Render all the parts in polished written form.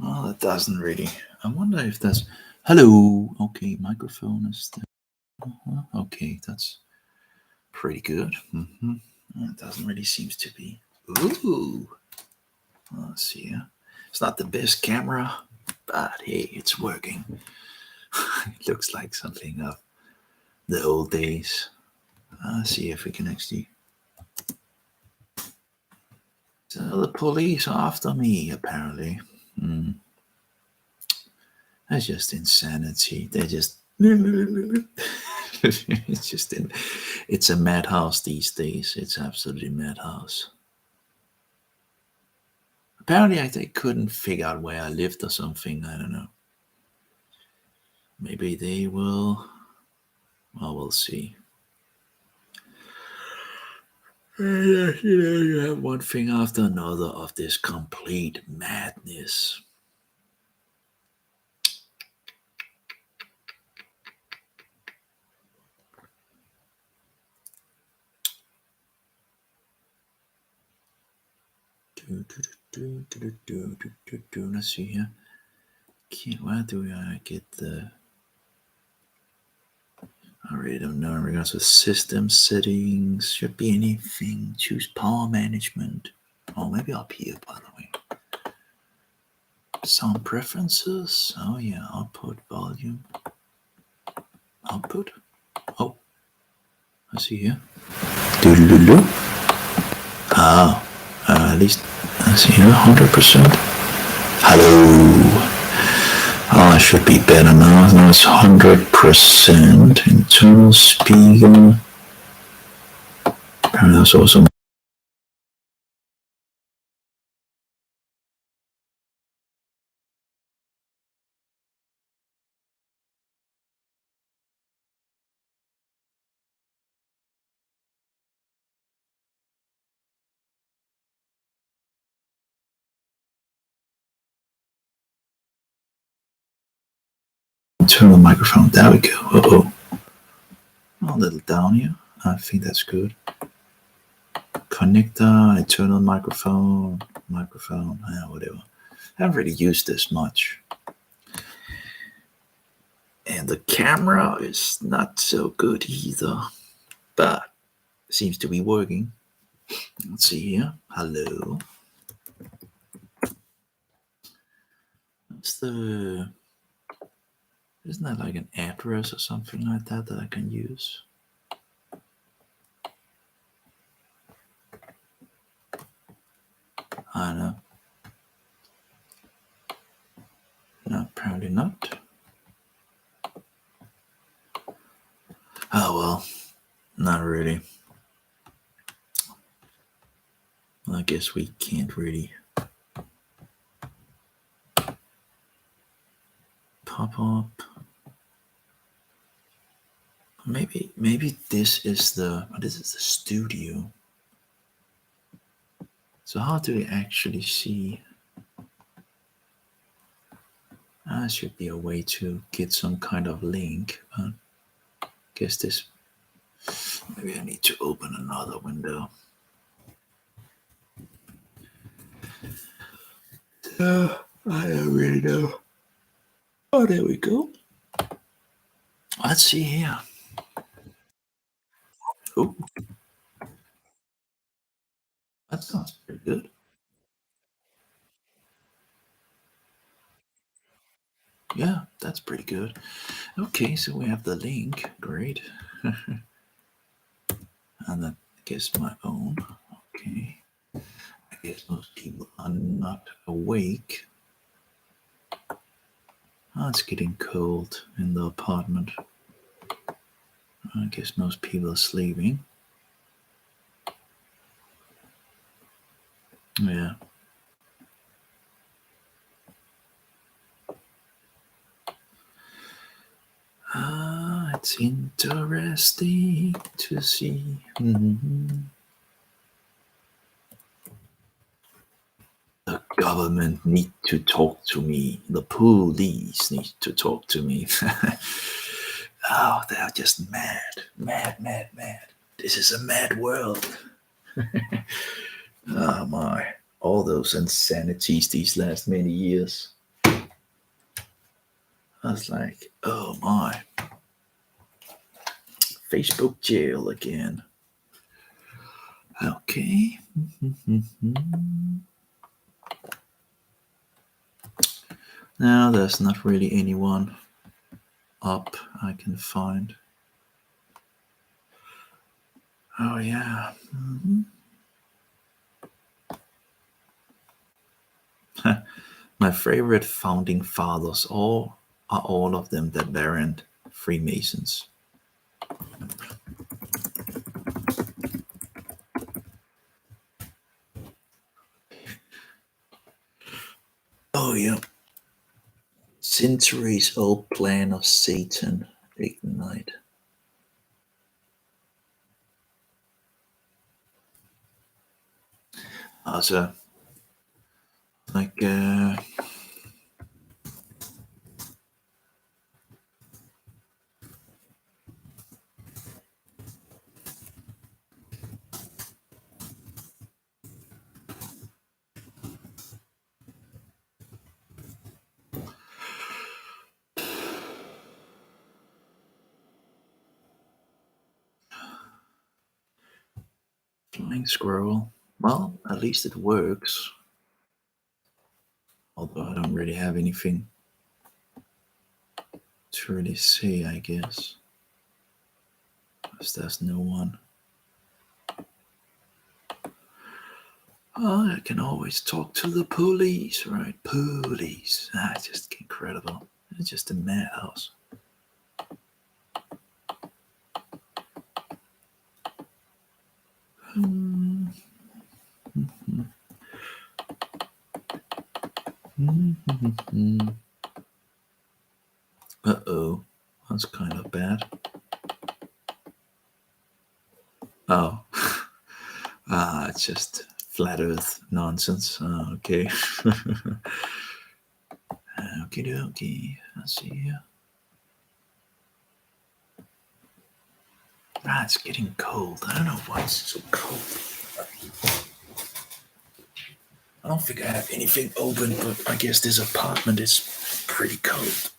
Well, that doesn't really. I wonder if that's. Hello. Okay, microphone is there. Okay, that's pretty good. It doesn't really seem to be. Ooh. Let's see. It's not the best camera, but hey, it's working. It looks like something of the old days. Let's see if we can actually. So the police are after me, apparently. That's just insanity. They're just. It's a madhouse these days. It's absolutely madhouse. Apparently, they couldn't figure out where I lived or something. I don't know. Maybe they will. Well, we'll see. You have one thing after another of this complete madness. Let's see here. Where do I get the... I really don't know in regards to system settings. Should be anything. Choose power management. Oh, maybe up here, by the way. Sound preferences. Oh, yeah. Output, volume. Output. Oh, I see here. At least I see here 100%. Hello. Oh, it should be better now. Now it's 100%. Internal speaker. And there's also internal microphone. There we go. A little down here. I think that's good. Connector, internal microphone, whatever. I haven't really used this much. And the camera is not so good either, but seems to be working. Let's see here. Hello. Isn't that like an address or something like that I can use? I don't know. No, apparently not. Oh well, not really. I guess we can't really pop up. Maybe this is the studio. So how do we actually see? There should be a way to get some kind of link. I guess this. Maybe I need to open another window. I don't really know. Oh, there we go. Let's see here. Oh, that sounds pretty good. Yeah, that's pretty good. Okay, so we have the link. Great. And then I guess my own. Okay. I guess most people are not awake. Oh, it's getting cold in the apartment. I guess most people are sleeping. Yeah. It's interesting to see. The government need to talk to me. The police need to talk to me. Oh, they're just mad. This is a mad world. Oh my, all those insanities these last many years. I was like, oh my, Facebook jail again. Okay. Now there's not really anyone up I can find. Oh yeah. My favorite founding fathers are all of them that weren't Freemasons. Oh yeah. Centuries old plan of Satan ignite. Also, like flying squirrel. Well, at least it works. Although I don't really have anything to really say, I guess. Because there's no one. Oh, I can always talk to the police, right? Police. It's just incredible. It's just a madhouse. Uh-oh. That's kind of bad. Oh. It's just flat earth nonsense. Okay. Okie dokie. Let's see here. It's getting cold. I don't know why it's so cold. I don't think I have anything open, but I guess this apartment is pretty cold.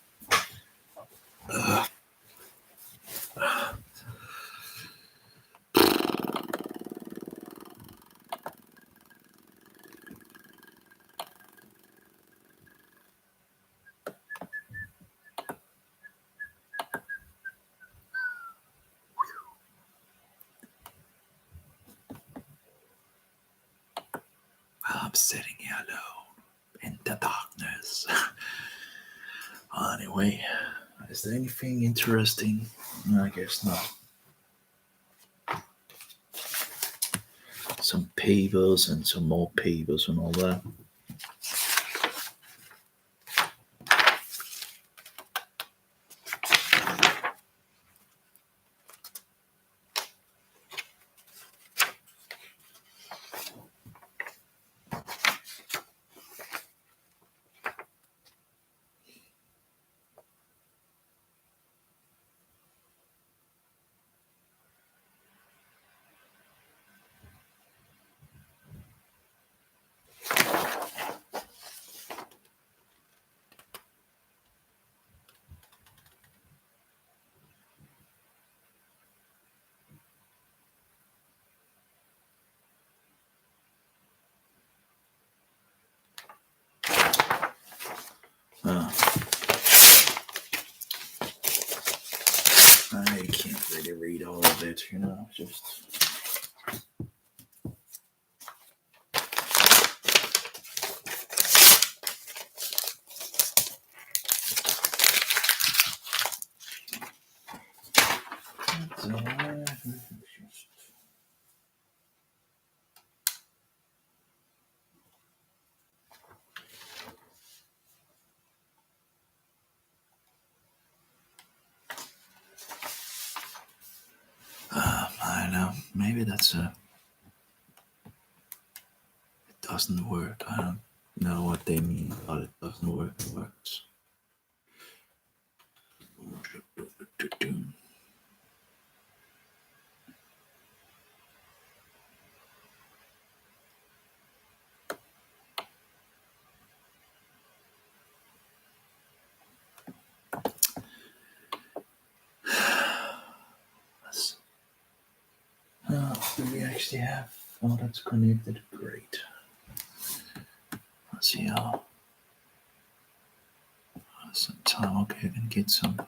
I'm sitting here alone in the darkness. Anyway, is there anything interesting? I guess not. Some papers and some more papers and all that. I can't really read all of it, just. I know. Maybe that's it doesn't work. I don't know what they mean, but it doesn't work. It works. actually have. Oh, that's connected. Great. Let's see how. Some time. Okay, I can get some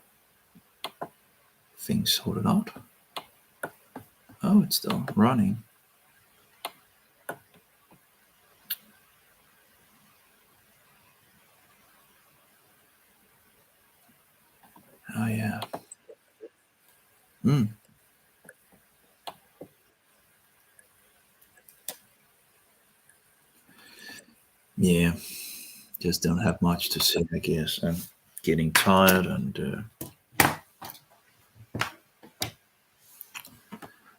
things sorted out. Oh, it's still running. Oh yeah. Hmm. Yeah. Just don't have much to say, I guess. I'm getting tired, and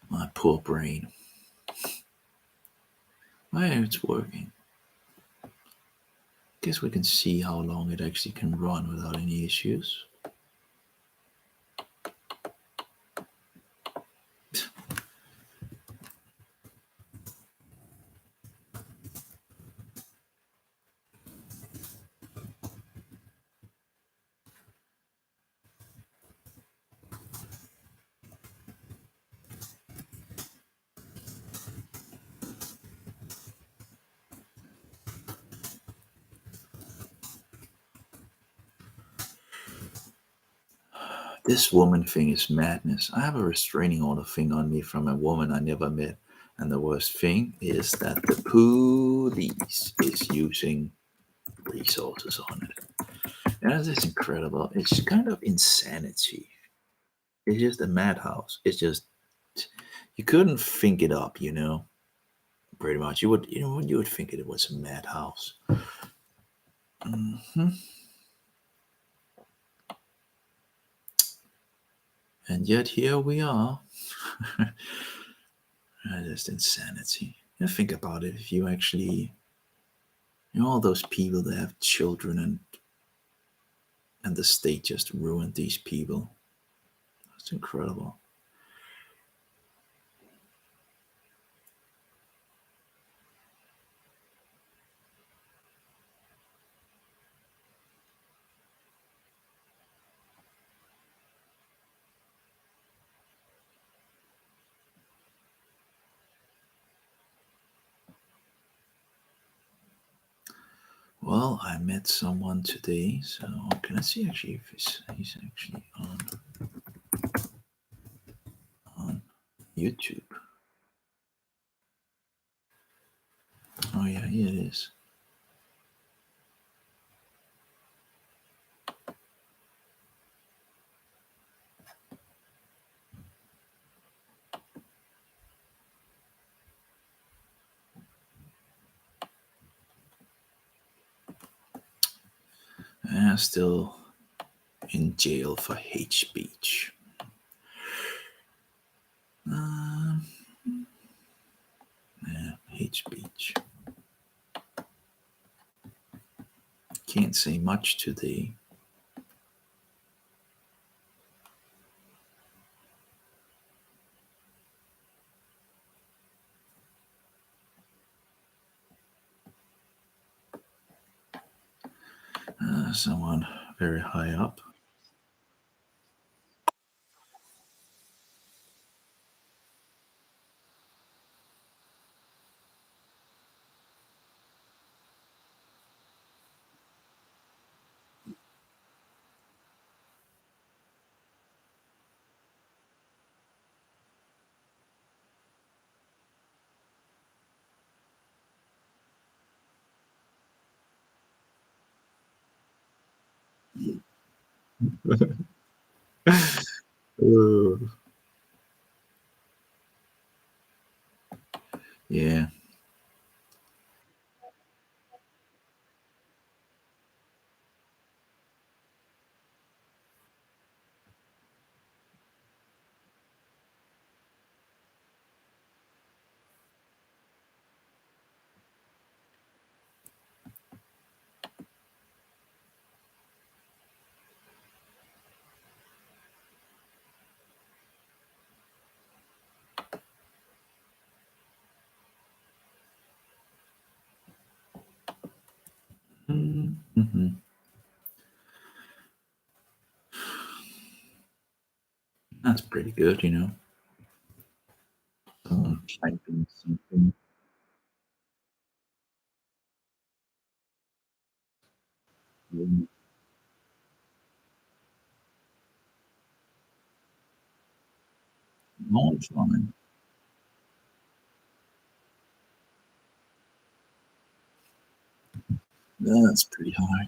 my poor brain. Oh, yeah, it's working. Guess we can see how long it actually can run without any issues. This woman thing is madness. I have a restraining order thing on me from a woman I never met. And the worst thing is that the police is using resources on it. And that is incredible. It's kind of insanity. It's just a madhouse. It's just, you couldn't think it up, pretty much. You would think it was a madhouse. Hmm. And yet here we are. Just insanity. Think about it. If you actually, all those people that have children, and the state just ruined these people. That's incredible. Well, I met someone today, so can I see actually if he's actually on YouTube? Oh yeah, here it is. Still in jail for hate speech. Yeah, hate speech. Can't say much today. Someone very high up. Uh, yeah. Mm-hmm. That's pretty good. Someone typing Mm, long time. That's pretty high.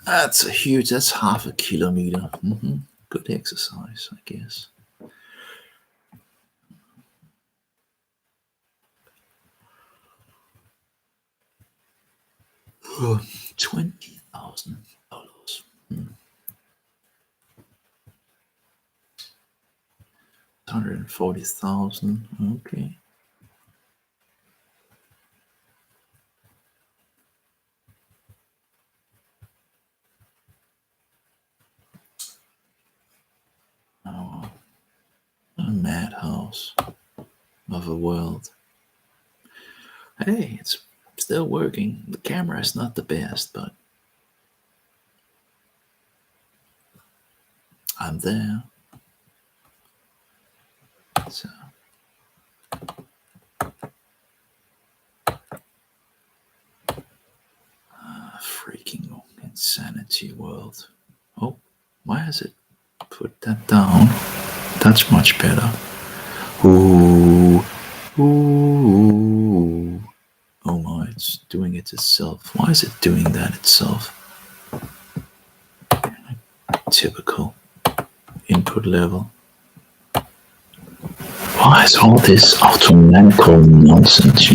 That's a huge. That's half a kilometer. Good exercise, I guess. 20,000 dollars. 140,000. Okay. Oh, a madhouse of a world. Hey, it's still working. The camera is not the best, but I'm there. So, freaking insanity world. Oh, why has it put that down? That's much better. Ooh, ooh. Oh my, it's doing it itself. Why is it doing that itself? Typical input level. Why is all this automatical nonsense?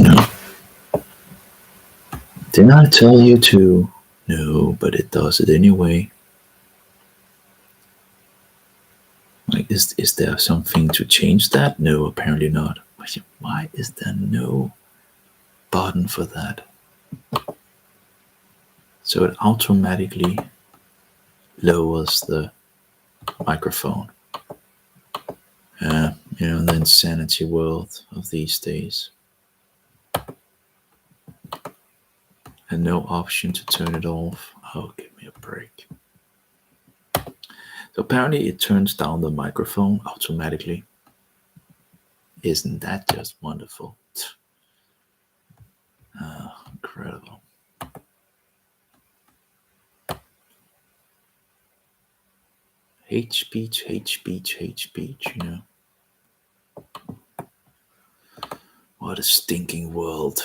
Didn't I tell you to? No, but it does it anyway. Like, is there something to change that? No, apparently not. Why is there no button for that? So it automatically lowers the microphone. The insanity world of these days. And no option to turn it off. Oh, give me a break. So apparently it turns down the microphone automatically. Isn't that just wonderful? Oh, incredible. Hate speech, hate speech, hate speech. What a stinking world.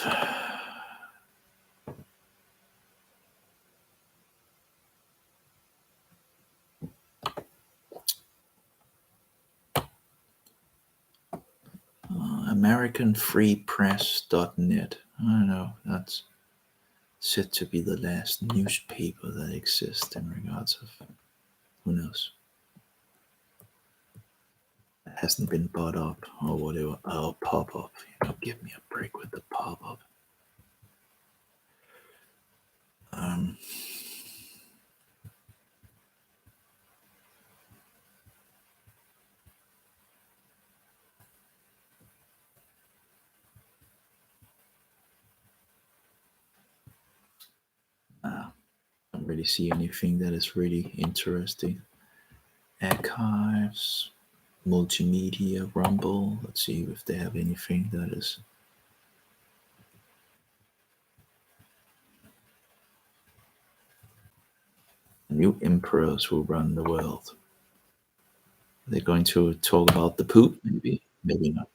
AmericanFreePress.net. I don't know. That's said to be the last newspaper that exists in regards of who knows. It hasn't been bought up or whatever. Oh, pop up. Give me a break with the pop up. Um, I don't really see anything that is really interesting. Archives, multimedia, Rumble. Let's see if they have anything that is. New emperors who run the world. They're going to talk about the poop, maybe, maybe not.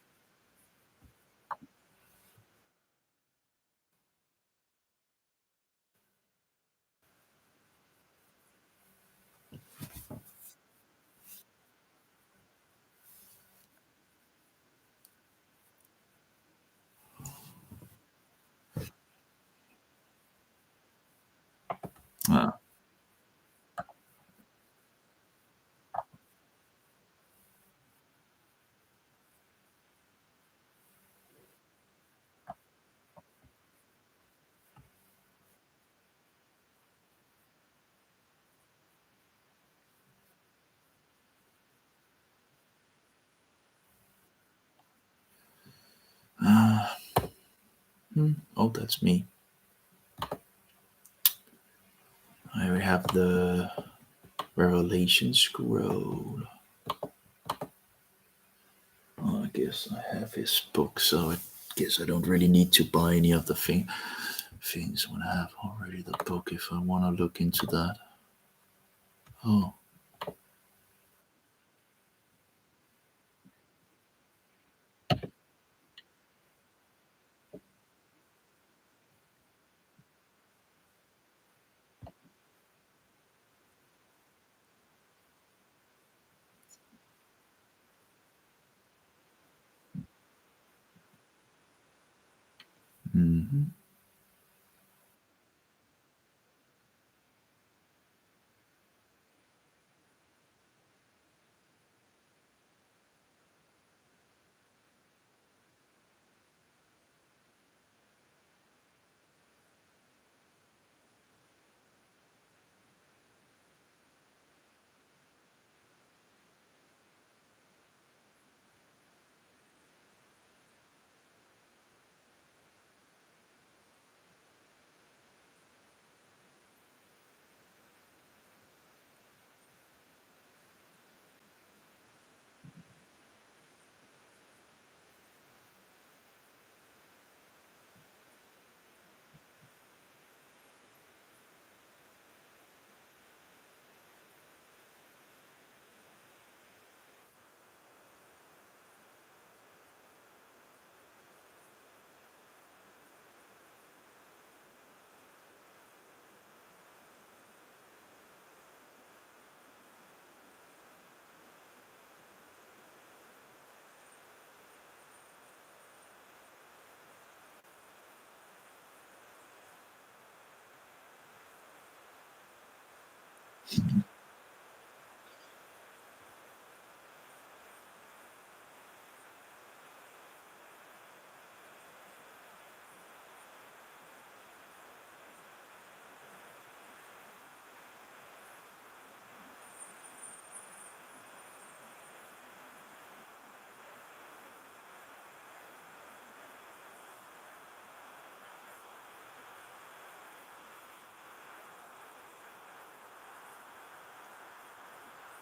Uh, Oh, that's me. I have the Revelation scroll. Oh, I guess I have his book, so I guess I don't really need to buy any of the things when I have already the book if I want to look into that. Oh. Hmm.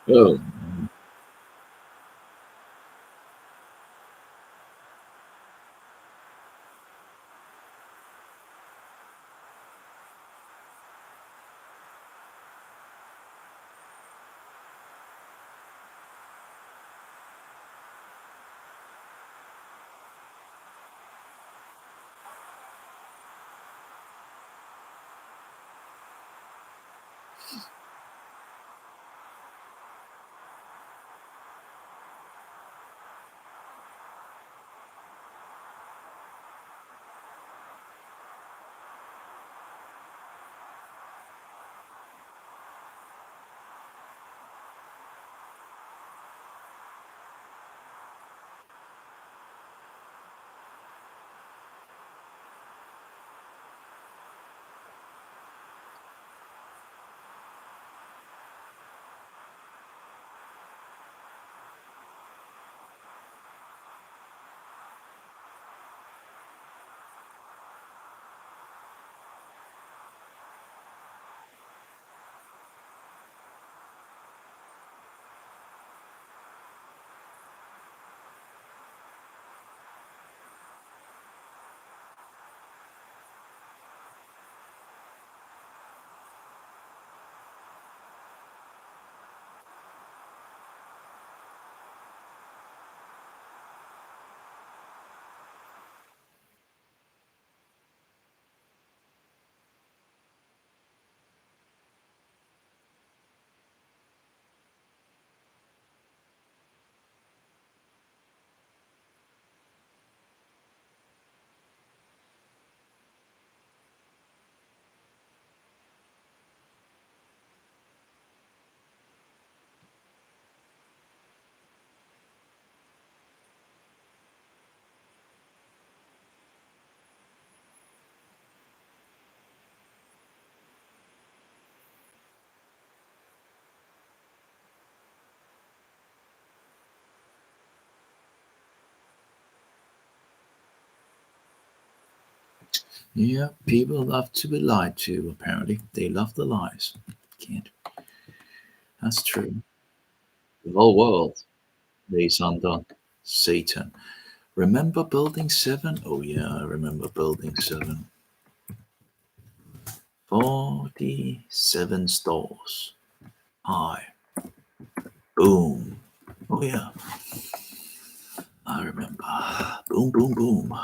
Oh. Yeah, people love to be lied to, apparently. They love the lies. Can't. That's true. The whole world lays under Satan. Remember Building 7? Oh, yeah, I remember Building 7. 47 stores. High. Boom. Oh, yeah, I remember. Boom, boom, boom.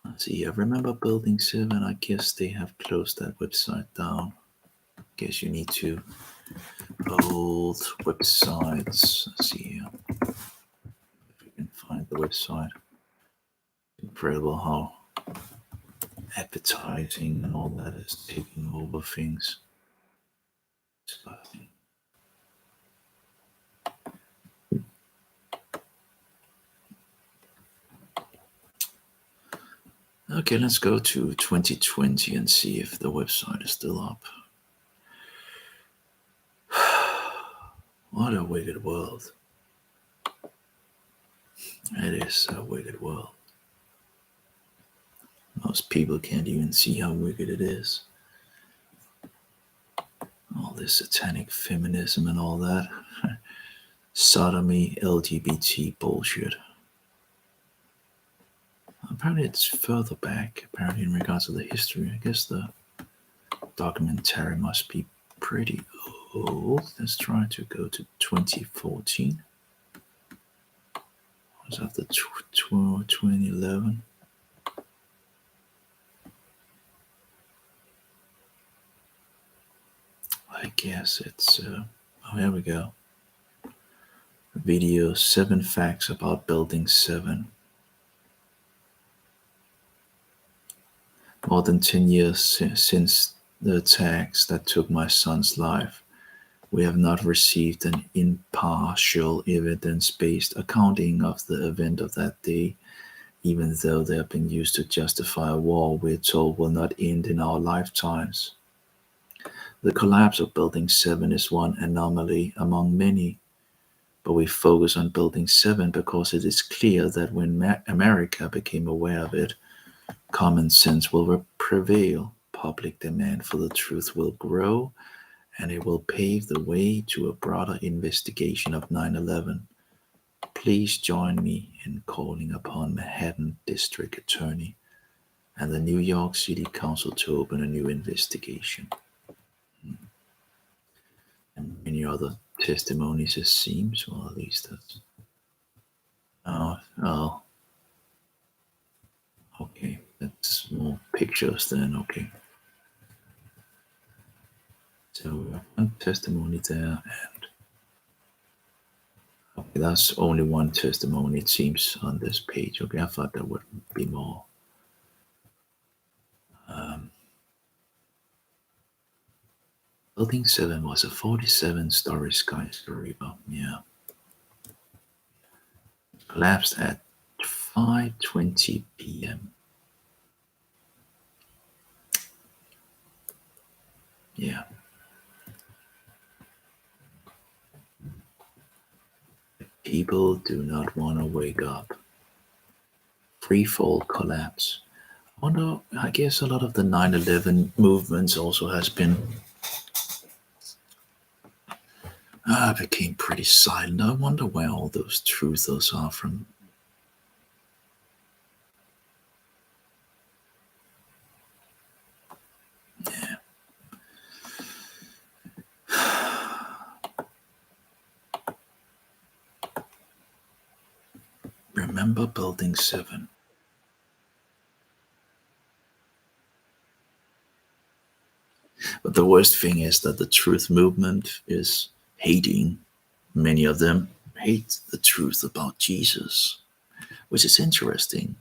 Let's see, I remember Building 7. I guess they have closed that website down. Guess you need to old websites. Let's see here. If you can find the website. Incredible how advertising and all that is taking over things. Okay, let's go to 2020 and see if the website is still up. What a wicked world. It is a wicked world. Most people can't even see how wicked it is. All this satanic feminism and all that. Sodomy, LGBT bullshit. Apparently it's further back, apparently in regards to the history. I guess the documentary must be pretty old. Let's try to go to 2014. Was after 2011. I guess it's, oh, here we go. Video 7 facts about Building 7. More than 10 years since the attacks that took my son's life, we have not received an impartial, evidence-based accounting of the event of that day, even though they have been used to justify a war we're told will not end in our lifetimes. The collapse of Building 7 is one anomaly among many, but we focus on Building 7 because it is clear that when America became aware of it, common sense will prevail, public demand for the truth will grow, and it will pave the way to a broader investigation of 9/11. Please join me in calling upon Manhattan District Attorney and the New York City Council to open a new investigation. And many other testimonies, it seems, well, at least that's. Oh, okay, that's more pictures then, okay. So one testimony there, and okay, that's only one testimony, it seems, on this page. Okay, I thought there would be more. Um, Building 7 was a 47-story skyscraper. Yeah. Collapsed at 5:20 p.m. Yeah. People do not want to wake up. Free fall collapse. I wonder, I guess a lot of the 9/11 movements also has been became pretty silent. I wonder where all those truthers are from. Yeah. Remember Building 7. But the worst thing is that the truth movement is hating. Many of them hate the truth about Jesus, which is interesting.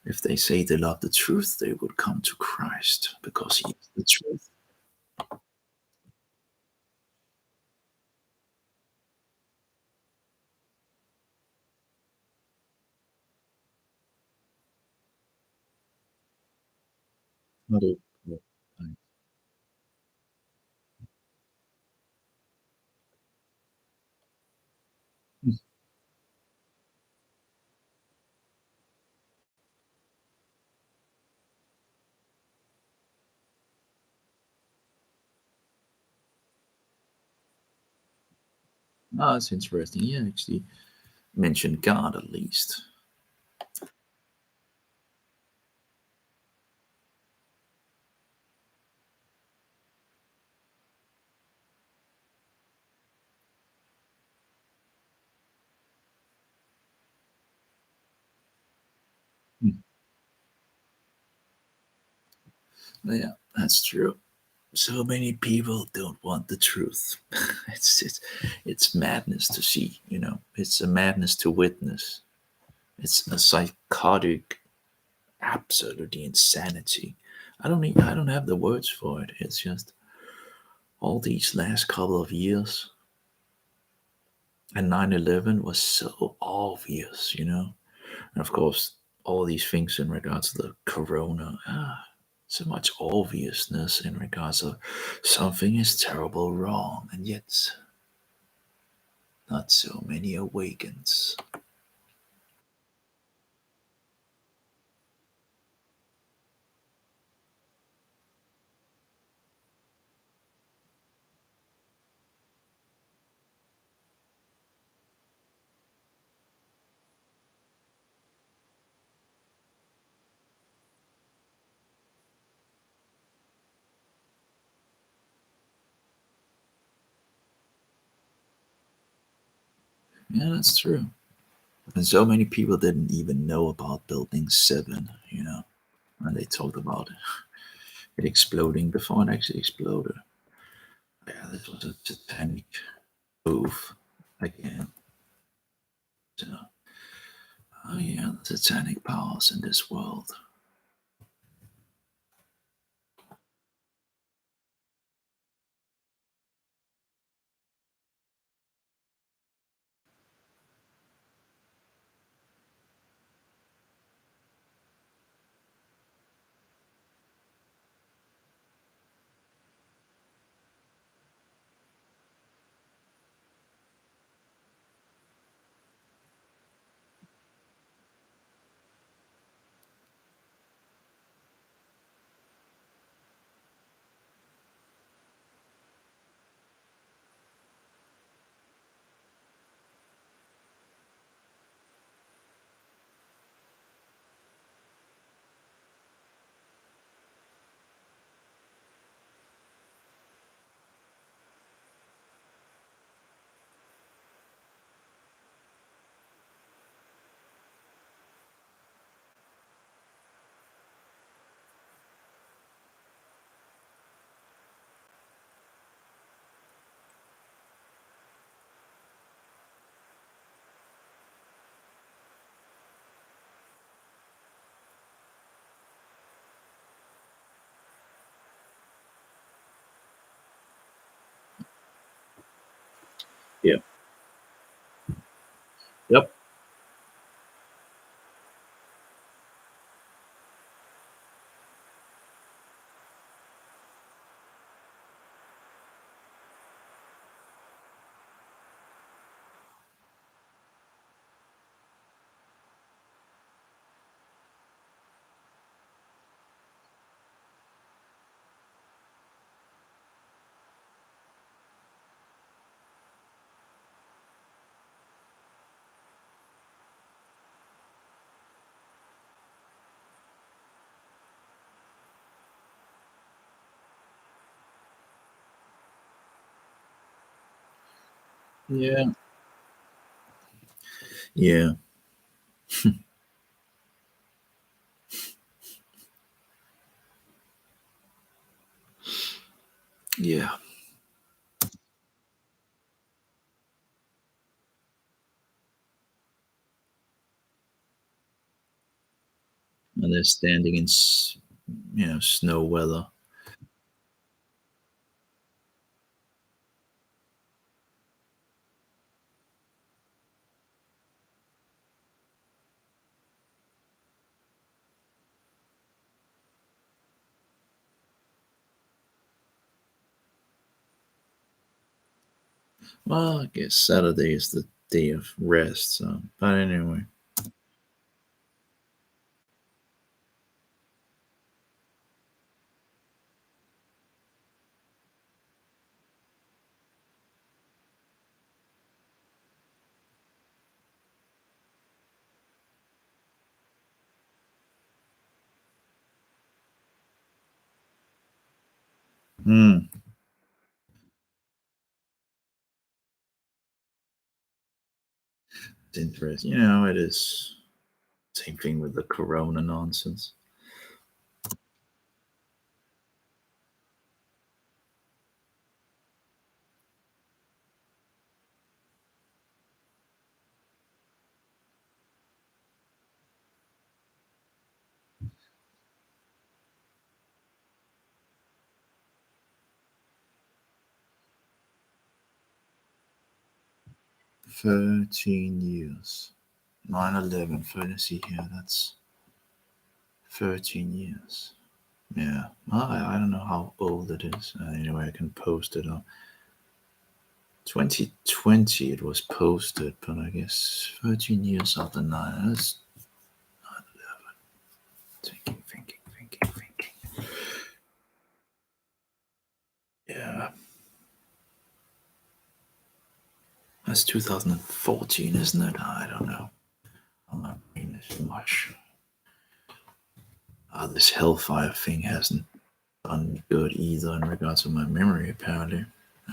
If they say they love the truth, they would come to Christ because He is the truth. Not a- Oh, that's interesting. Yeah, actually mentioned God at least. Hmm. Yeah, that's true. So many people don't want the truth. It's it's madness to see. It's a madness to witness. It's a psychotic, absolutely insanity. I don't have the words for it. It's just all these last couple of years, and 9/11 was so obvious. And of course, all these things in regards to the corona. So much obviousness in regards of something is terrible wrong, and yet not so many awakens. Yeah, that's true. And so many people didn't even know about Building 7, and they talked about it exploding before it actually exploded. Yeah, this was a satanic move again. So, oh yeah, the satanic powers in this world. Yeah. Yep. Yeah. Yeah. Yeah. And they're standing in snow weather. Well, I guess Saturday is the day of rest. So, but anyway. Hmm. It's interesting. It is same thing with the corona nonsense. 13 years. 9/11. Let's see here. That's 13 years. Yeah. I don't know how old it is. Anyway, I can post it on 2020. It was posted, but I guess 13 years after 9. That's thinking. Yeah. That's 2014, isn't it? I don't know. I'm not reading this much. This Hellfire thing hasn't done good either in regards to my memory, apparently.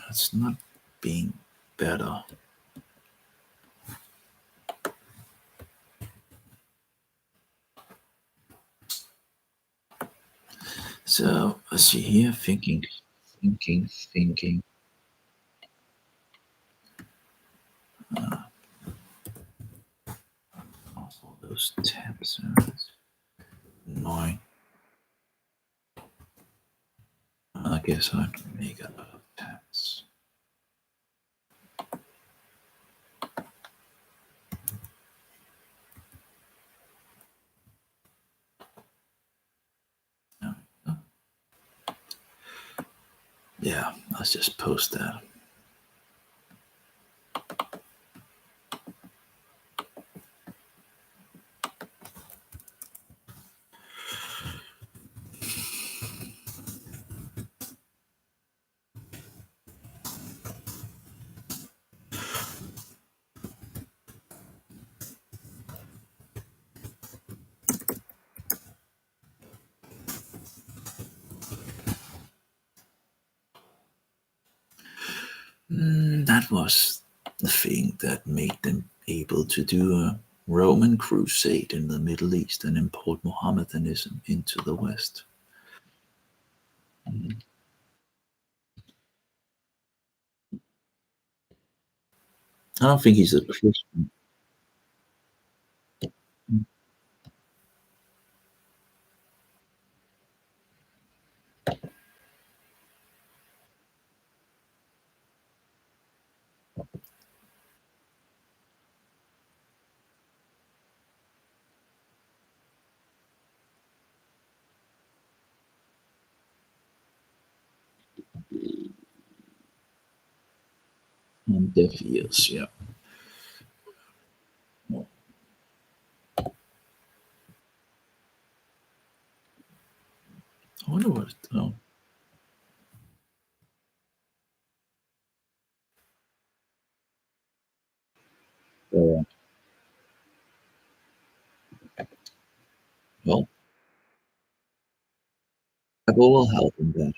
It's not being better. So, let's see here. Thinking. All those tabs. Annoying. I guess I make a lot of tabs. No. Yeah, let's just post that. That was the thing that made them able to do a Roman crusade in the Middle East and import Mohammedanism into the West. Mm. I don't think he's a Christian. Deaf ears, yeah. I wonder what. Oh, uh, well, Apple will help in that.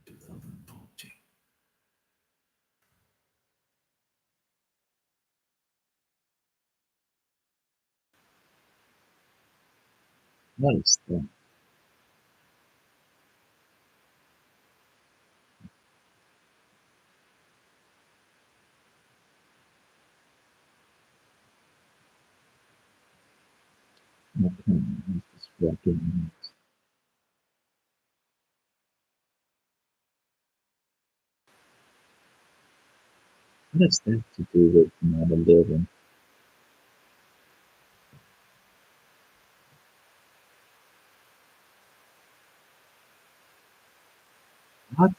2014. What is that? Okay, this working. What has that to do with 9/11? What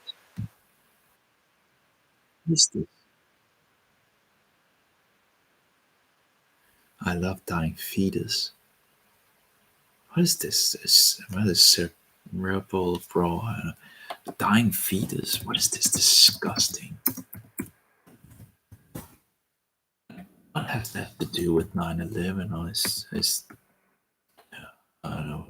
is this? I love dying fetus. What is this? What is cerebral bro? Dying fetus. What is this? Disgusting. What has that to do with 9/11? Or is I don't know.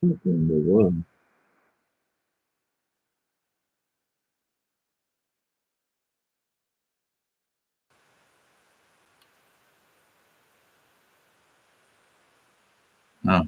in the world? Oh,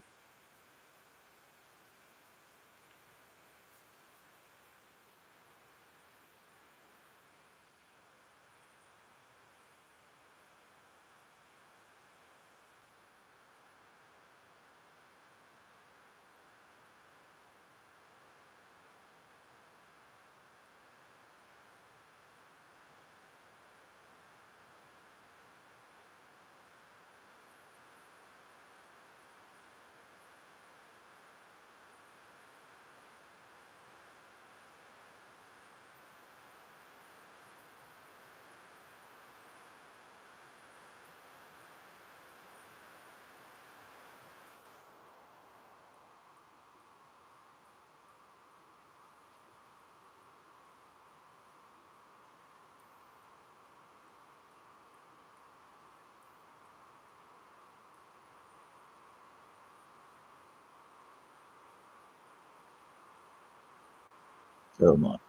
come on.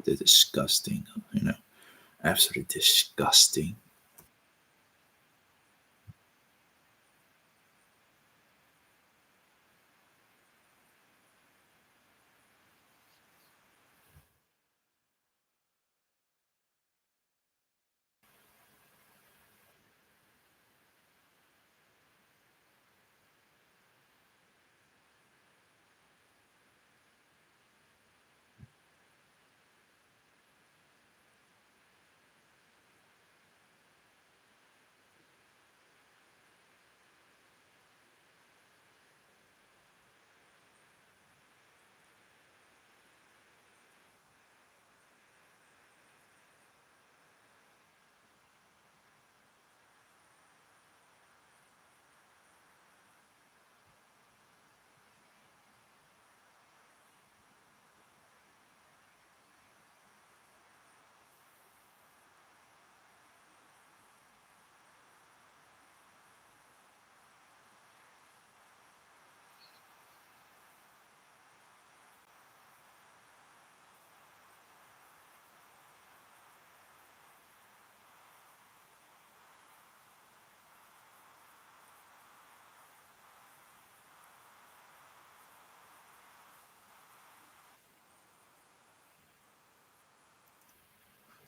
It's disgusting, absolutely disgusting.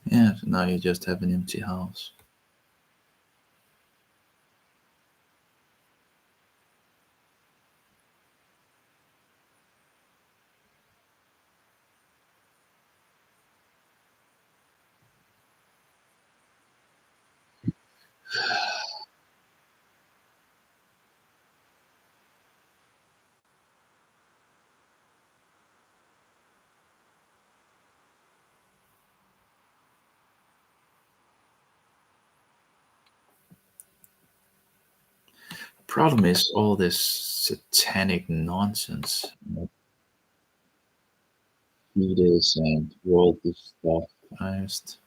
Yeah, so now you just have an empty house. Problem is all this satanic nonsense, fetus and worldly stuff. I just,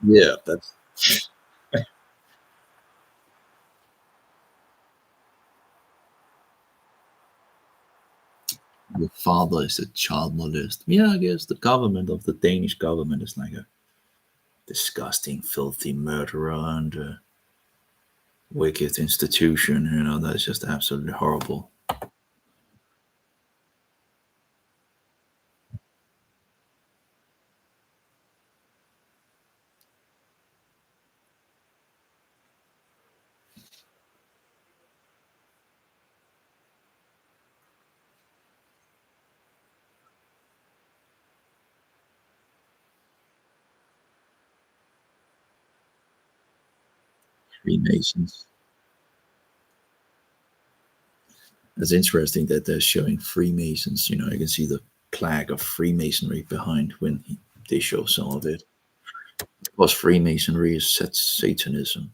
yeah, that's your father is a child molest. Yeah, I guess the government of the Danish government is like a disgusting, filthy murderer and wicked institution. That's just absolutely horrible. Freemasons. It's interesting that they're showing Freemasons. You can see the plaque of Freemasonry behind when they show some of it. Because Freemasonry is Satanism.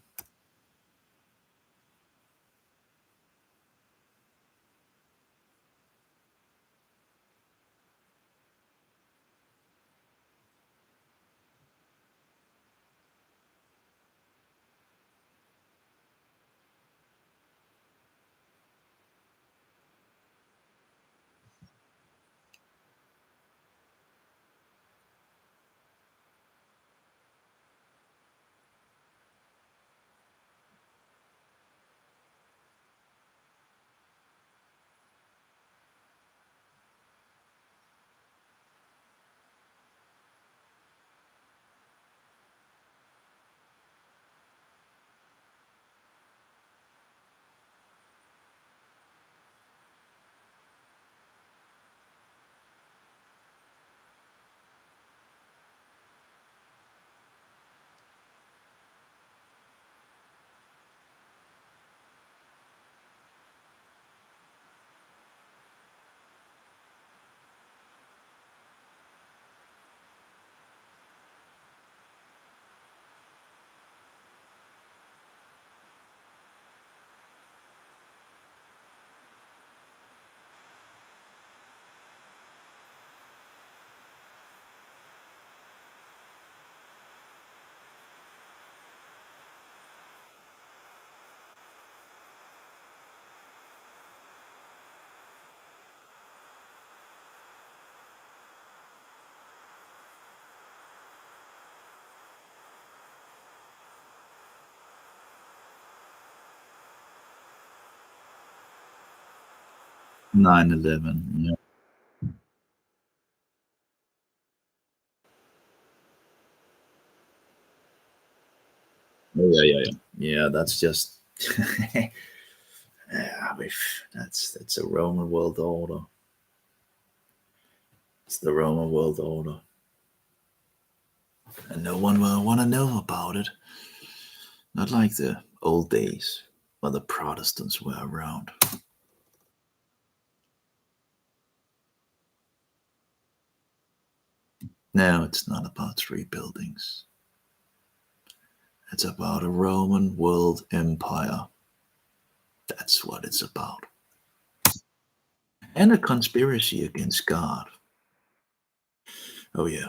Nine 11. Yeah. Oh, yeah, yeah, yeah. Yeah, that's just. Yeah, that's a Roman world order. It's the Roman world order. And no one will want to know about it. Not like the old days when the Protestants were around. No, it's not about three buildings. It's about a Roman world empire. That's what it's about. And a conspiracy against God. Oh, yeah.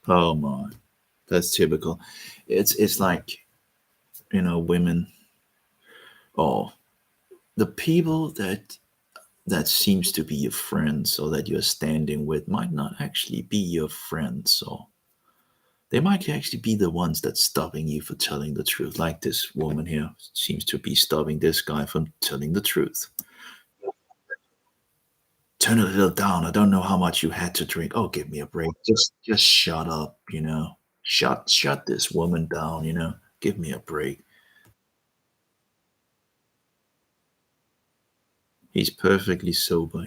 Oh, my. That's typical. It's like, women or the people that seems to be your friends or that you're standing with might not actually be your friends, or they might actually be the ones that's stopping you for telling the truth. Like this woman here seems to be stopping this guy from telling the truth. Turn it a little down. I don't know how much you had to drink. Oh, give me a break. Just shut up. Shut this woman down. Give me a break. He's perfectly sober.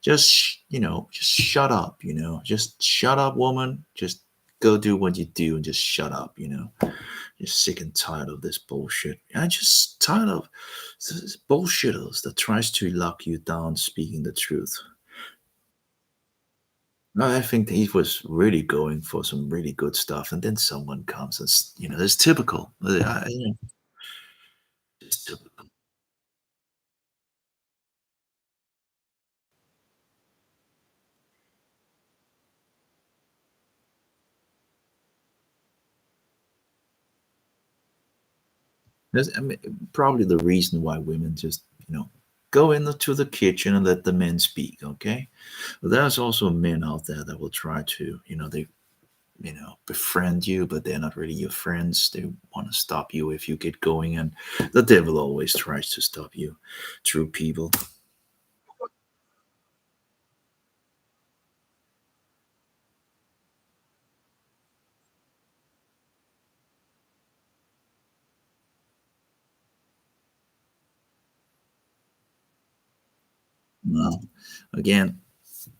Just shut up. Just shut up, woman. Just go do what you do and just shut up. Just sick and tired of this bullshit. I'm just tired of this bullshitters that tries to lock you down speaking the truth. I think he was really going for some really good stuff, and then someone comes and it's typical. It's typical. I mean, probably the reason why women just go into the kitchen and let the men speak. Okay, but there's also men out there that will try to they befriend you, but they're not really your friends. They want to stop you if you get going, and the devil always tries to stop you through people. Well, again,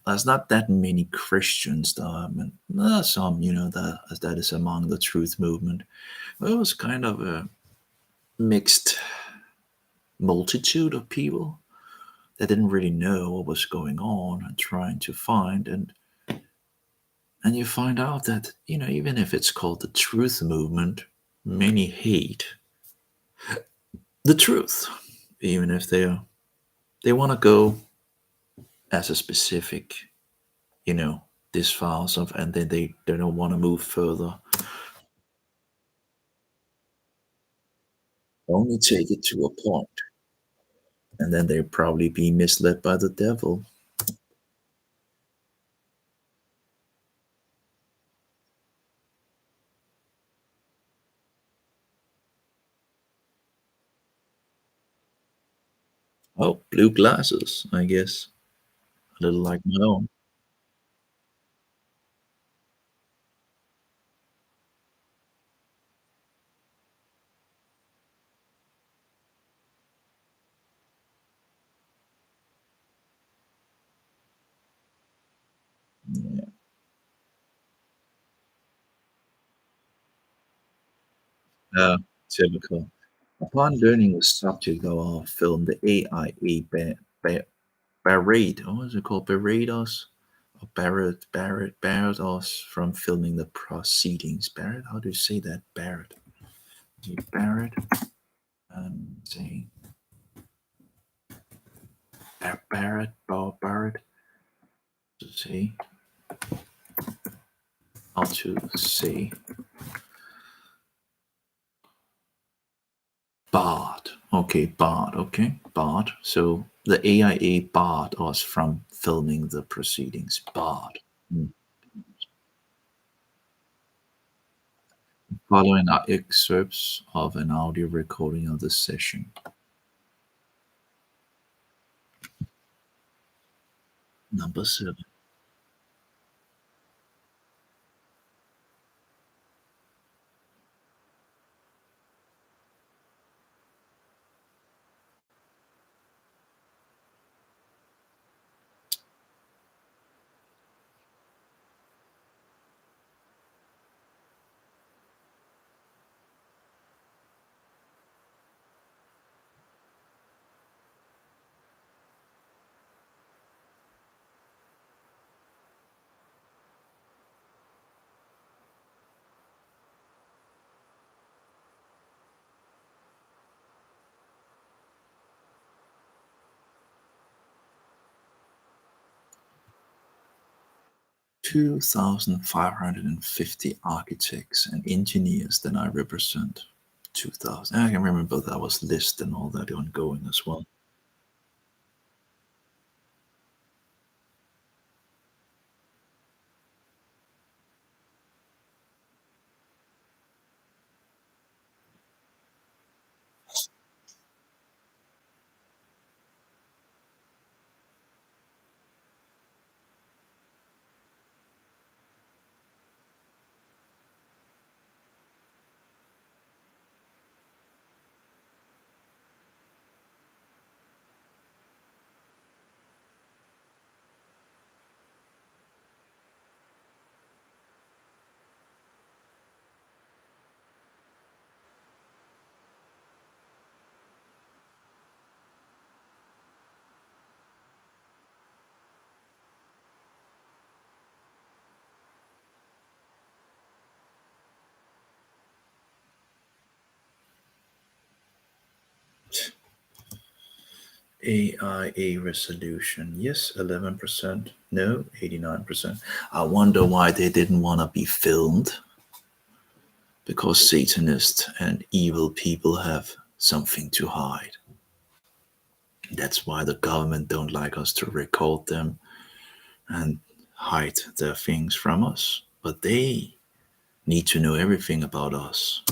there's not that many Christians, though. I mean, there are some, that is among the truth movement. Well, it was kind of a mixed multitude of people that didn't really know what was going on and trying to find, and you find out that even if it's called the truth movement, many hate the truth, even if they want to go as a specific, you know, this far of, and then they don't want to move further. Only take it to a point, and then they'll probably be misled by the devil. Oh, blue glasses, I guess. A little like my own. Yeah. Typical. Upon learning the subject of our film, the AIA barrate, what was it called? Barrate us? Or barred us from filming the proceedings. Barrett, how do you say that? Barrett. Barrett, say Barrett, to say, how to say, barred. Okay, barred. Okay, barred. So the AIA barred us from filming the proceedings. Barred. Mm. Following are excerpts of an audio recording of the session. Number 7. Two 2,550 architects and engineers that I represent. 2,000. I can remember that was list and all that ongoing as well. AIA resolution. Yes, 11%. No, 89%. I wonder why they didn't want to be filmed. Because Satanists and evil people have something to hide. That's why the government don't like us to record them and hide their things from us. But they need to know everything about us.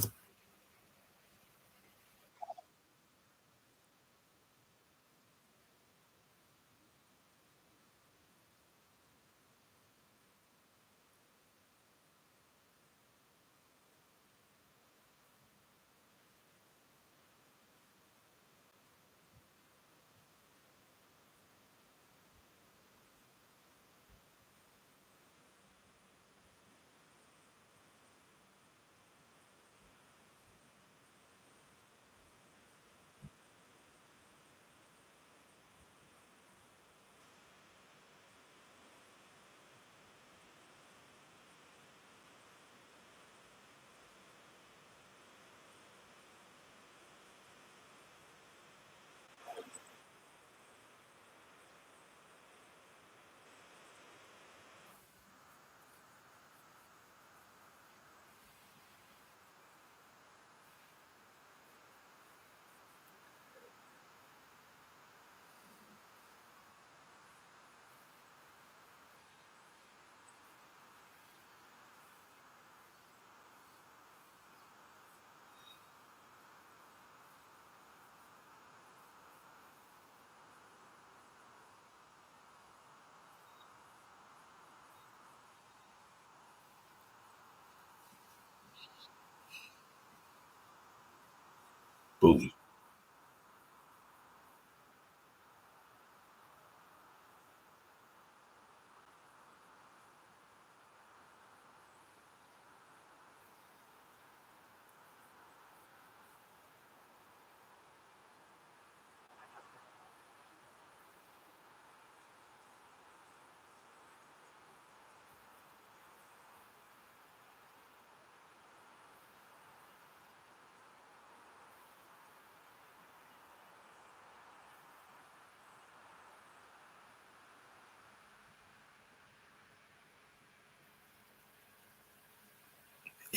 Boom.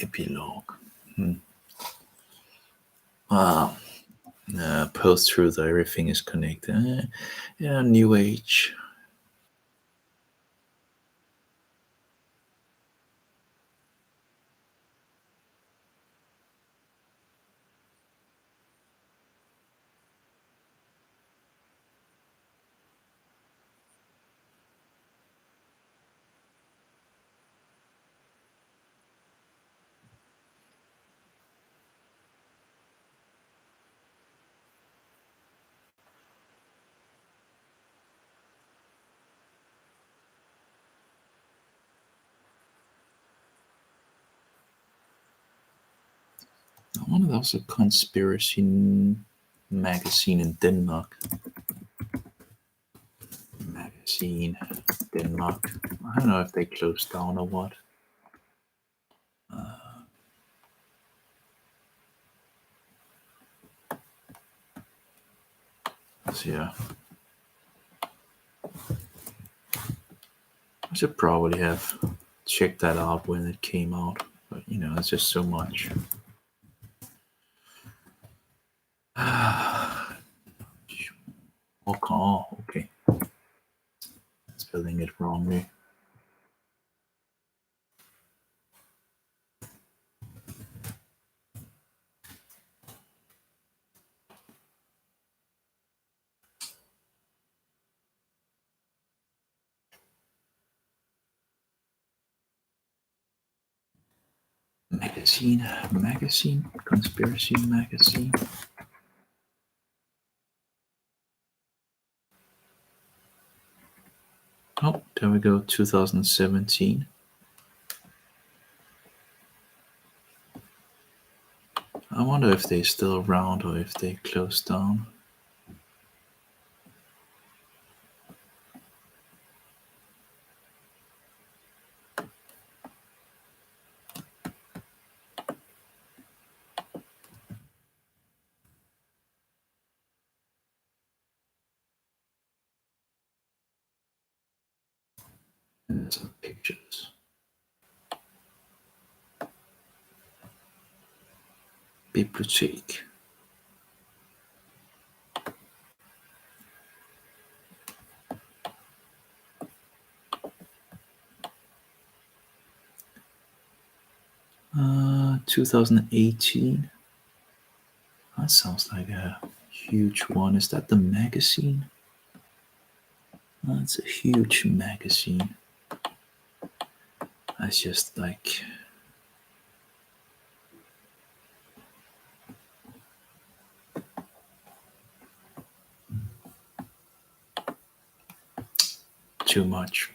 Epilogue. Ah, post-truth, everything is connected. Yeah, New Age. I wonder there was a conspiracy magazine in Denmark. Magazine, Denmark. I don't know if they closed down or what. So yeah, I should probably have checked that out when it came out. But you know, it's just so much. Okay, oh, okay. Spelling it wrongly. Magazine, conspiracy magazine. Oh, there we go, 2017. I wonder if they're still around or if they closed down. And some pictures. Bibliothek. 2018. That sounds like a huge one. Is that the magazine? That's a huge magazine. That's just like too much.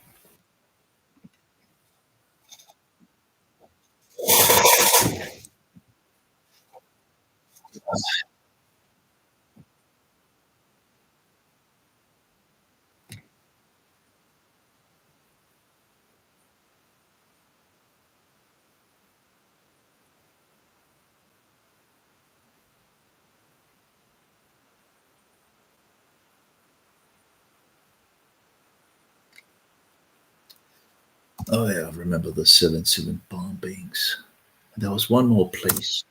Oh yeah, I remember the 7/7 bombings. There was one more place.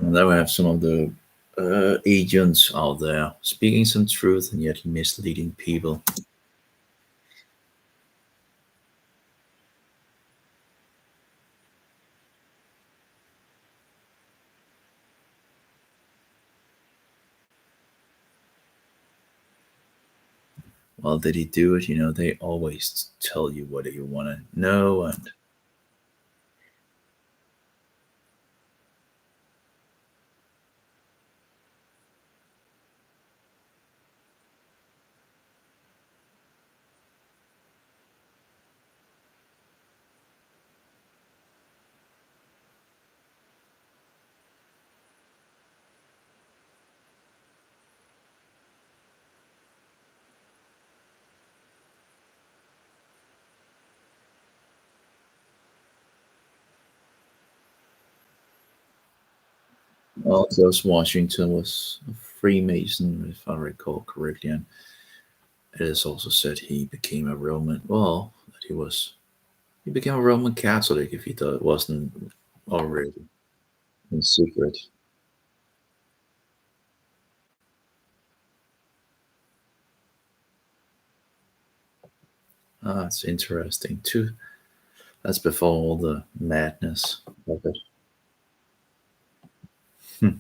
And there we have some of the agents out there speaking some truth and yet misleading people. Well, did he do it? They always tell you what you want to know, and also Washington was a Freemason, if I recall correctly, and it is also said he became a Roman. Well, that he became a Roman Catholic if he thought it wasn't already in secret. Ah, it's interesting too. That's before all the madness of it. Hmm.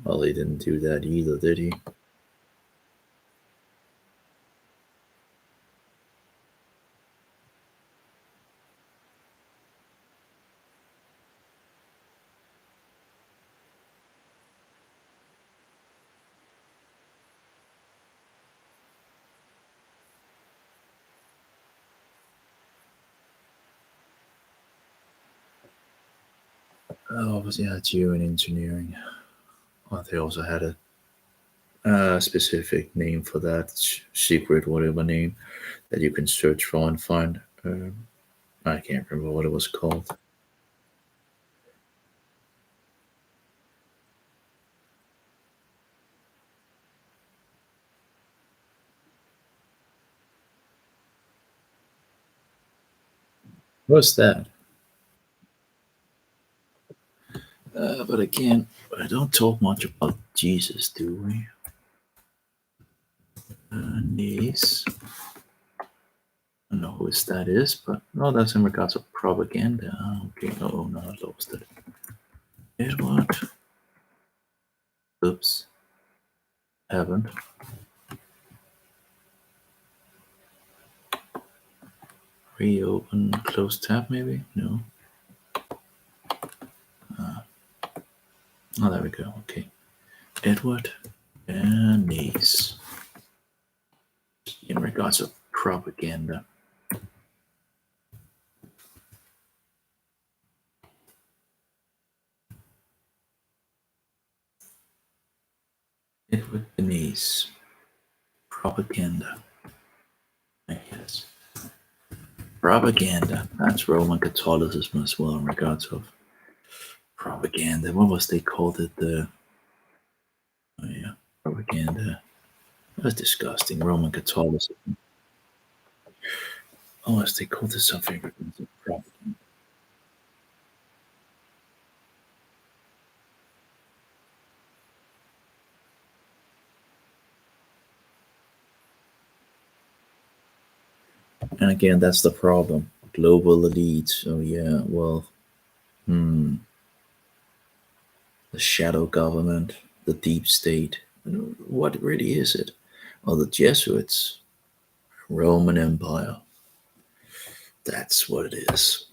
Well, he didn't do that either, did he? Obviously, yeah, geo and engineering. Well, they also had a specific name for that secret, whatever name that you can search for and find. I can't remember what it was called. What's that? But again, I don't talk much about Jesus, do we? Niece. I don't know who that is, but no, that's in regards of propaganda. Okay, oh no, I lost it. Edward. Oops, haven't. Reopen, close tab, maybe? No. Oh, there we go. Okay. Edward and niece. In regards of propaganda. Edward Denise. Propaganda. I guess. Propaganda. That's Roman Catholicism as well in regards of propaganda. What was they called it? Oh yeah, propaganda. That's disgusting. Roman Catholicism. Oh, as they called it something. Propaganda. And again, that's the problem. Global elite. Oh yeah. Well, hmm. The shadow government, the deep state. What really is it? Well, the Jesuits, Roman Empire. That's what it is.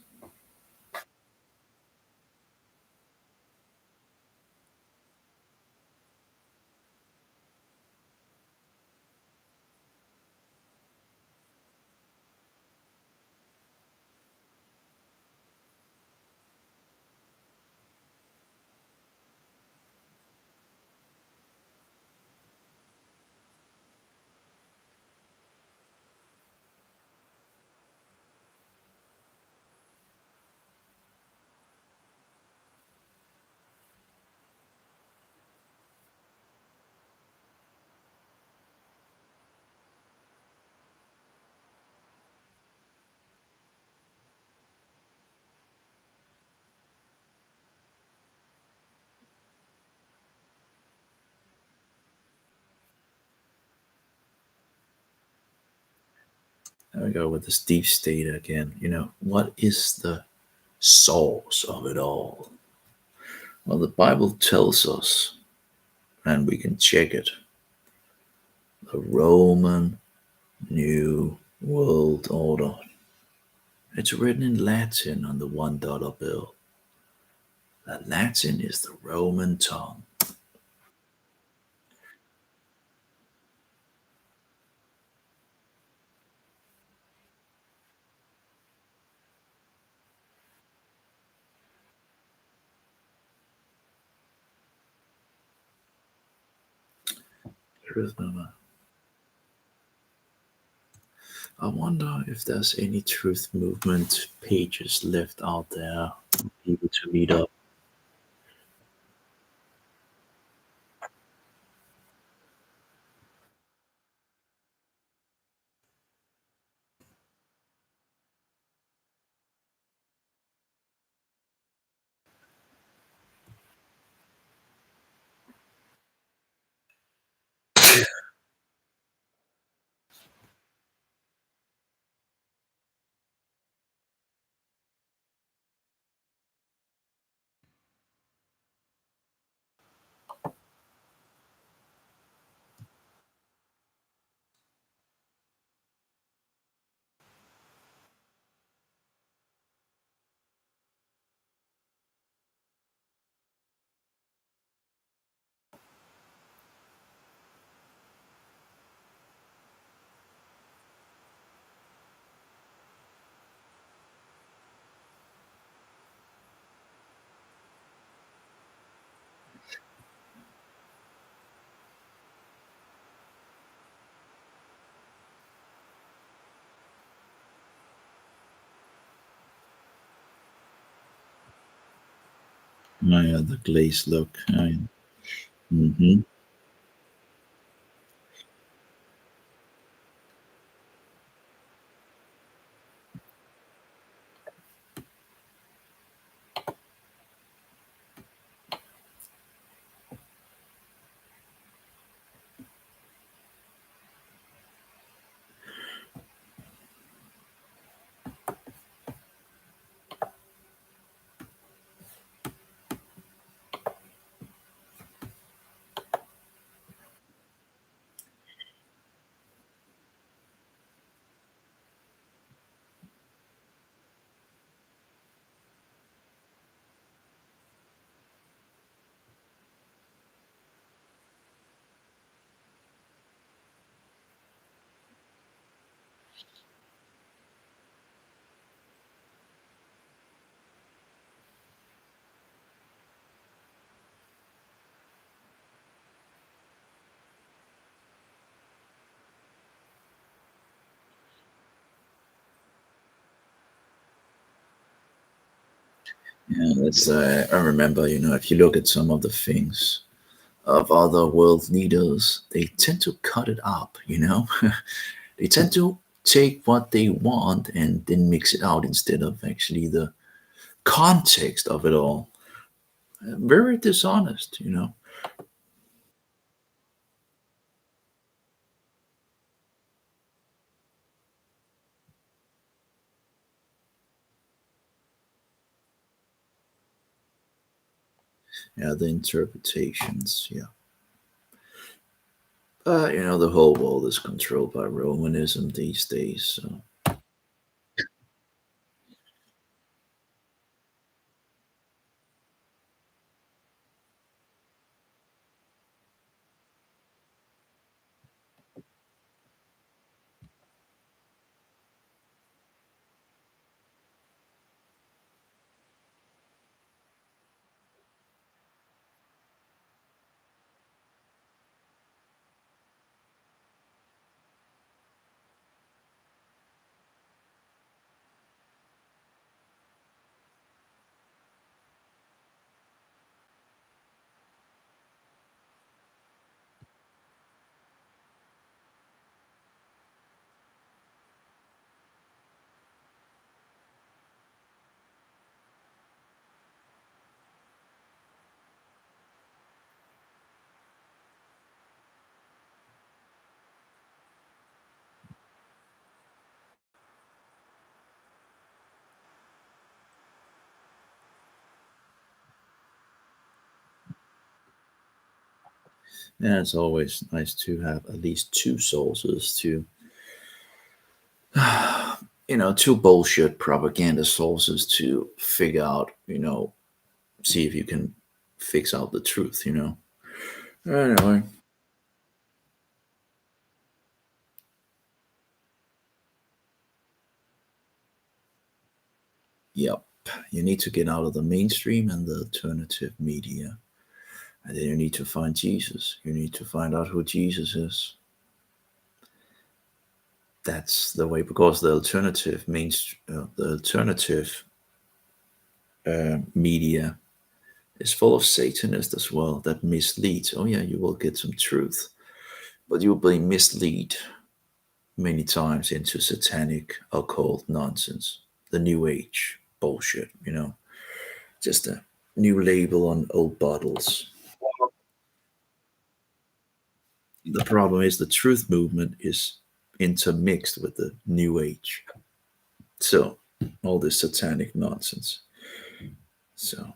There we go with this deep state again. What is the source of it all? Well, the Bible tells us, and we can check it, the Roman New World Order. It's written in Latin on the $1 bill. That Latin is the Roman tongue. Truth movement. I wonder if there's any truth movement pages left out there for people to meet up. Oh, yeah, the glazed look. Oh, yeah. Hmm. Yeah, that's. I remember, if you look at some of the things of other world leaders, they tend to cut it up. They tend to take what they want and then mix it out instead of actually the context of it all. Very dishonest. Yeah, the interpretations. Yeah. The whole world is controlled by Romanism these days. So, yeah, it's always nice to have at least two sources to, two bullshit propaganda sources to figure out, see if you can fix out the truth. Anyway, yep. You need to get out of the mainstream and the alternative media. And then you need to find Jesus. You need to find out who Jesus is. That's the way, because the alternative means the alternative media is full of Satanists as well that mislead. Oh yeah, you will get some truth, but you'll be misled many times into satanic occult nonsense, the New Age bullshit. Just a new label on old bottles. The problem is the truth movement is intermixed with the New Age. So all this satanic nonsense. So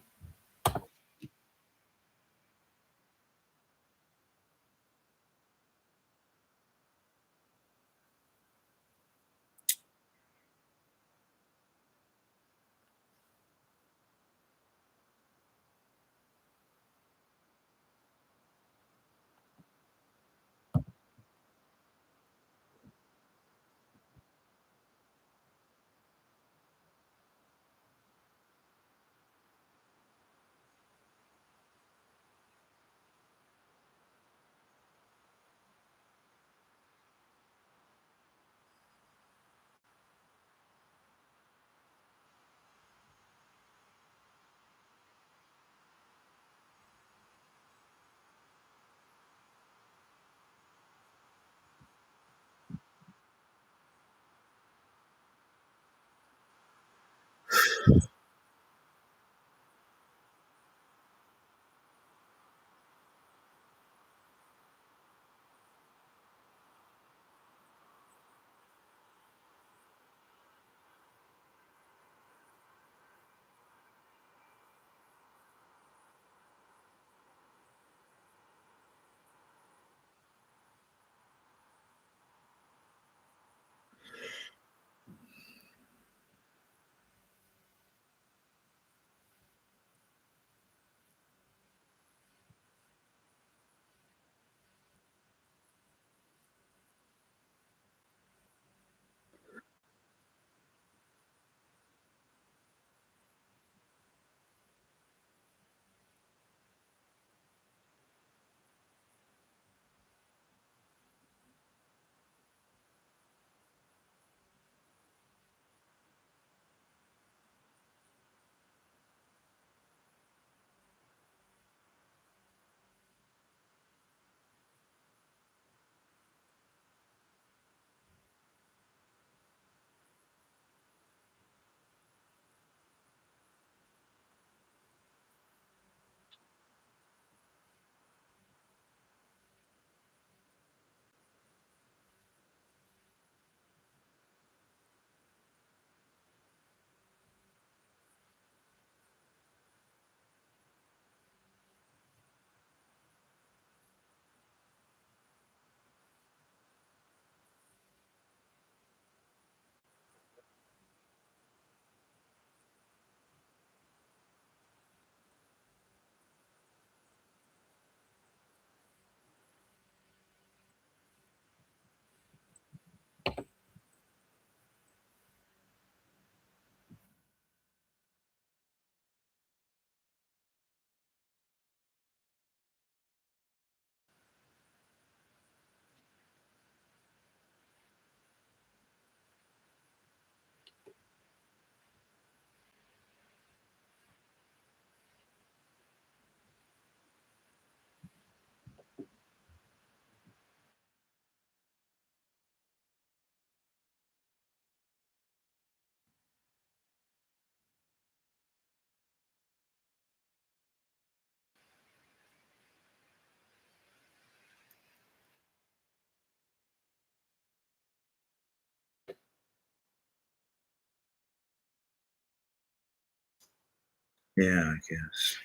Yeah, I guess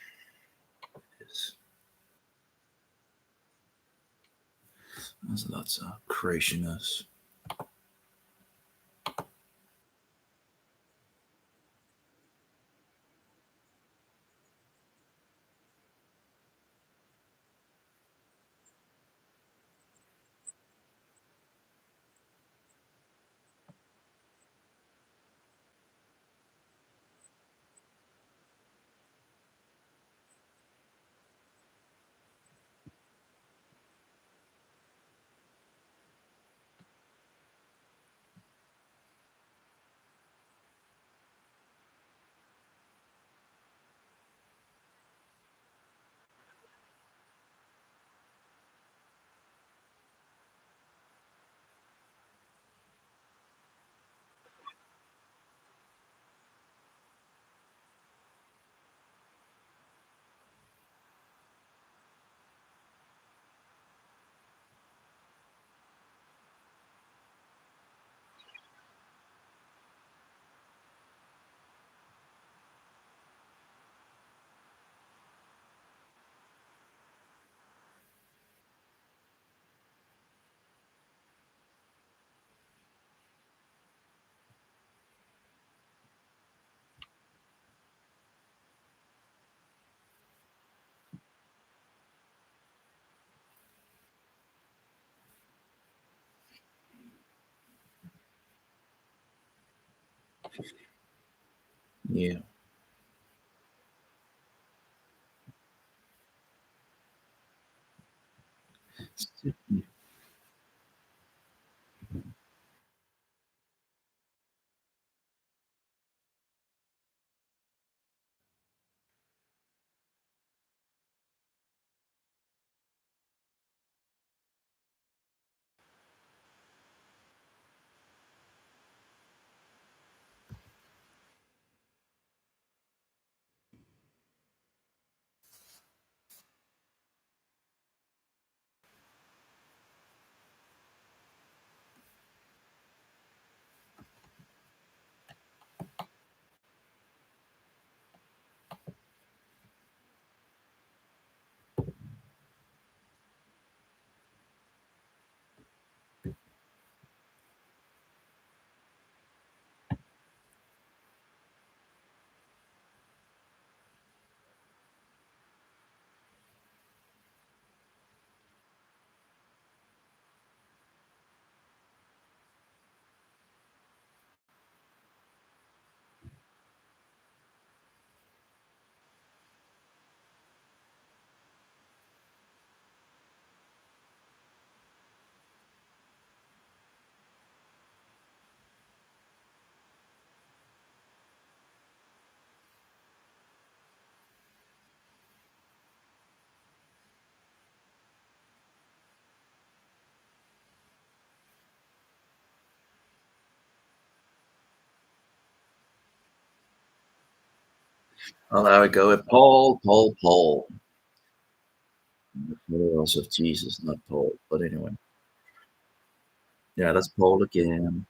it is. There's lots of craziness. Yeah. Well, there we go with Paul, Paul, Paul. The followers of Jesus, not Paul. But anyway, yeah, that's Paul again.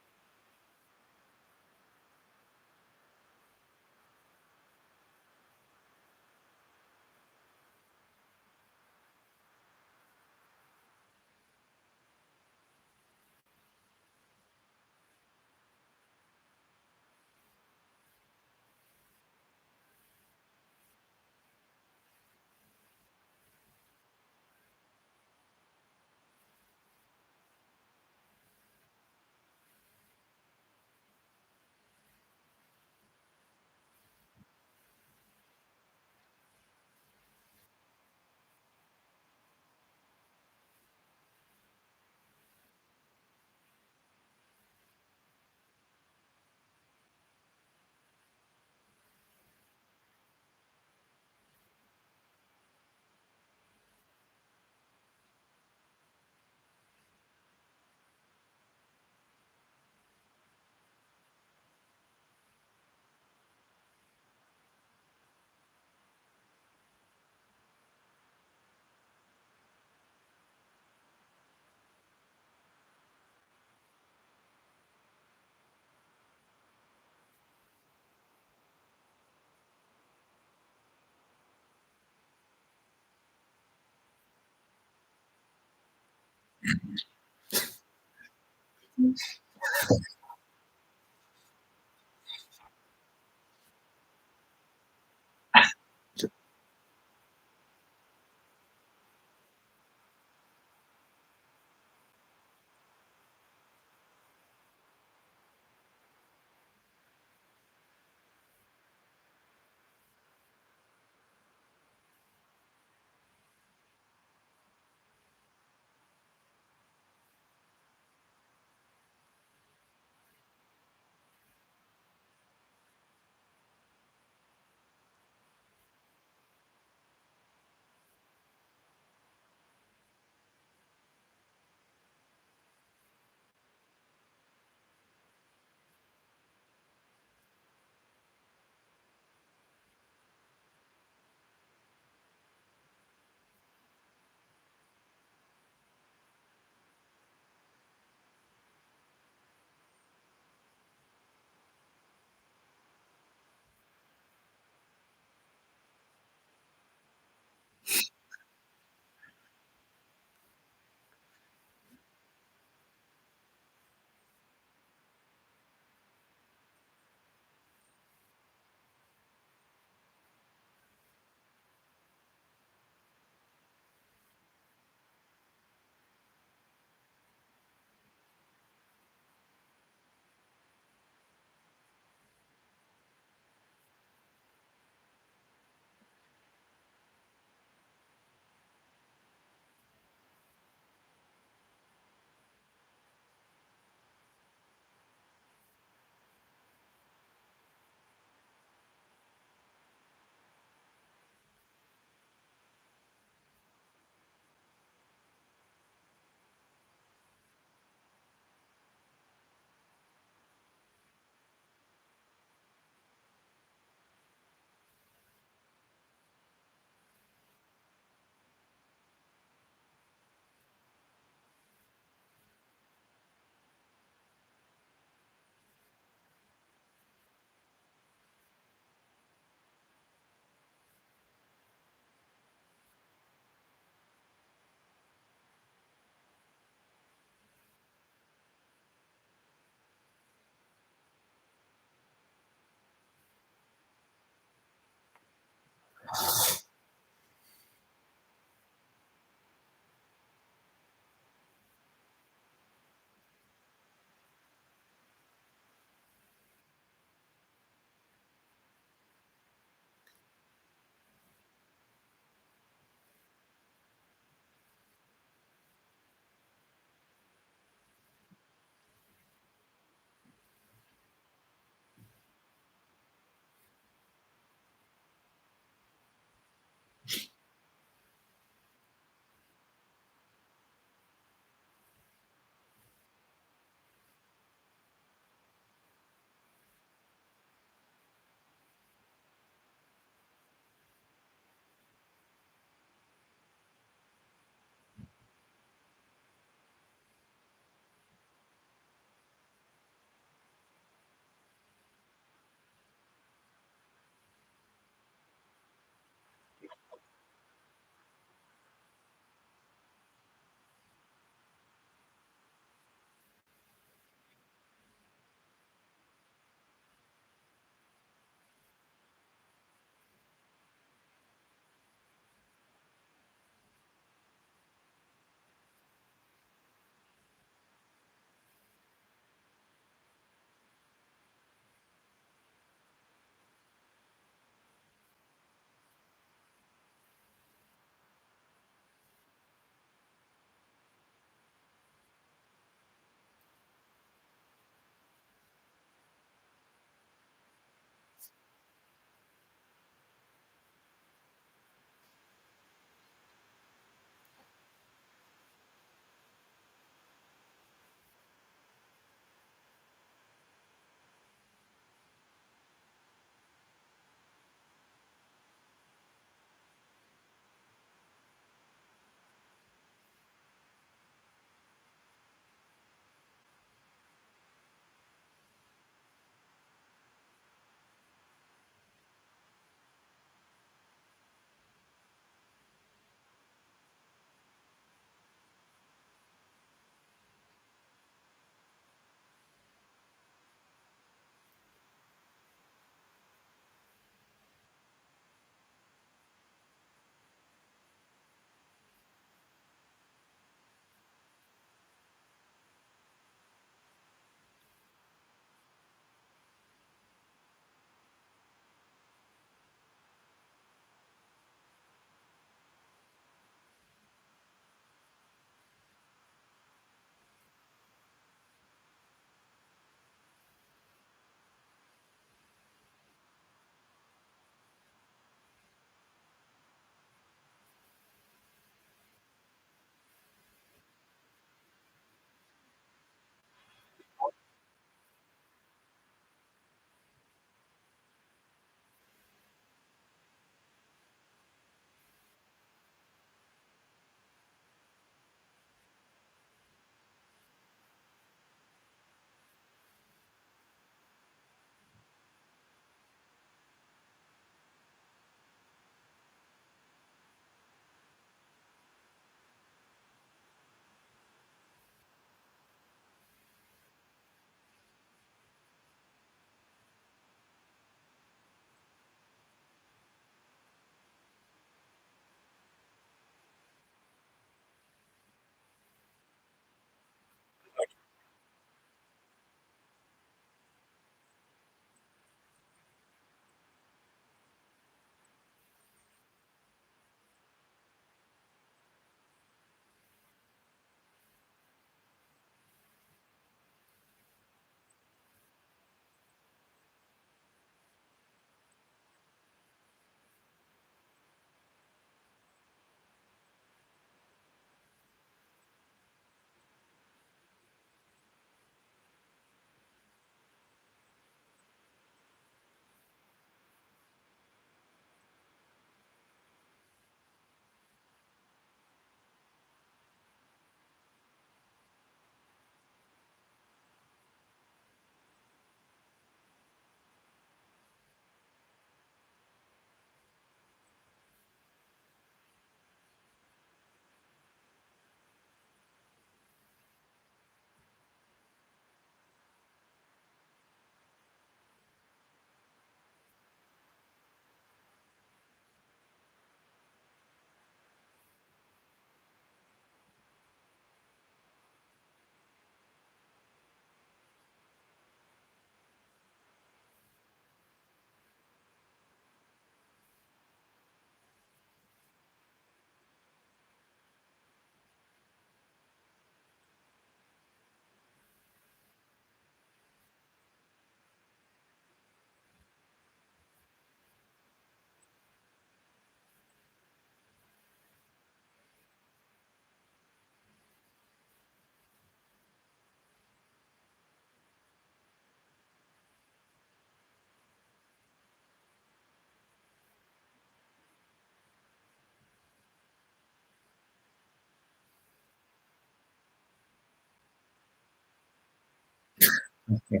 Okay.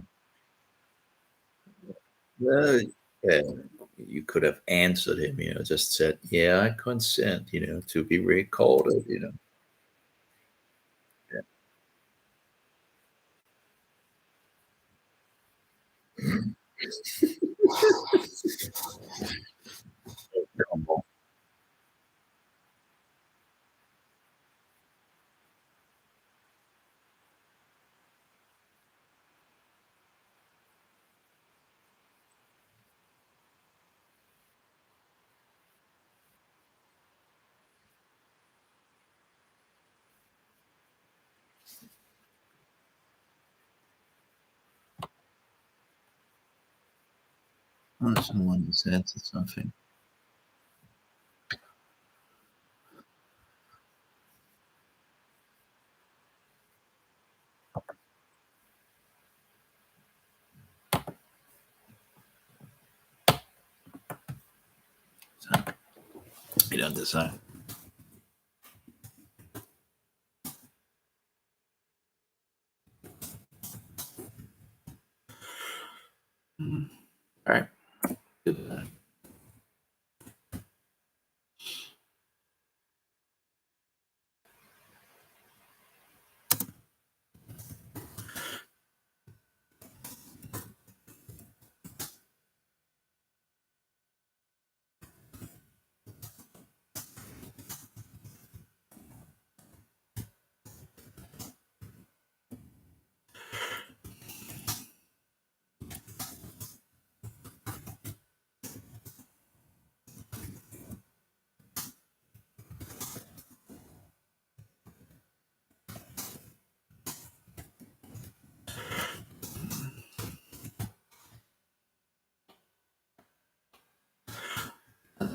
Well, yeah, you could have answered him, just said, "Yeah, I consent, to be recorded." Yeah. Come on. Oh, someone has answered something. So, you don't decide. All right. Good.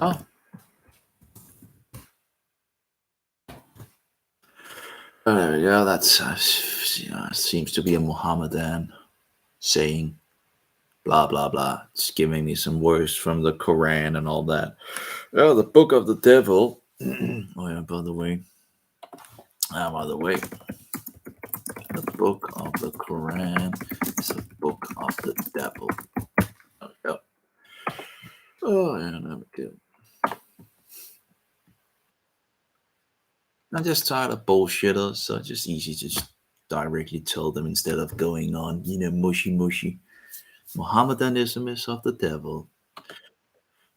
Oh, there we go. That's seems to be a Mohammedan saying. Blah blah blah. It's giving me some words from the Quran and all that. Oh, the book of the devil. Oh yeah, by the way, the book of the Quran is a book of the devil. There we go. Oh yeah, there we go. I'm just tired of bullshitters, so it's just easy to just directly tell them instead of going on, mushy mushy. Mohammedanism is of the devil.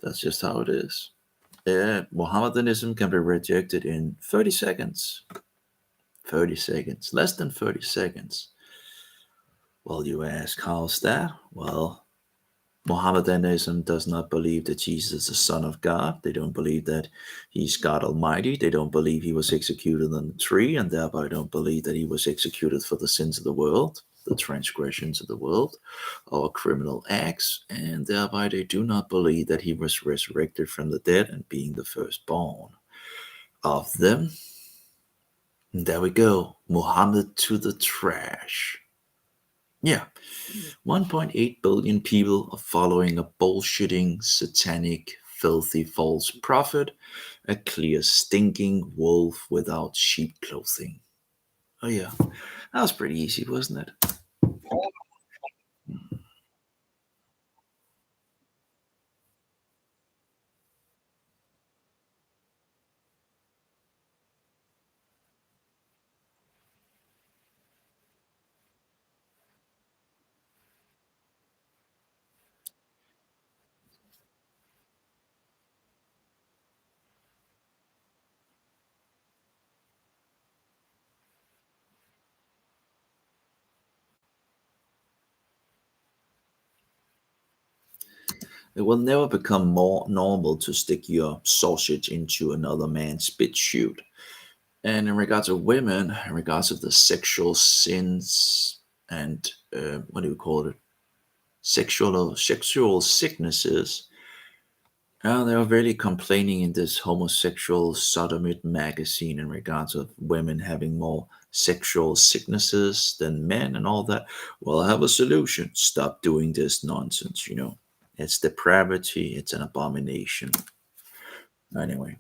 That's just how it is. Yeah, Mohammedanism can be rejected in 30 seconds. 30 seconds, less than 30 seconds. Well, you ask, how's that? Well, Mohammedanism does not believe that Jesus is the Son of God. They don't believe that he's God Almighty. They don't believe he was executed on the tree, and thereby don't believe that he was executed for the sins of the world, the transgressions of the world, or criminal acts, and thereby they do not believe that he was resurrected from the dead and being the firstborn of them. And there we go. Muhammad to the trash. Yeah, 1.8 billion people are following a bullshitting, satanic, filthy, false prophet, a clear, stinking wolf without sheep clothing. Oh, yeah, that was pretty easy, wasn't it? It will never become more normal to stick your sausage into another man's spit chute. And in regards of women, in regards of the sexual sins and what do you call it? Sexual sicknesses. They were really complaining in this homosexual sodomite magazine in regards of women having more sexual sicknesses than men and all that. Well, I have a solution. Stop doing this nonsense. It's depravity. It's an abomination. Anyway,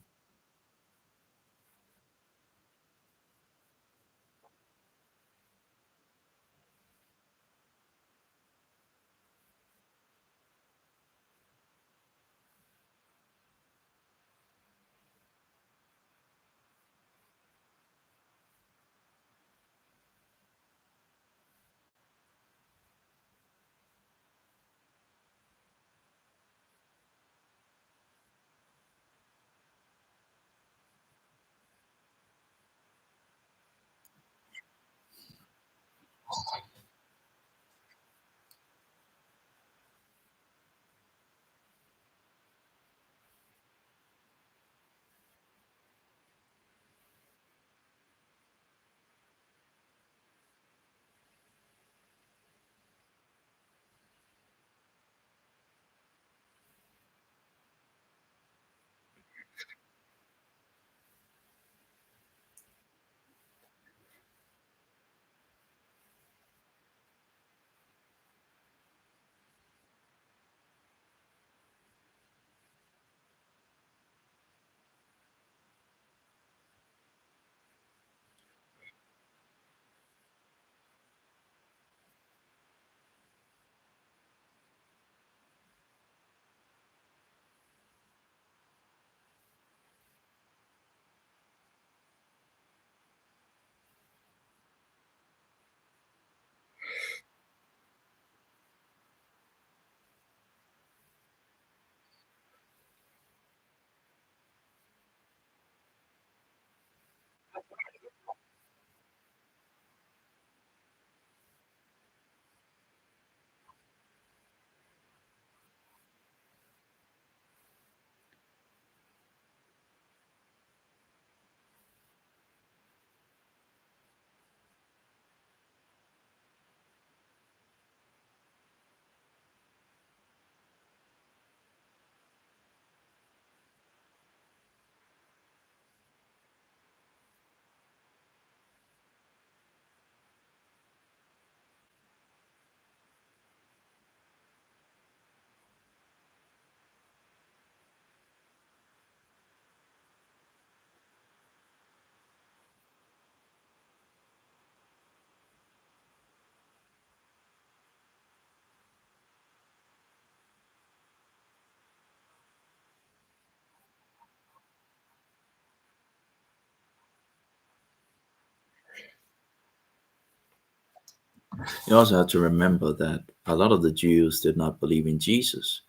You also have to remember that a lot of the Jews did not believe in Jesus.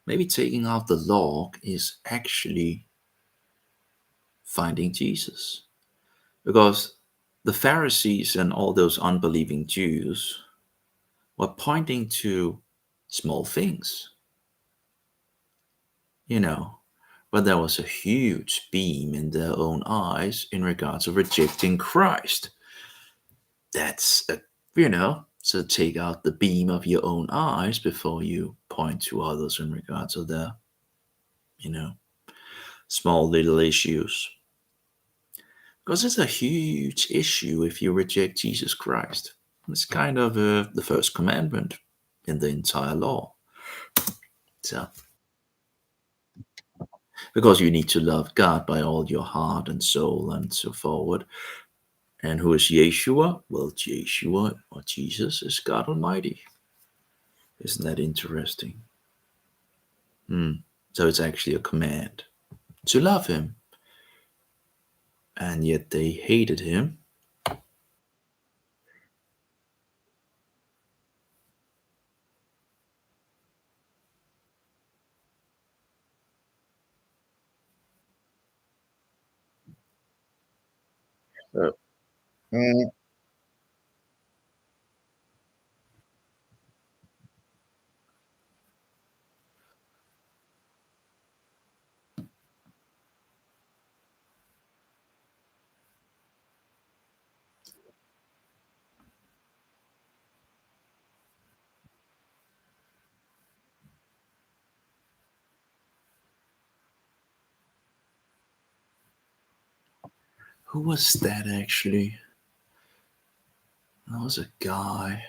Maybe taking out the law is actually finding Jesus. Because the Pharisees and all those unbelieving Jews were pointing to small things, you know, but there was a huge beam in their own eyes in regards of rejecting Christ. That's a, so take out the beam of your own eyes before you point to others in regards of their, you know, small little issues. Because it's a huge issue if you reject Jesus Christ. It's kind of the first commandment in the entire law. So, because you need to love God by all your heart and soul and so forward. And who is Yeshua? Well, Yeshua or Jesus is God Almighty. Isn't that interesting? So it's actually a command to love Him. And yet they hated Him. Uh, mm, who was that actually? That was a guy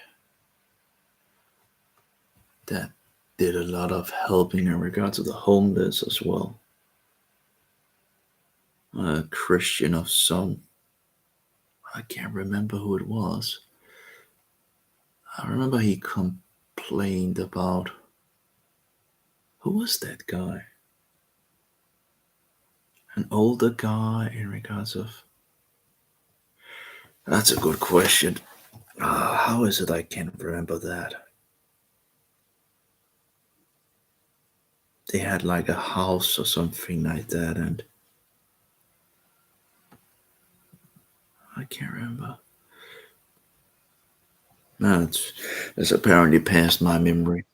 that did a lot of helping in regards to the homeless as well. A Christian of some, I can't remember who it was. I remember he complained about, who was that guy? An older guy in regards of, that's a good question. How is it I can't remember that? They had like a house or something like that, and I can't remember. No, it's apparently past my memory.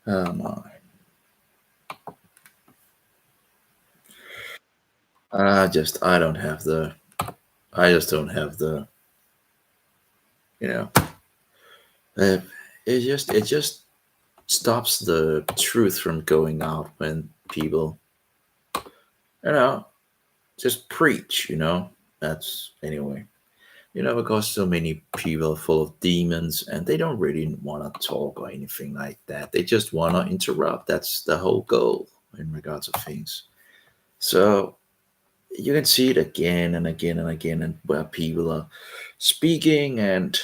Oh my. I don't have the. I just don't have the. You know. Uh, it just stops the truth from going out when people, you know, just preach. That's anyway. Because so many people are full of demons and they don't really want to talk or anything like that. They just want to interrupt. That's the whole goal in regards of things. So you can see it again and again and again, and where people are speaking and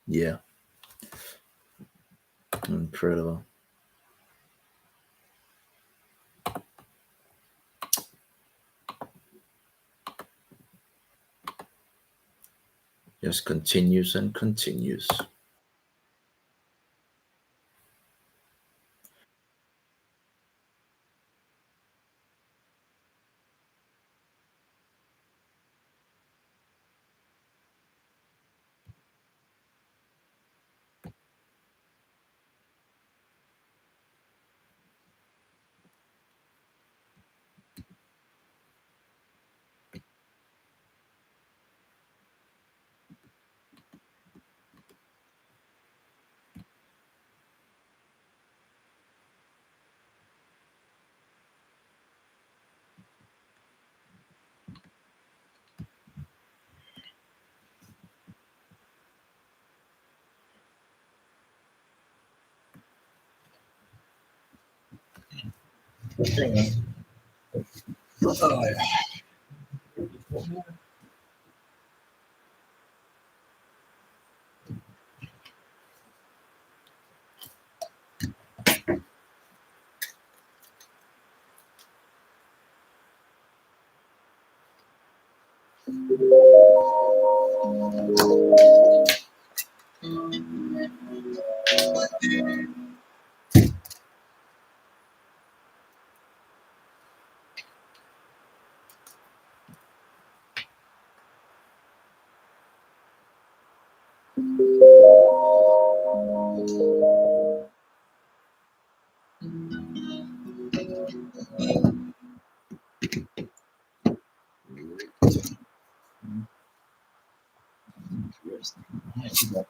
yeah, incredible. Just continues and continues. Interesting. I see that.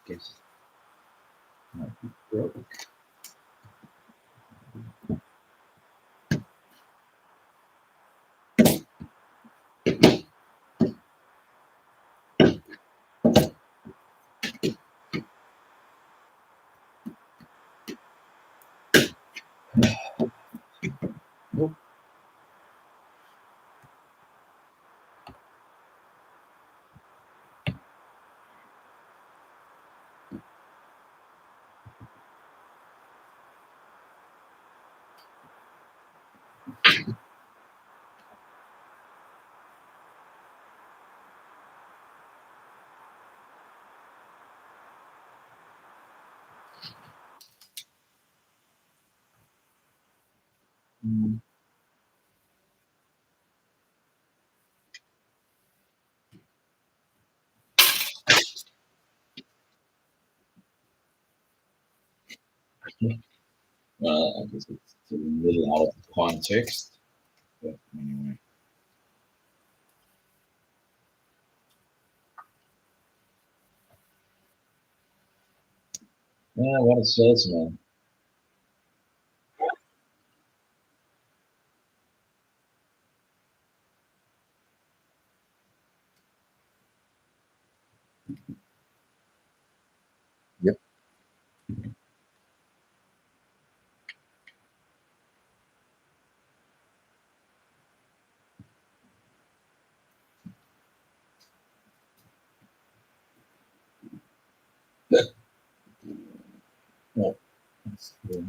Guess might be broke. Nope. Mm. Well, I guess it's a little out of context, but anyway. Yeah, what a salesman. Yep. Well, that's that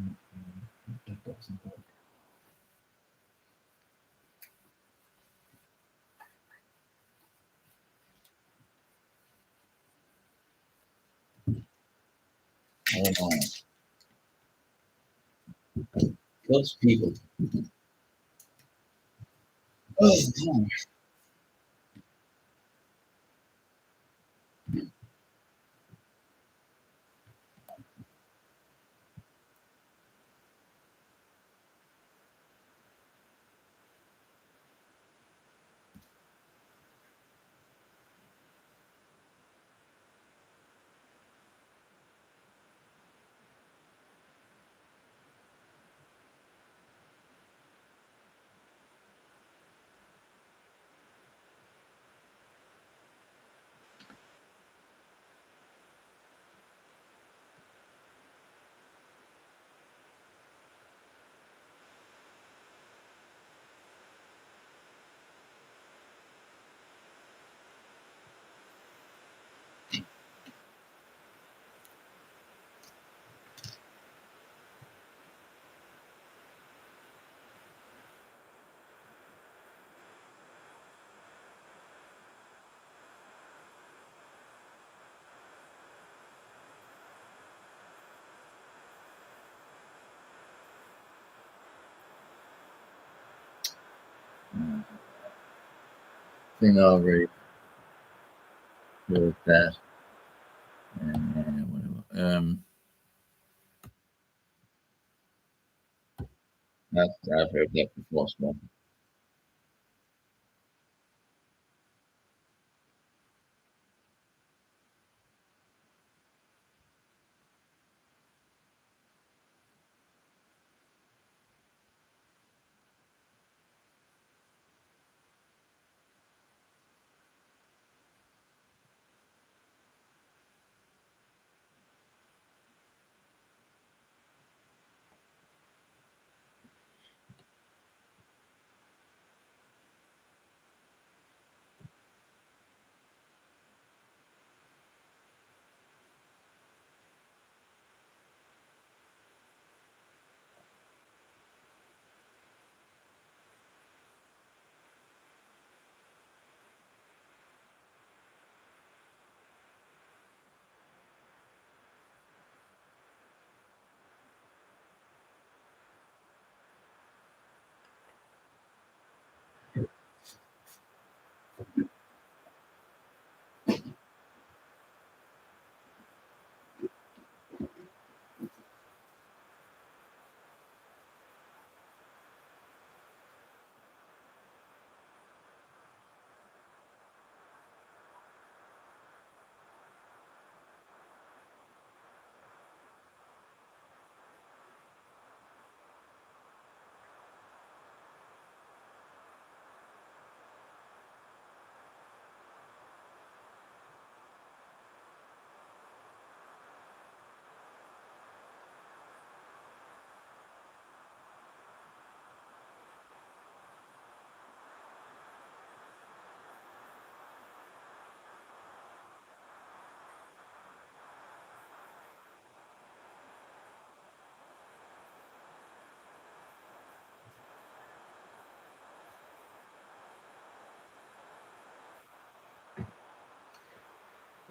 doesn't work. Oh my. Those people. Oh, no. I think I already heard that. Whatever. I've heard that before as well.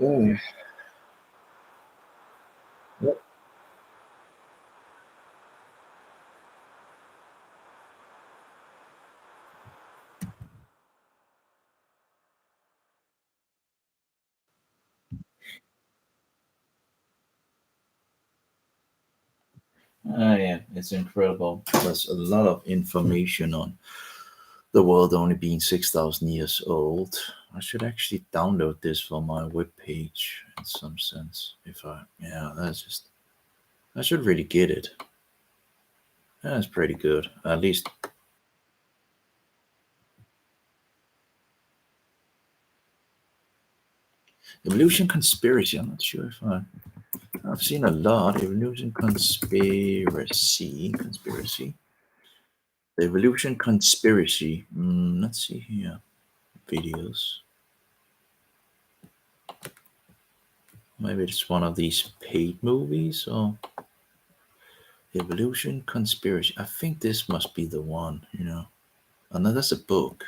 Oh, yep. Yeah, it's incredible. There's a lot of information on the world only being 6,000 years old. I should actually download this for my webpage in some sense. If I, yeah, that's just, I should really get it. That's pretty good. At least evolution conspiracy. I'm not sure if I've seen a lot. Evolution conspiracy. The evolution conspiracy. Let's see here. Videos. Maybe it's one of these paid movies or evolution conspiracy. I think this must be the one. Oh, no, that's a book.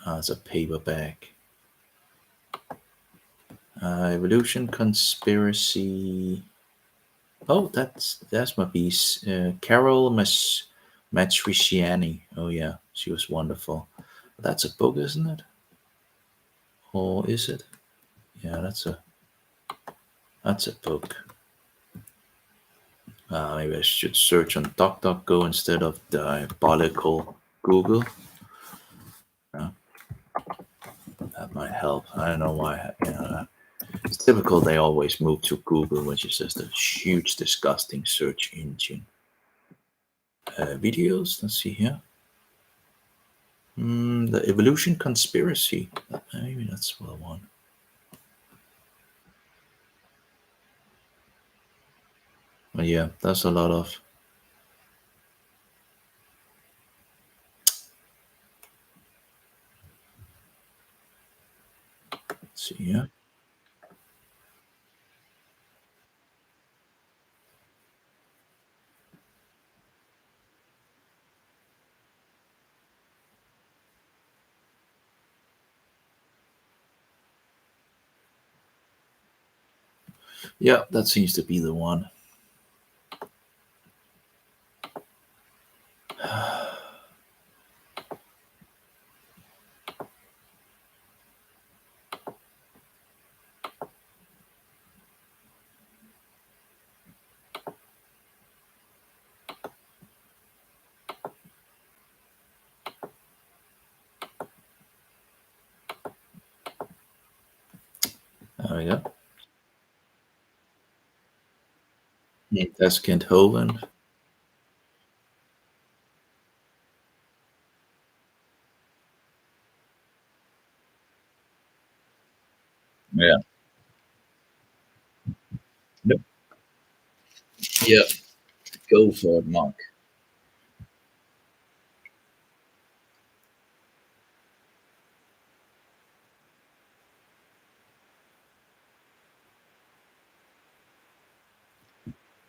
It's a paperback. Evolution conspiracy. Oh, that's my piece. Carol Matriciani. Oh yeah, she was wonderful. That's a book, isn't it? Or is it? Yeah, that's a book. Maybe I should search on DuckDuckGo instead of diabolical Google. Uh, that might help. I don't know why. It's typical. They always move to Google, which is just a huge, disgusting search engine. Videos. Let's see here. The evolution conspiracy. Maybe that's the one. But yeah, that's a lot of. Let's see here. Yeah, that seems to be the one. There we go. That's Kent Hovind. Yeah. Yep. Yep. Go for it, Mark.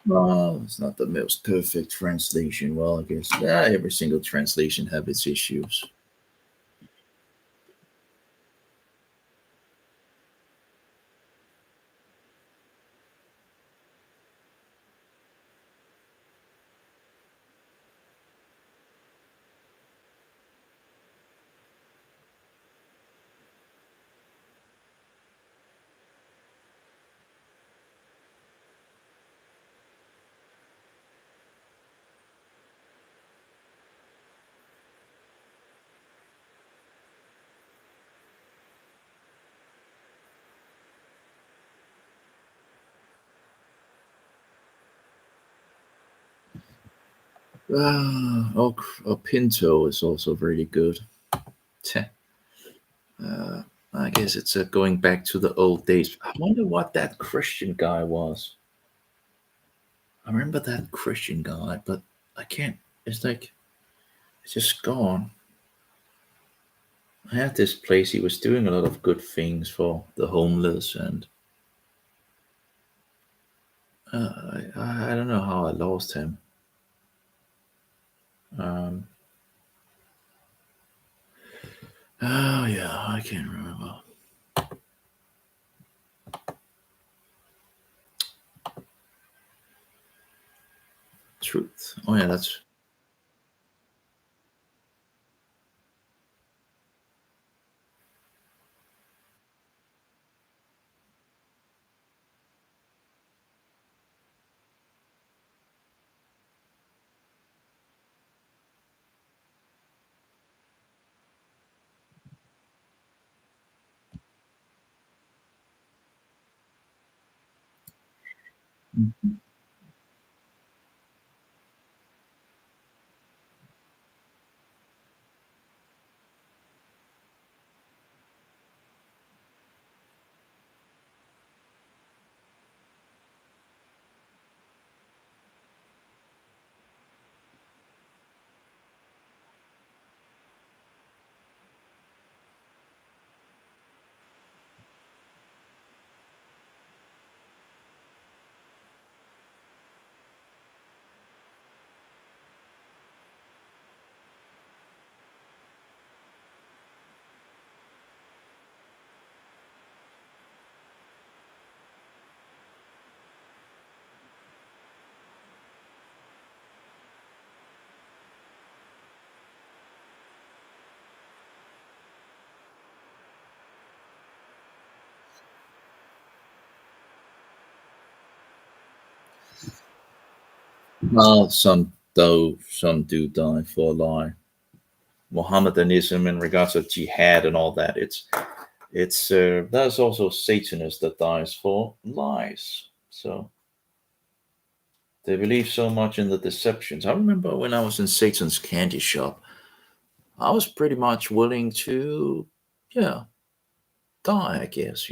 Well, it's not the most perfect translation. Well, I guess every single translation have its issues. Pinto is also very good. Teh. Uh, I guess it's going back to the old days. I wonder what that Christian guy was. I remember that Christian guy, but I can't. It's like it's just gone. I had this place. He was doing a lot of good things for the homeless, and I don't know how I lost him. Um, oh yeah, I can't remember. Truth. Oh yeah, that's. Mhm. Well, some do die for a lie. Mohammedanism in regards to jihad and all that. It's there's also Satanists that dies for lies. So they believe so much in the deceptions. I remember when I was in Satan's candy shop, I was pretty much willing to, yeah, die. I guess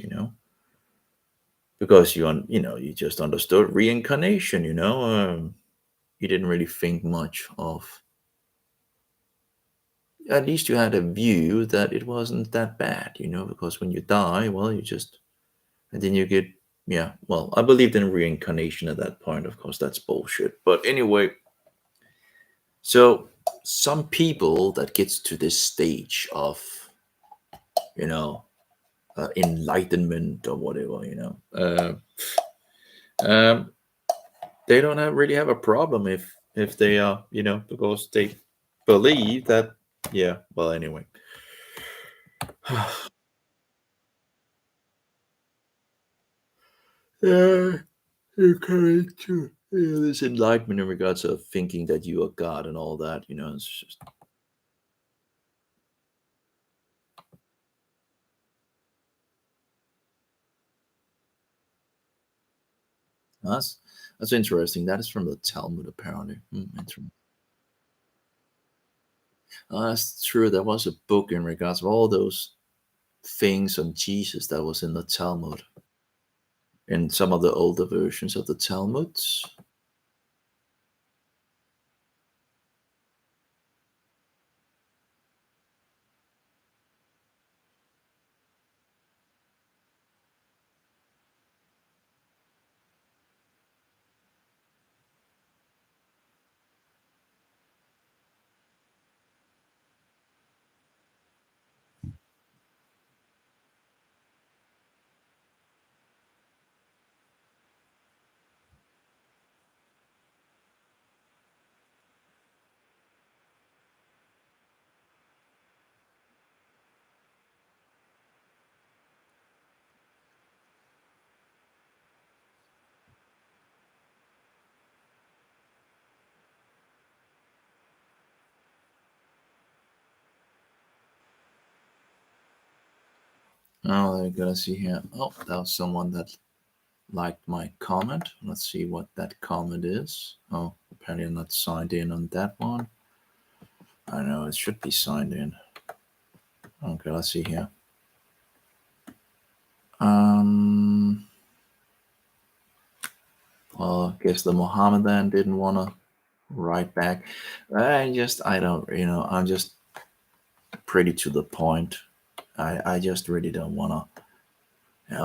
because you just understood reincarnation. You didn't really think much of. At least you had a view that it wasn't that bad. Because when you die, well, you just and then you get yeah. Well, I believed in reincarnation at that point. Of course, that's bullshit. But anyway, so some people that gets to this stage of you know enlightenment or whatever, um, they don't really have a problem if they are, because they believe that. Yeah. Well, anyway. Yeah, you're correct too. Yeah, this enlightenment in regards to thinking that you are God and all that, it's just that's that's interesting. That is from the Talmud, apparently. Interesting. That's true. There was a book in regards of all those things on Jesus that was in the Talmud, in some of the older versions of the Talmuds. Oh, I'm gonna see here. Oh, that was someone that liked my comment. Let's see what that comment is. Oh, apparently I'm not signed in on that one. I know it should be signed in. Okay, let's see here. Um, well, I guess the Mohammedan didn't want to write back. I don't, I'm just pretty to the point. I just really don't want to.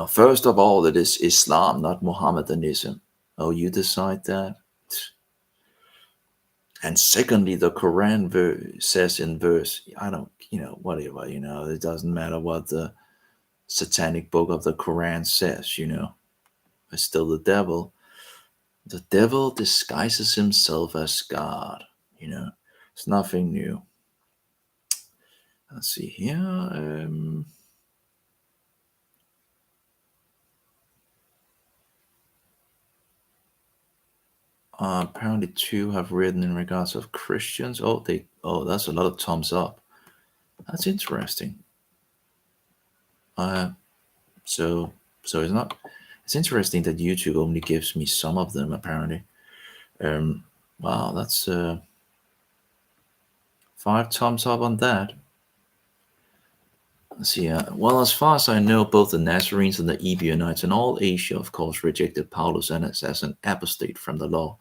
First of all, it is Islam, not Mohammedanism. Oh, you decide that. And secondly, the Quran says in verse, I don't, whatever, it doesn't matter what the satanic book of the Quran says, it's still the devil. The devil disguises himself as God. It's nothing new. Let's see here. Apparently, two have written in regards of Christians. That's a lot of thumbs up. That's interesting. Uh, so so it's not. It's interesting that YouTube only gives me some of them. Apparently, um, wow, that's 5 thumbs up on that. Let's see. Well, as far as I know, both the Nazarenes and the Ebionites and all Asia, of course, rejected Paulus as an apostate from the law.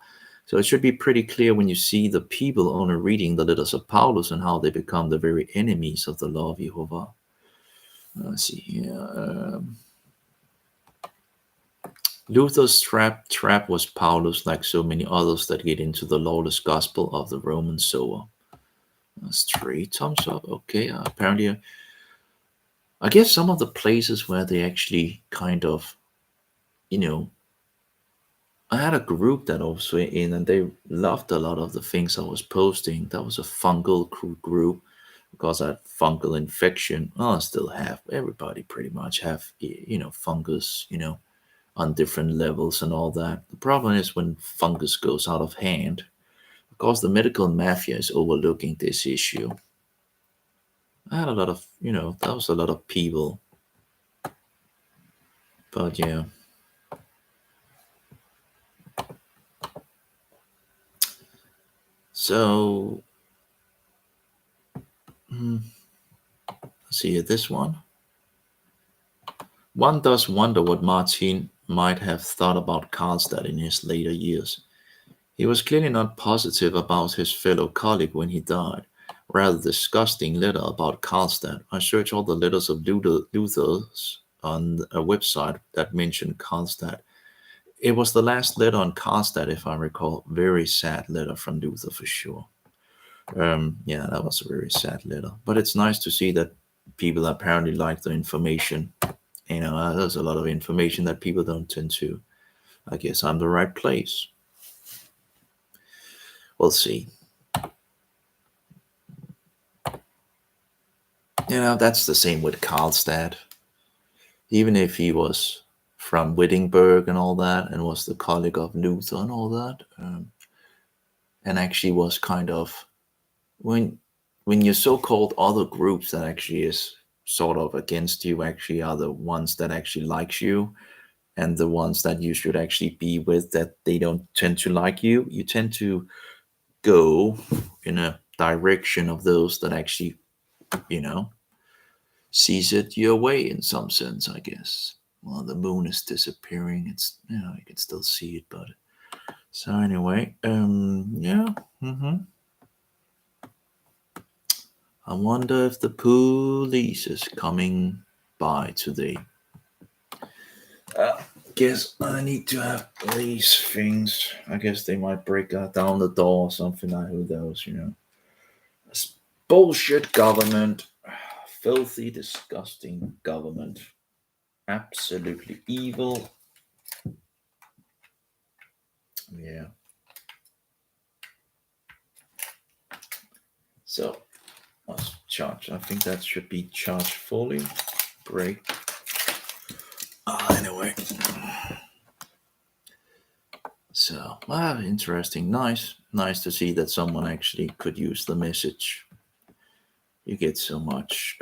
So it should be pretty clear when you see the people only reading the letters of Paulus and how they become the very enemies of the law of Jehovah. Let's see here. Luther's trap was Paulus, like so many others that get into the lawless gospel of the Roman sower. That's 3 thumbs up. Okay, apparently, I guess some of the places where they actually kind of, you know, I had a group that I was in, and they loved a lot of the things I was posting. That was a fungal group because I had fungal infection. Well, I still have. Everybody pretty much have, fungus, on different levels and all that. The problem is when fungus goes out of hand. Of course, the medical mafia is overlooking this issue. I had a lot of, that was a lot of people. But yeah. So, let's see this one. One does wonder what Martin might have thought about Karlstadt in his later years. He was clearly not positive about his fellow colleague when he died. Rather disgusting letter about Karlstadt. I searched all the letters of Luther's on a website that mentioned Karlstadt. It was the last letter on Karlstadt, if I recall. Very sad letter from Luther for sure. Yeah, that was a very sad letter. But it's nice to see that people apparently like the information. There's a lot of information that people don't tend to. I guess I'm the right place. We'll see. That's the same with Karlstadt. Even if he was from Wittenberg and all that, and was the colleague of Luther and all that, and actually was kind of when your so-called other groups that actually is sort of against you actually are the ones that actually likes you, and the ones that you should actually be with that they don't tend to like you. You tend to go in a direction of those that actually, sees it your way in some sense, I guess. Well, the moon is disappearing. It's, you can still see it, but so anyway, yeah. I wonder if the police is coming by today. Guess I need to have these things. I guess they might break down the door or something. Who knows, This bullshit government. Filthy, disgusting government. Absolutely evil. Yeah. So let's charge. I think that should be charged fully. Great. Anyway. So, interesting. Nice to see that someone actually could use the message. You get so much.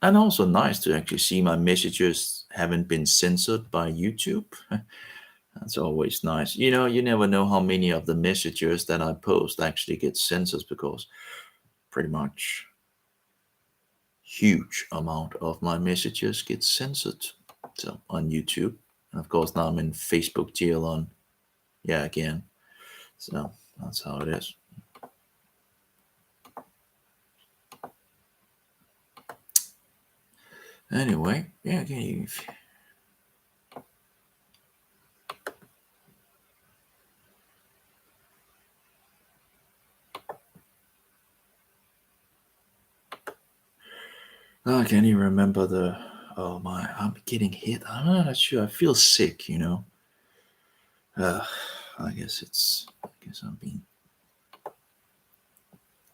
And also nice to actually see my messages haven't been censored by YouTube. That's always nice. You never know how many of the messages that I post actually get censored because pretty much huge amount of my messages get censored. So on YouTube. And of course now I'm in Facebook jail again. So that's how it is. Anyway, yeah, okay. I can't even remember oh my, I'm getting hit. I'm not sure. I feel sick, Uh, I guess it's. I guess I'm being.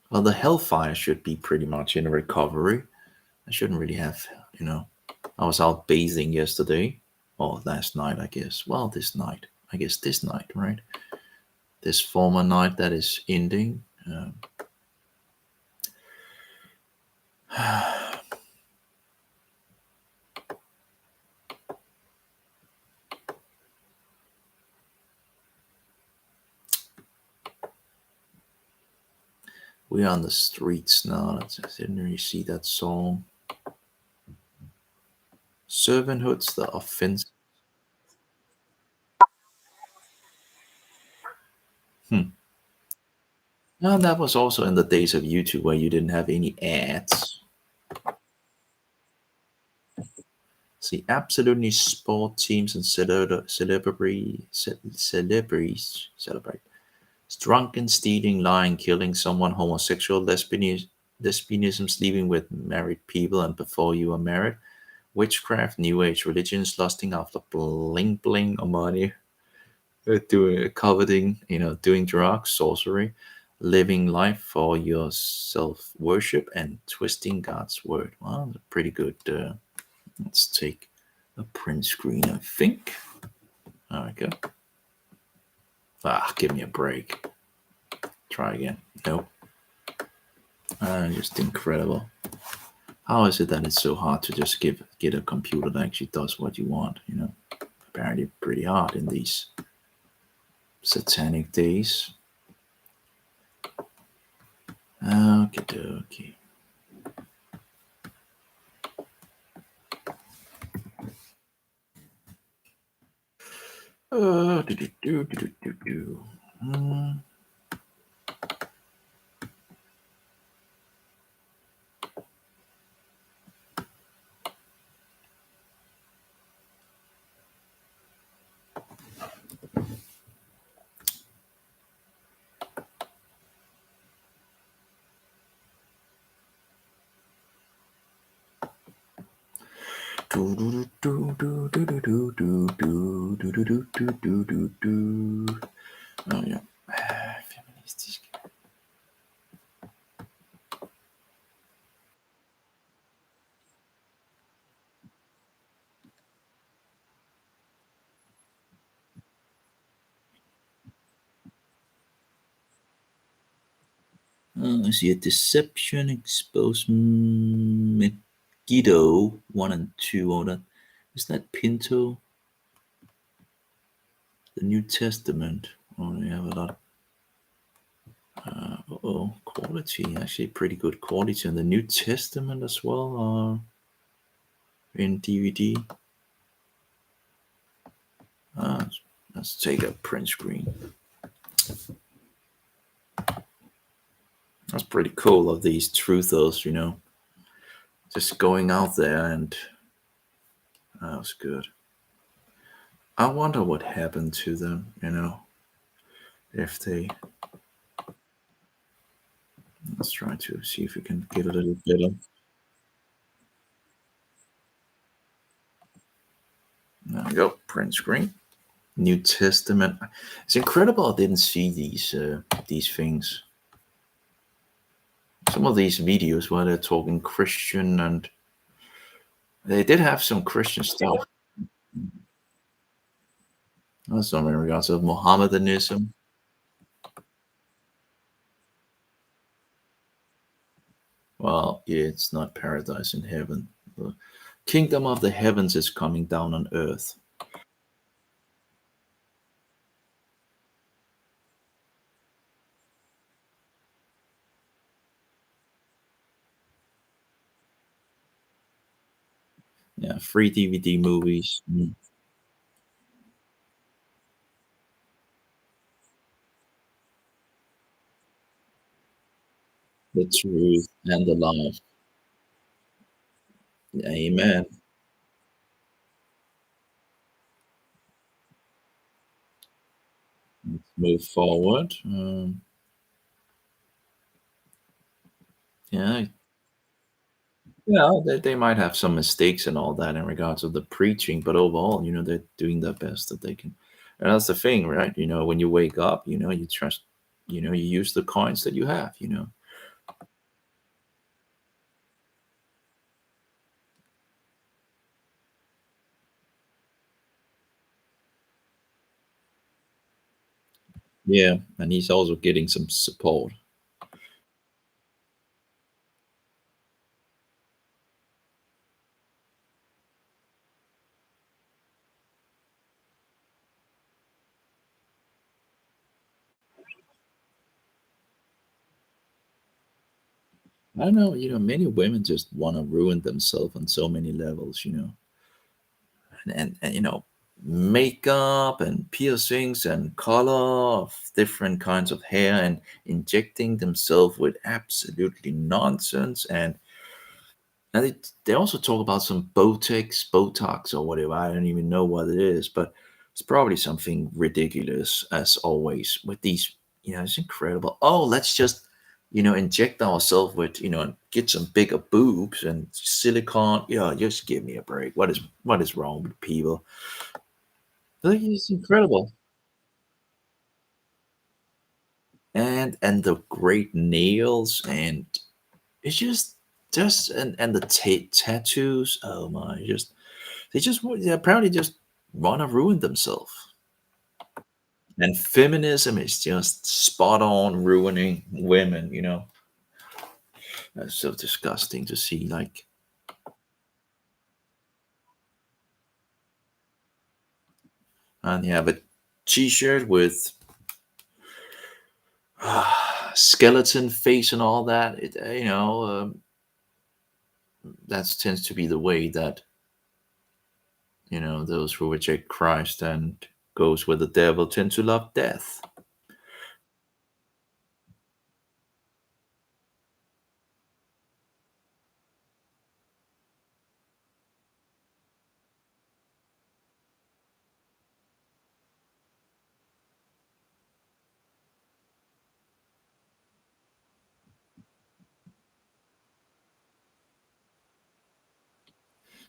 Well, the hellfire should be pretty much in recovery. I shouldn't really have, you know. I was out bathing yesterday, or last night, I guess. Well, this night. I guess this night, right? This former night that is ending. We're on the streets now. I didn't really see that song. Servanthood's the offense. Hmm. No, that was also in the days of YouTube where you didn't have any ads. See, absolutely sport teams and celebrities celebrate. Drunken, stealing, lying, killing someone, homosexual, lesbianism, sleeping with married people, and before you are married, witchcraft, new age religions, lusting after bling bling or money, doing coveting, doing drugs, sorcery, living life for your self worship, and twisting God's word. Well, pretty good. Let's take a print screen, I think. There we go. Ah, give me a break. Try again. Nope. Just incredible. How is it that it's so hard to just get a computer that actually does what you want? Apparently pretty hard in these satanic days. Okay, okay. Do do do do do do. Do do do do do do do do do do do do do do do. Oh yeah. Feministisch. I see a deception exposed Megiddo 1 and 2. Oh, is that Pinto? The New Testament. Oh, they have a lot. Quality. Actually, pretty good quality on the New Testament as well. In DVD. Let's take a print screen. That's pretty cool of these truthers, just going out there, and that was good. I wonder what happened to them, if they. Let's try to see if we can get a little better. There we go, print screen. New Testament. It's incredible I didn't see these things. Some of these videos where they're talking Christian, and they did have some Christian stuff. Some in regards of Mohammedanism. Well, yeah, it's not paradise in heaven. The kingdom of the heavens is coming down on earth. Yeah, free DVD movies. The truth and the life. Amen. Let's move forward. Yeah, yeah, they might have some mistakes and all that in regards of the preaching, but overall, they're doing the best that they can. And that's the thing, right? When you wake up, you trust, you use the coins that you have. Yeah, and he's also getting some support. I know, many women just want to ruin themselves on so many levels. And makeup and piercings and color of different kinds of hair and injecting themselves with absolutely nonsense. And they also talk about some Botox or whatever. I don't even know what it is, but it's probably something ridiculous as always with these. It's incredible. Oh, let's just, inject ourselves with, and get some bigger boobs and silicone. Yeah, just give me a break. What is wrong with people? Like, it's incredible. And the great nails, and it's just and the tattoos. Oh my, they apparently just want to ruin themselves. And feminism is just spot on ruining women. That's so disgusting to see. Like, and you have a t-shirt with skeleton face and all that. That tends to be the way that those who reject Christ and goes with the devil tend to love death.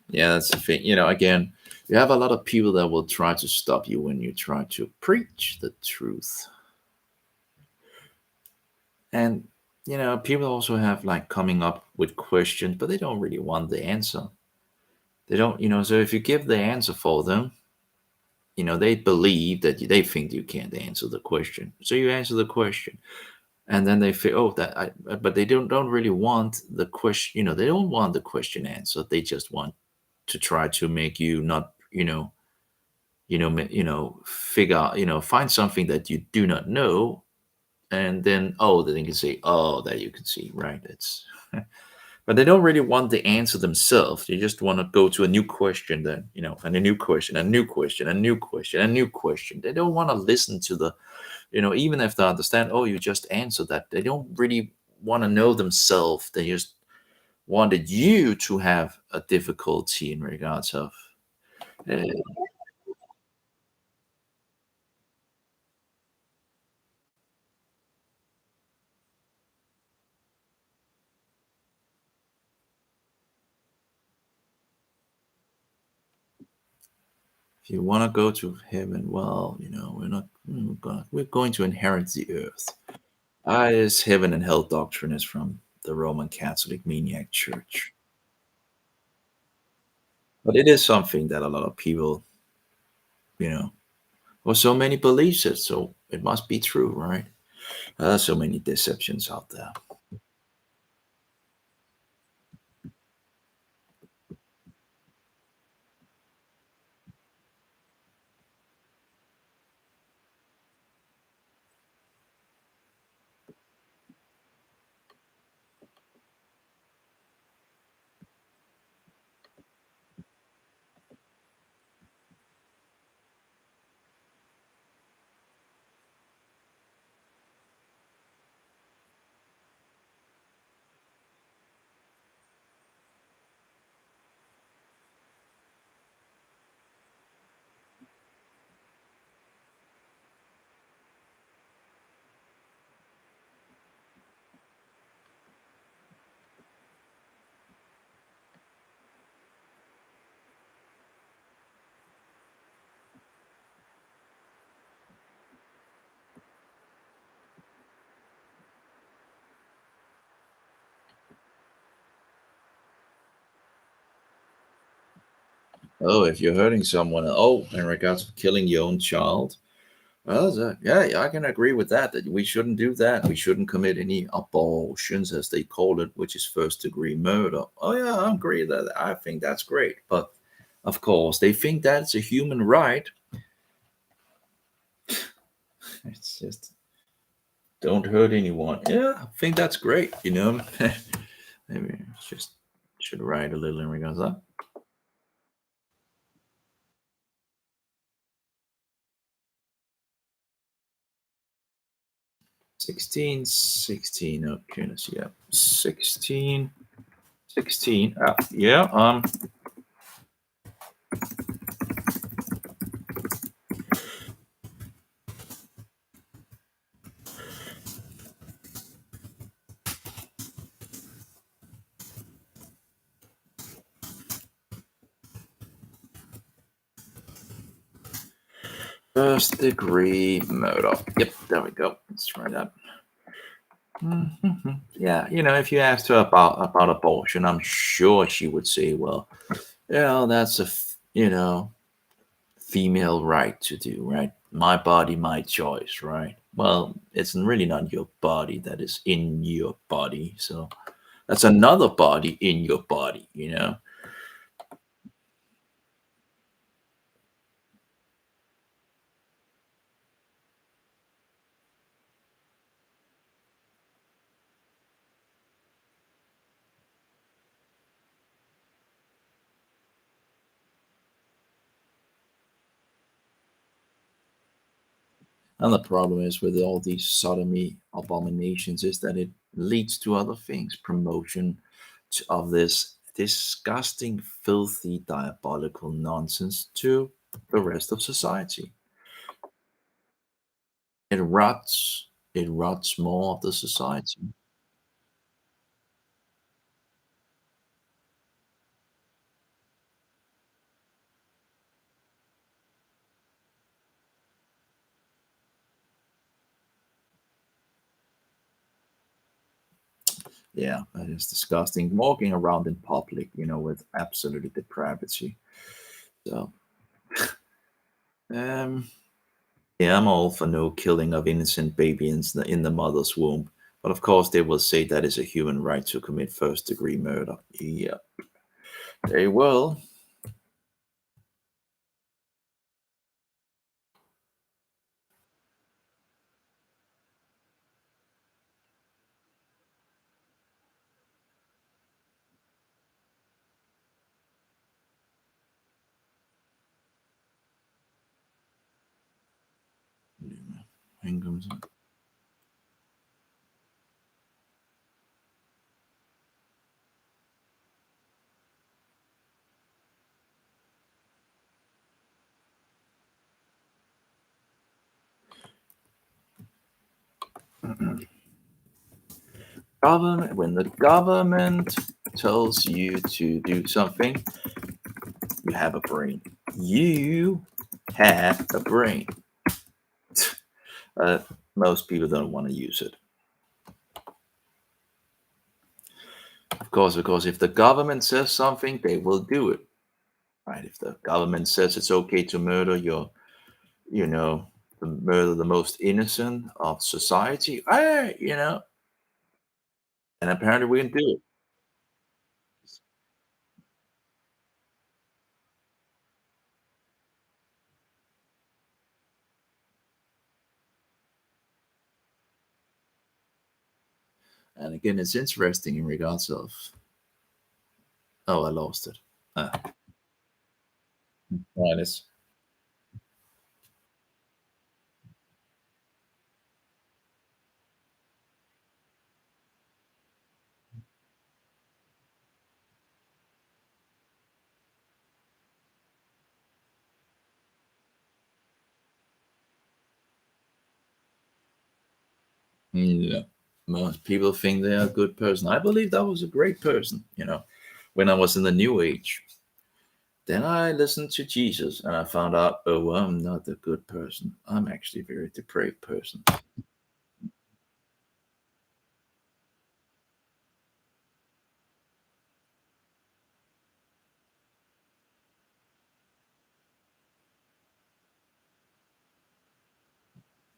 Yeah, that's the thing. Again, you have a lot of people that will try to stop you when you try to preach the truth. And, people also have like coming up with questions, but they don't really want the answer. They don't, so if you give the answer for them, they believe that they think you can't answer the question. So you answer the question. And then they feel, oh, but they don't really want the question, they don't want the question answered. They just want to try to make you not, figure out, find something that you do not know, and then then you can say, oh, that you can see, right? It's but they don't really want the answer themselves. They just want to go to a new question, then and a new question, a new question, a new question, a new question. They don't want to listen to the, even if they understand, oh, you just answered that. They don't really want to know themselves. They just wanted you to have a difficulty in regards of. uh, If you want to go to heaven, well, we're not. We're going to inherit the earth. This heaven and hell doctrine is from the Roman Catholic Maniac Church, but it is something that a lot of people, you know, or so many believes it, so it must be true, right? So many deceptions out there. Oh, if you're hurting someone, oh, in regards to killing your own child, well, yeah, I can agree with that. That we shouldn't do that. We shouldn't commit any abortions, as they call it, which is first degree murder. Oh yeah, I agree that. I think that's great. But of course, they think that's a human right. It's just don't hurt anyone. Yeah, I think that's great. Maybe it's just should write a little in regards to that. 16, 16. Okay, let's see. Yeah, 16, 16. Yeah. First degree murder. Yep, there we go. Let's try that. Yeah, if you asked her about abortion, I'm sure she would say, "Well, yeah, that's female right to do, right? My body, my choice, right? Well, it's really not your body that is in your body, so that's another body in your body. And the problem is with all these sodomy abominations is that it leads to other things, promotion of this disgusting, filthy, diabolical nonsense to the rest of society. It rots more of the society. Yeah, that is disgusting. Walking around in public, with absolute depravity. So, um, yeah, I'm all for no killing of innocent baby in the mother's womb. But of course, they will say that is a human right to commit first degree murder. Yeah, they will. Incomes. Government, when the government tells you to do something, you have a brain. You have a brain. Uh, Most people don't want to use it. Of course, because if the government says something, they will do it. Right? If the government says it's okay to murder you know, murder the most innocent of society, and apparently we can do it. And again, it's interesting in regards of, oh, I lost it. Right, yeah. Most people think they are a good person. I believe that was a great person, when I was in the New Age. Then I listened to Jesus and I found out, oh, I'm not a good person. I'm actually a very depraved person.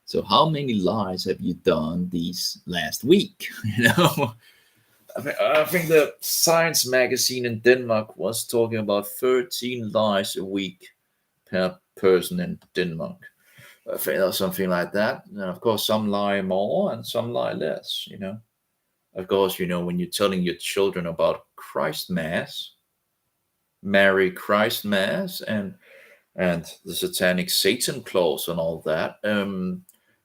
So how many lies have you done these last week? I think the science magazine in Denmark was talking about 13 lies a week per person in Denmark. I think that's something like that. And of course, some lie more and some lie less. Of course, when you're telling your children about Christ Mass, Mary Christ Mass, and the satanic Satan clause and all that,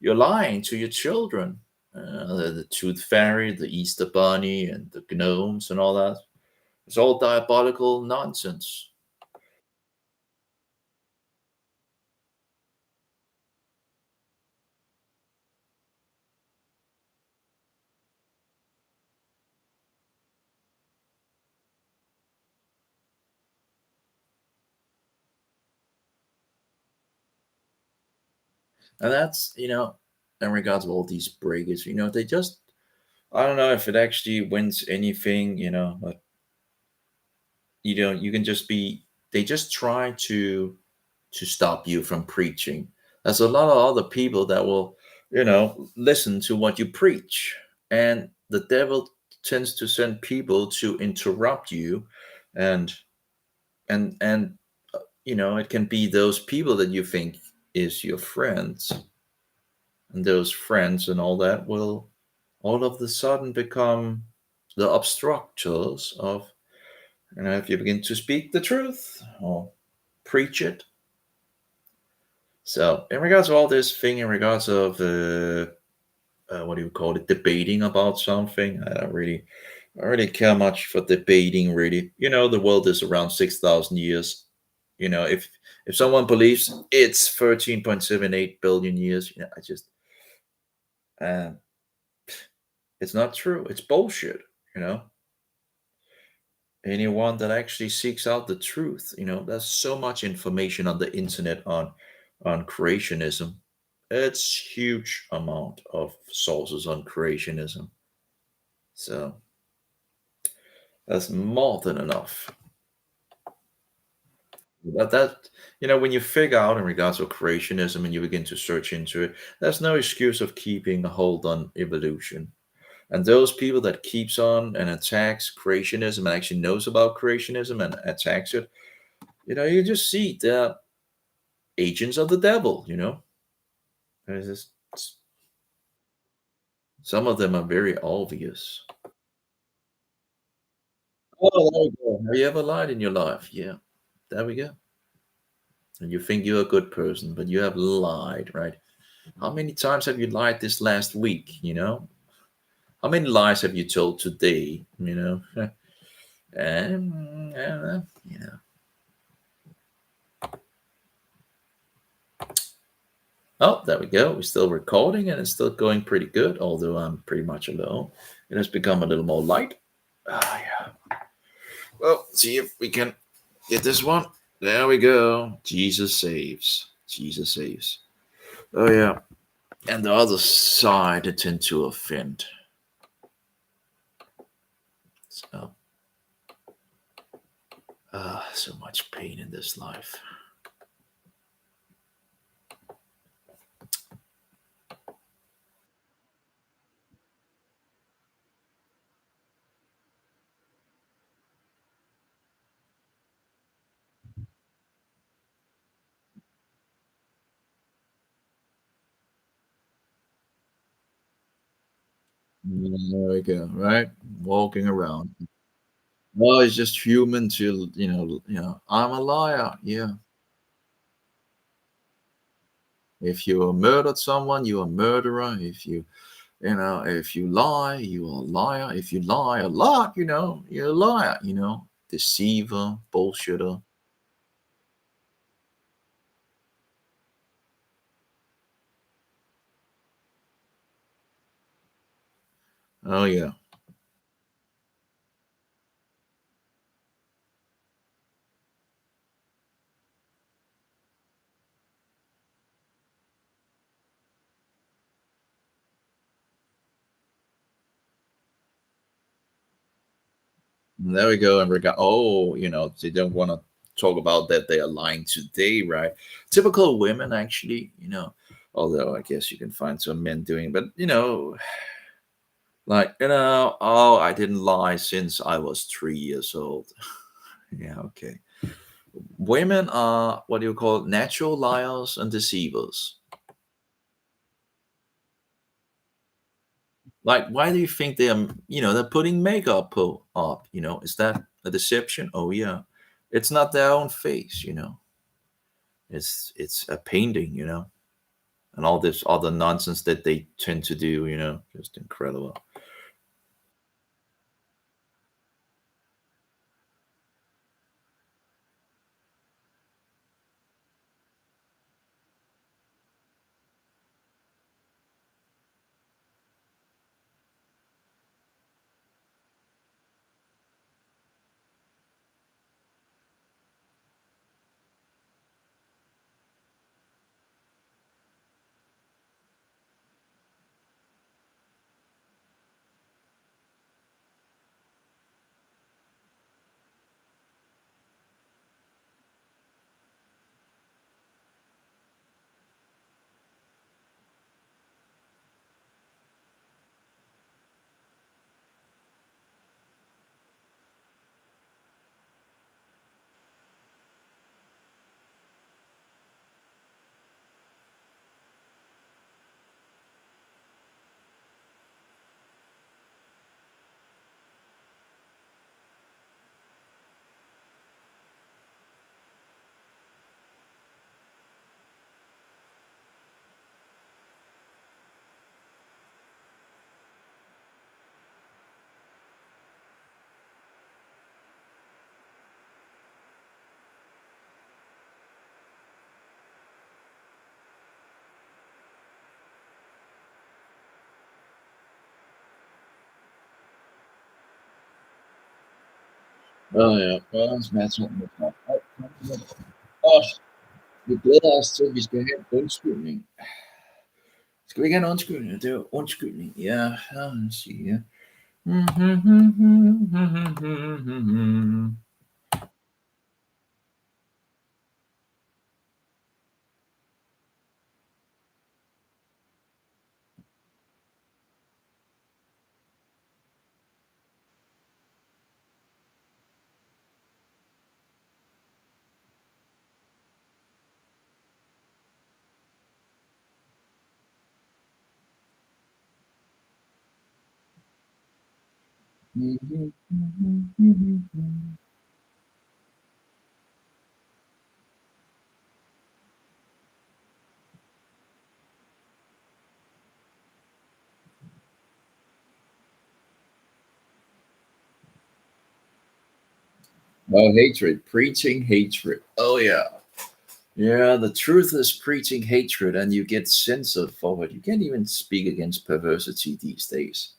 you're lying to your children. The tooth fairy, the Easter bunny, and the gnomes and all that. It's all diabolical nonsense. And that's in regards to all these breakers, they just, I don't know if it actually wins anything, but you can just be, they just try to stop you from preaching. There's a lot of other people that will listen to what you preach. And the devil tends to send people to interrupt you, and and it can be those people that you think is your friends, and those friends and all that will all of the sudden become the obstructors of, if you begin to speak the truth or preach it. So, in regards to all this thing, in regards of what do you call it, debating about something, I don't really care much for debating. Really, the world is around 6,000 years. If someone believes it's 13.78 billion years, I just uh, it's not true. It's bullshit. You know, anyone that actually seeks out the truth, there's so much information on the internet on creationism. It's huge amount of sources on creationism. So that's more than enough. That when you figure out in regards to creationism and you begin to search into it, there's no excuse of keeping a hold on evolution. And those people that keeps on and attacks creationism and actually knows about creationism and attacks it, you just see they're agents of the devil. There's just, some of them are very obvious. Oh, there we go. Have you ever lied in your life? Yeah, there we go. And you think you're a good person, but you have lied, right? How many times have you lied this last week? How many lies have you told today? And oh, there we go. We're still recording and it's still going pretty good, although I'm pretty much alone. It has become a little more light. Ah, yeah. Well, see if we can get this one. There we go. Jesus saves. Jesus saves. Oh, yeah. And the other side, they tend to offend. So, so much pain in this life. There we go. Right, walking around. Well, it's just human to I'm a liar. Yeah, if you murdered someone, you're a murderer. If you lie, you're a liar. If you lie a lot, you're a liar. Deceiver, bullshitter. Oh yeah. There we go. And they don't want to talk about that they are lying today, right? Typical women, actually. Although I guess you can find some men doing, but like, oh, I didn't lie since I was 3 years old. Yeah, okay. Women are what do you call it? Natural liars and deceivers. Like, why do you think they're putting makeup up? Is that a deception? Oh yeah, it's not their own face. It's a painting, and all this other nonsense that they tend to do. Just incredible. Oh ja, altså, åh, vi glæder os til, at vi skal have en undskyldning. Skal vi ikke have en undskyldning? Det er jo undskyldning. Ja, lad os sige, ja. Oh, hatred, preaching hatred. Oh yeah. Yeah, the truth is preaching hatred, and you get censored for it. You can't even speak against perversity these days.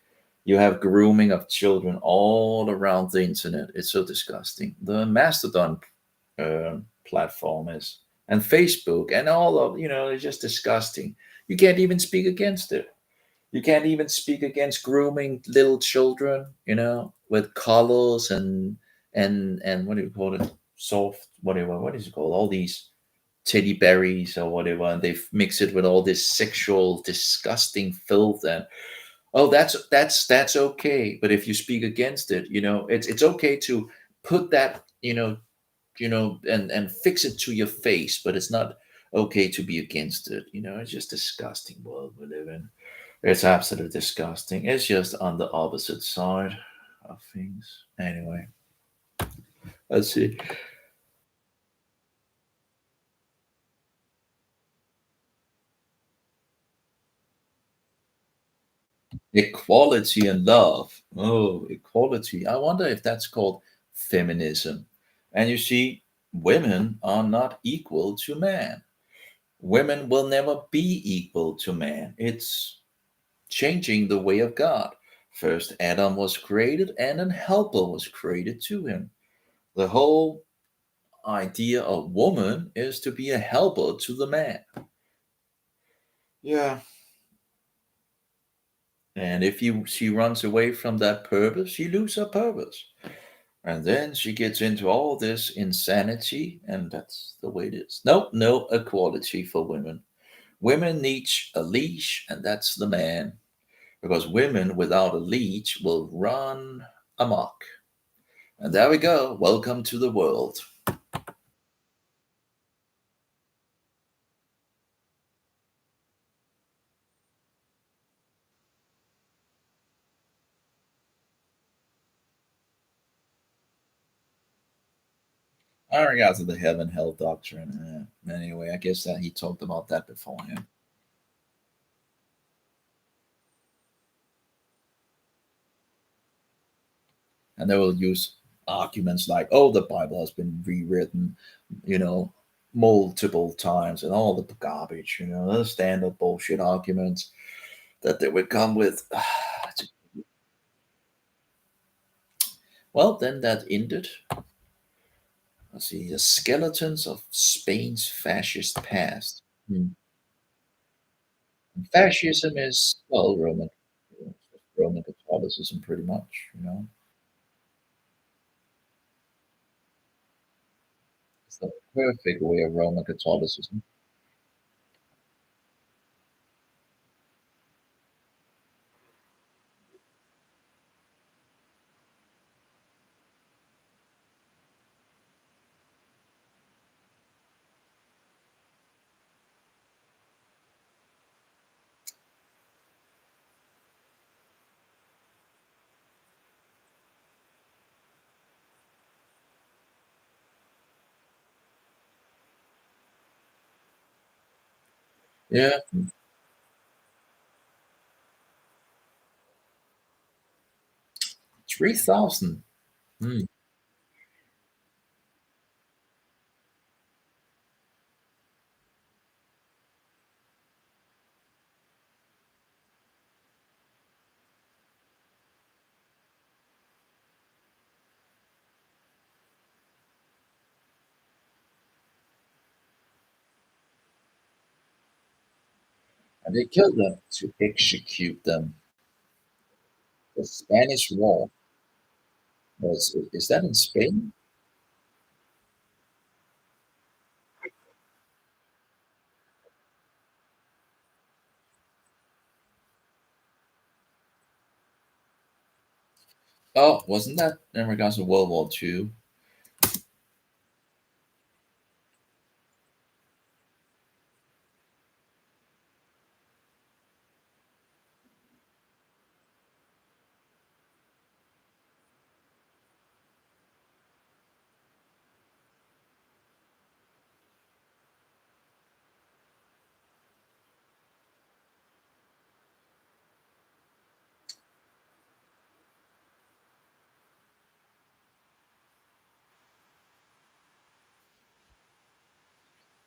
You have grooming of children all around the internet. It's so disgusting. The Mastodon platform is, and Facebook, and all of it's just disgusting. You can't even speak against it. You can't even speak against grooming little children, with colors and what do you call it? Soft, whatever. What is it called? All these teddy berries or whatever, and they mix it with all this sexual, disgusting filth. And oh, that's okay. But if you speak against it, it's okay to put that, and fix it to your face, but it's not okay to be against it. It's just disgusting world we live in. It's absolutely disgusting. It's just on the opposite side of things. Anyway, let's see. Equality and love. Oh, equality. I wonder if that's called feminism. And you see, women are not equal to man. Women will never be equal to man. It's changing the way of God. First, Adam was created, and an helper was created to him. The whole idea of woman is to be a helper to the man. Yeah. And if she runs away from that purpose, she loses her purpose. And then she gets into all this insanity, and that's the way it is. No, no equality for women. Women need a leash, and that's the man. Because women without a leash will run amok. And there we go. Welcome to the world. I regards to the heaven hell doctrine. Anyway, I guess that he talked about that beforehand. And they will use arguments like, oh, the Bible has been rewritten, you know, multiple times, and all the garbage, the standard bullshit arguments that they would come with. Well, then that ended. Let's see, the skeletons of Spain's fascist past. Hmm. Fascism is, well, Roman Catholicism, pretty much. It's the perfect way of Roman Catholicism. Yeah, 3,000. Hmm. And they killed them to execute them. The Spanish War is that in Spain? Oh, wasn't that in regards to World War II?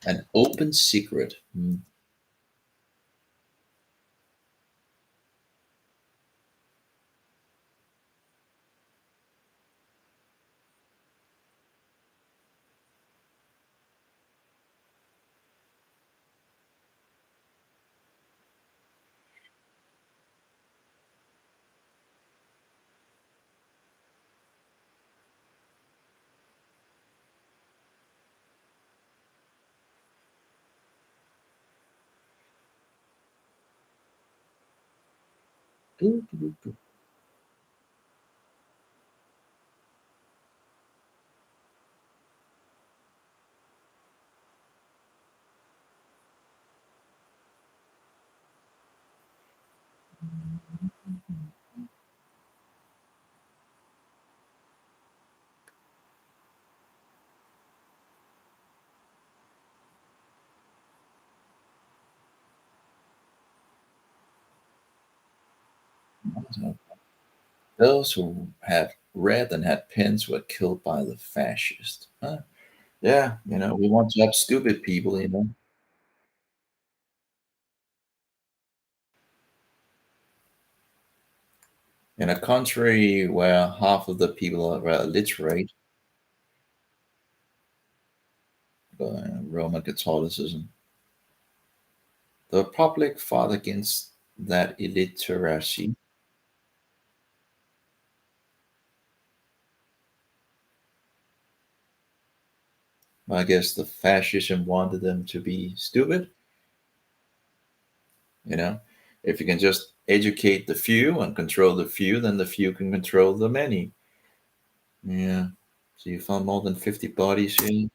An open secret. Hmm. Doo, doo, doo, doo. Those who had read and had pens were killed by the fascists. Huh? Yeah, we want to have stupid people. In a country where half of the people are illiterate, Roman Catholicism, the public fought against that illiteracy. I guess the fascism wanted them to be stupid. You know, if you can just educate the few and control the few, then the few can control the many. Yeah. So you found more than 50 bodies here.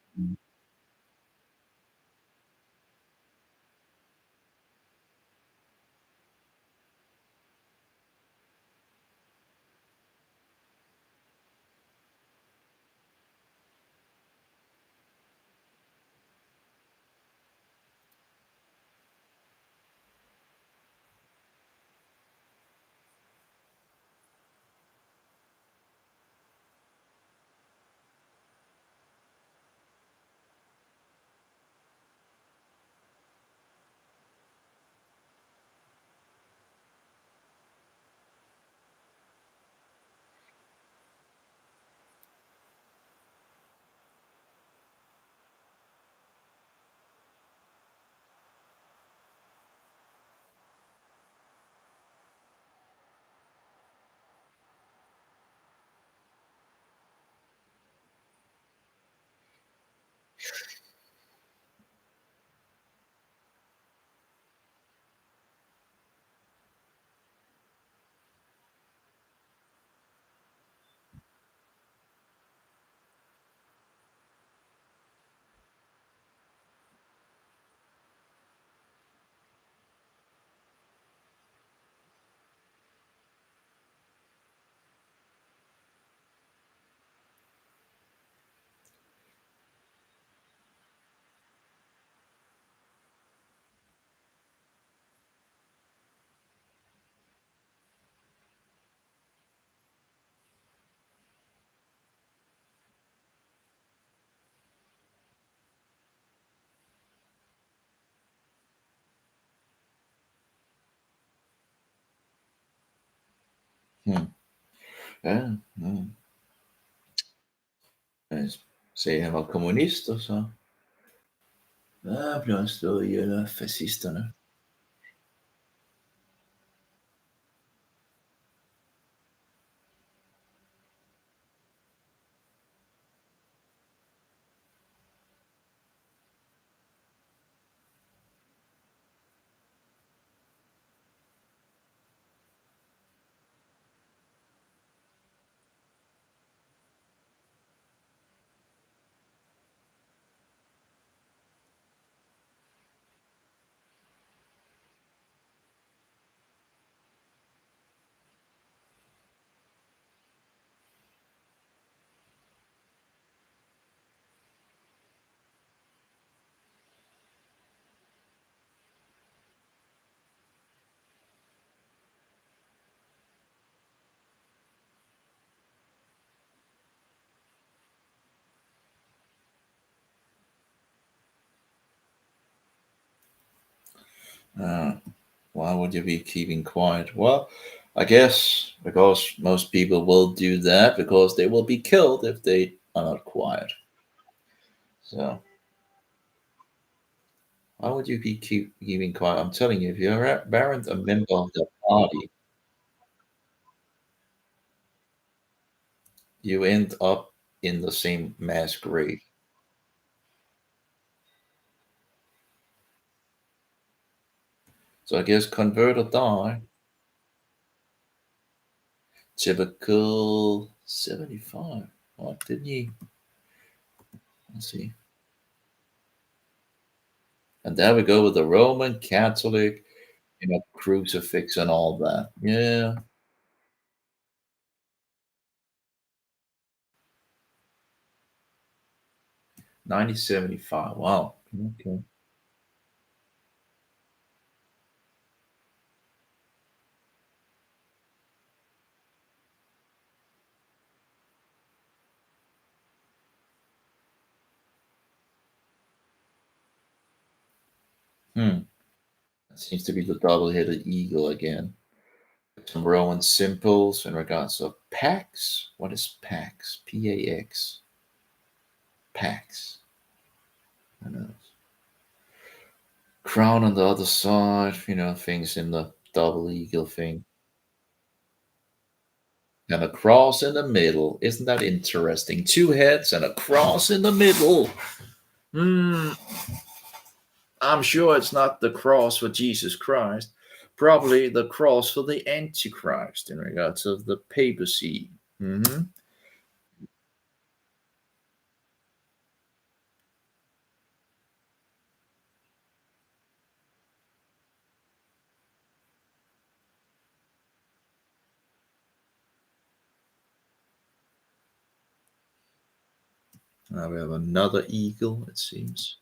Hmm. Ja, ja. Säger han var kommunist och så. Ja, plötsligt då gillar fascisterna. Uh, why would you be keeping quiet? Well, I guess because most people will do that because they will be killed if they are not quiet. So why would you be keeping quiet? I'm telling you, if you're a member of the party, you end up in the same mass grave. So I guess convert or die. Typical 75. What didn't you? Let's see. And there we go with the Roman Catholic, crucifix and all that. Yeah. 1975. Wow. Okay. Hmm. That seems to be the double-headed eagle again. Some Roman symbols in regards of Pax. What is Pax? Pax. Pax. I know. Crown on the other side, things in the double eagle thing. And a cross in the middle. Isn't that interesting? Two heads and a cross in the middle. Hmm. I'm sure it's not the cross for Jesus Christ. Probably the cross for the Antichrist in regards of the papacy. Hmm. Now we have another eagle, it seems,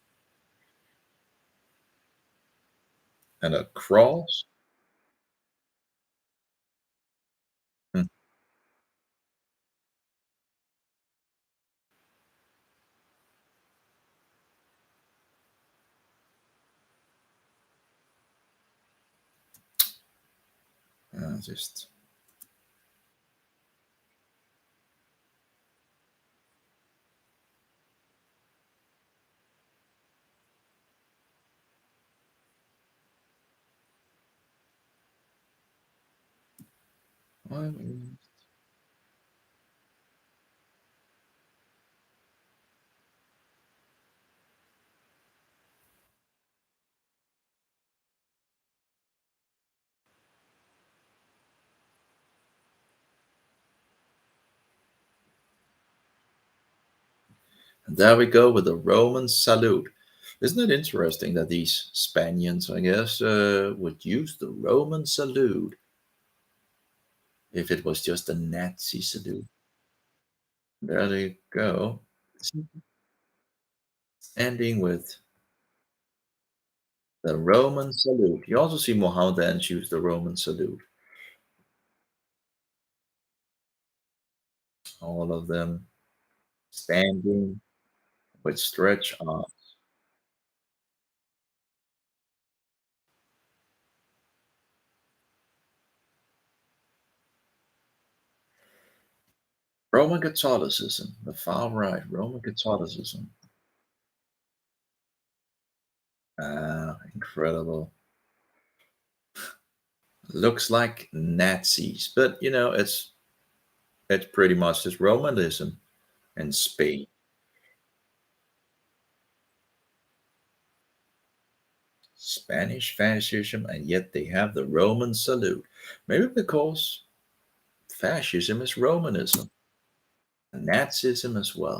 and a cross. Hmm. Just and there we go with the Roman salute. Isn't it interesting that these Spaniards, I guess, would use the Roman salute if it was just a Nazi salute? There you go. Ending with the Roman salute. You also see Mohammedans use the Roman salute. All of them standing with stretched arms. Roman Catholicism, the far right, Roman Catholicism. Incredible. Looks like Nazis, but it's pretty much just Romanism in Spain. Spanish fascism, and yet they have the Roman salute. Maybe because fascism is Romanism, and Nazism as well.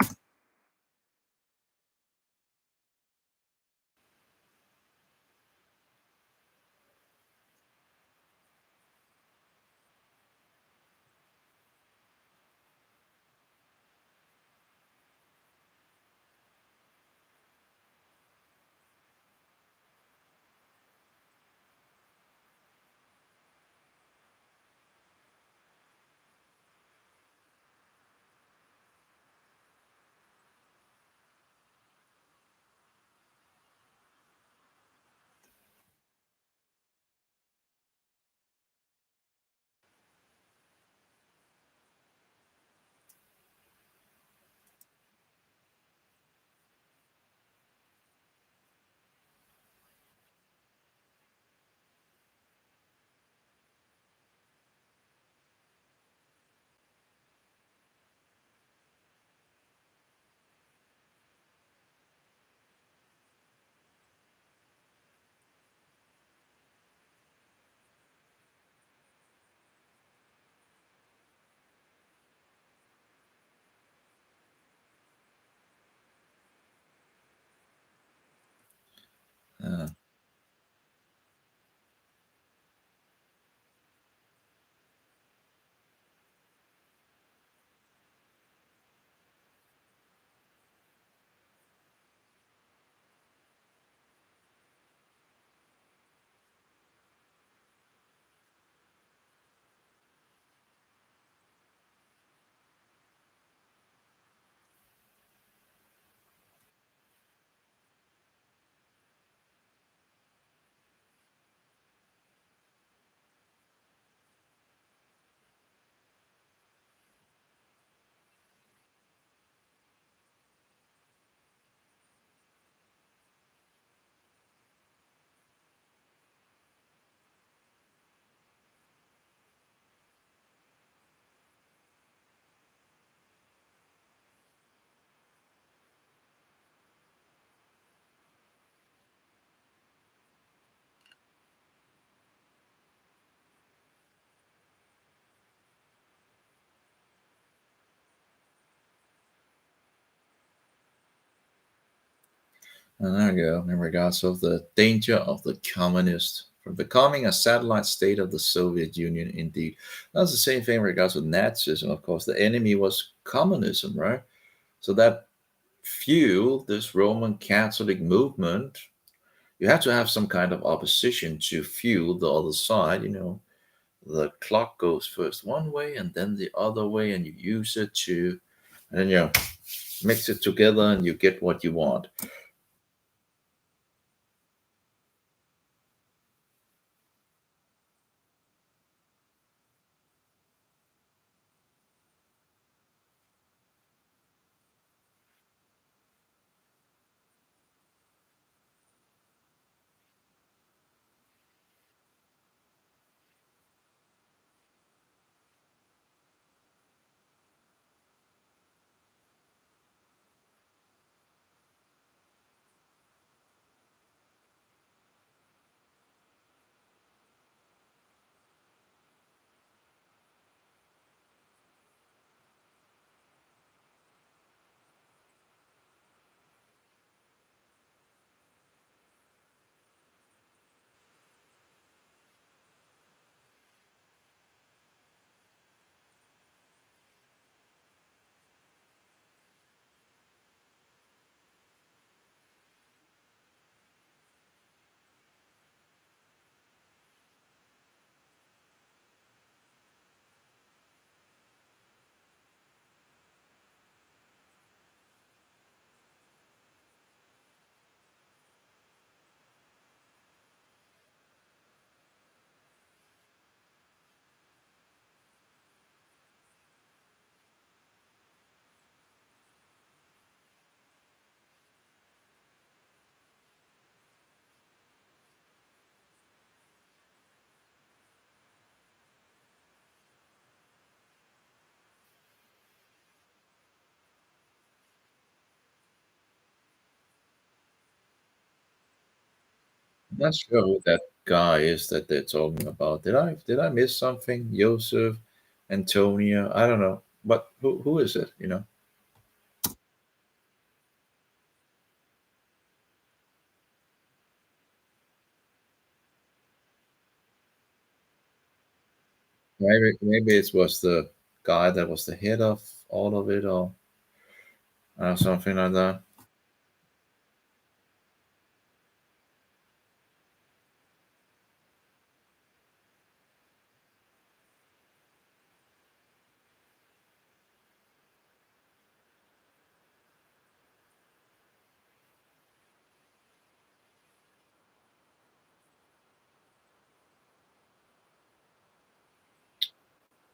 And there you go, in regards of the danger of the communist from becoming a satellite state of the Soviet Union. Indeed, that's the same thing in regards to Nazism. Of course, the enemy was communism, right? So that fueled this Roman Catholic movement. You have to have some kind of opposition to fuel the other side. The clock goes first one way and then the other way, and you use it to, and then you mix it together and you get what you want. I'm not sure who that guy is that they're talking about. Did I miss something? Joseph, Antonia, I don't know. But who is it? Maybe it was the guy that was the head of all of it, or something like that.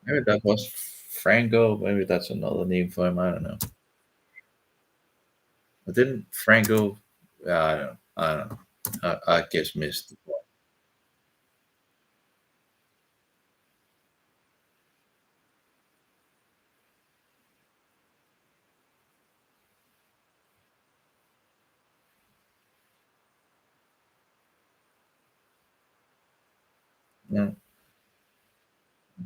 Maybe that was Franco. Maybe that's another name for him. I don't know. But didn't Franco? I don't know. I don't know. I guess missed. Yeah.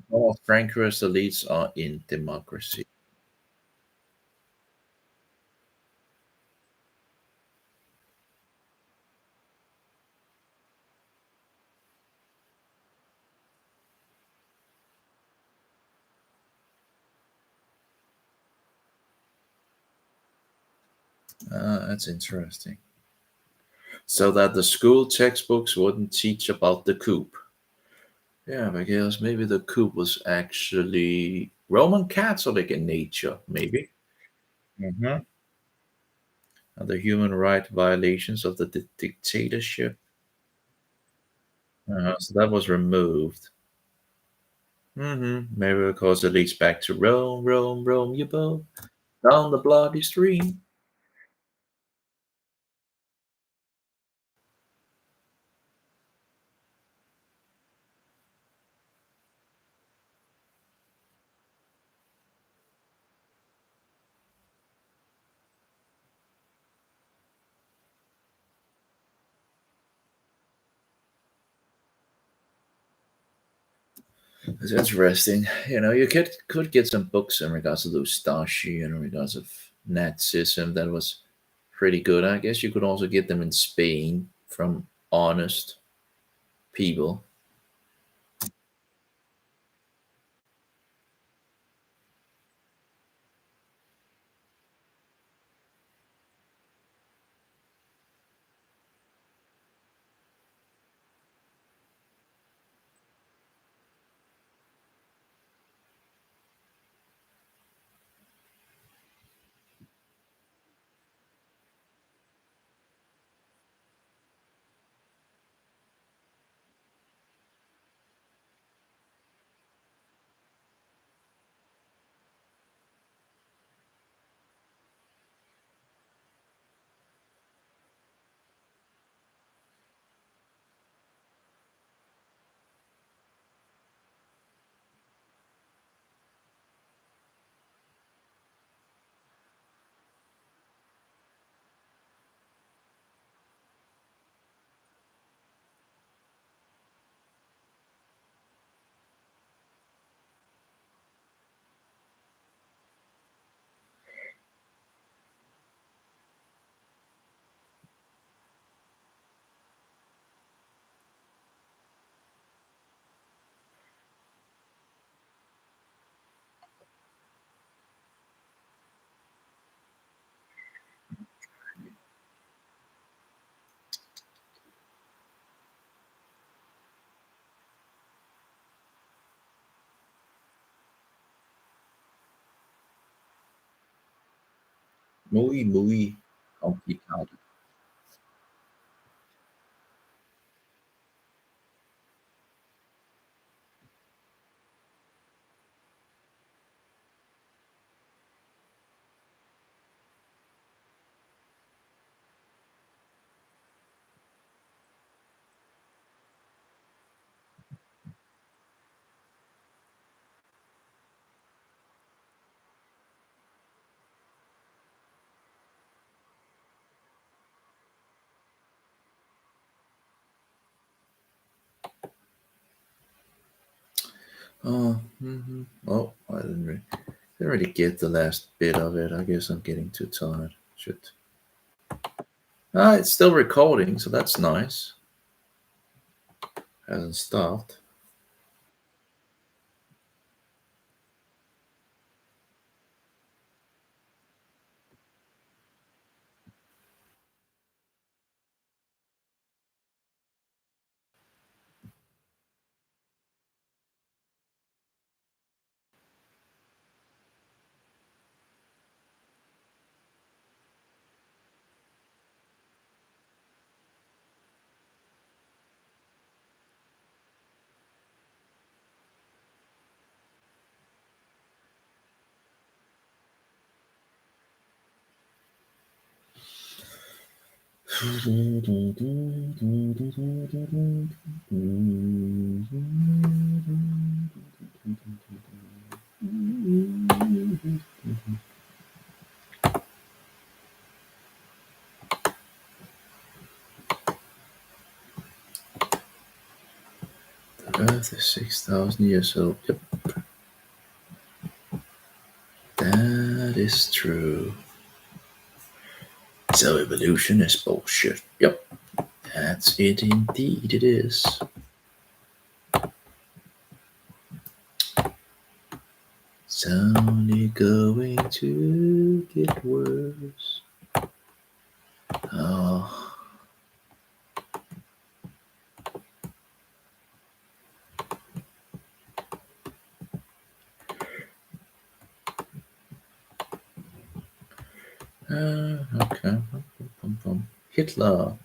All Francoist elites are in democracy. That's interesting. So that the school textbooks wouldn't teach about the coup. Yeah, because maybe the coup was actually Roman Catholic in nature, maybe. And the human right violations of the dictatorship. So that was removed. Maybe because it leads back to Rome, Rome, Rome, you both down the bloody stream. It's interesting. You could get some books in regards to those Stasi and in regards of Nazism that was pretty good. I guess you could also get them in Spain from honest people. Muy complicado. Oh, oh, didn't really get the last bit of it. I guess I'm getting too tired. Shit. Ah, it's still recording, so that's nice. Hasn't stopped. The Earth is 6,000 years old. Yep, that is true. So evolution is bullshit. Yep, that's it indeed. It is. It's only going to get worse. Oh. Okay. Hitler.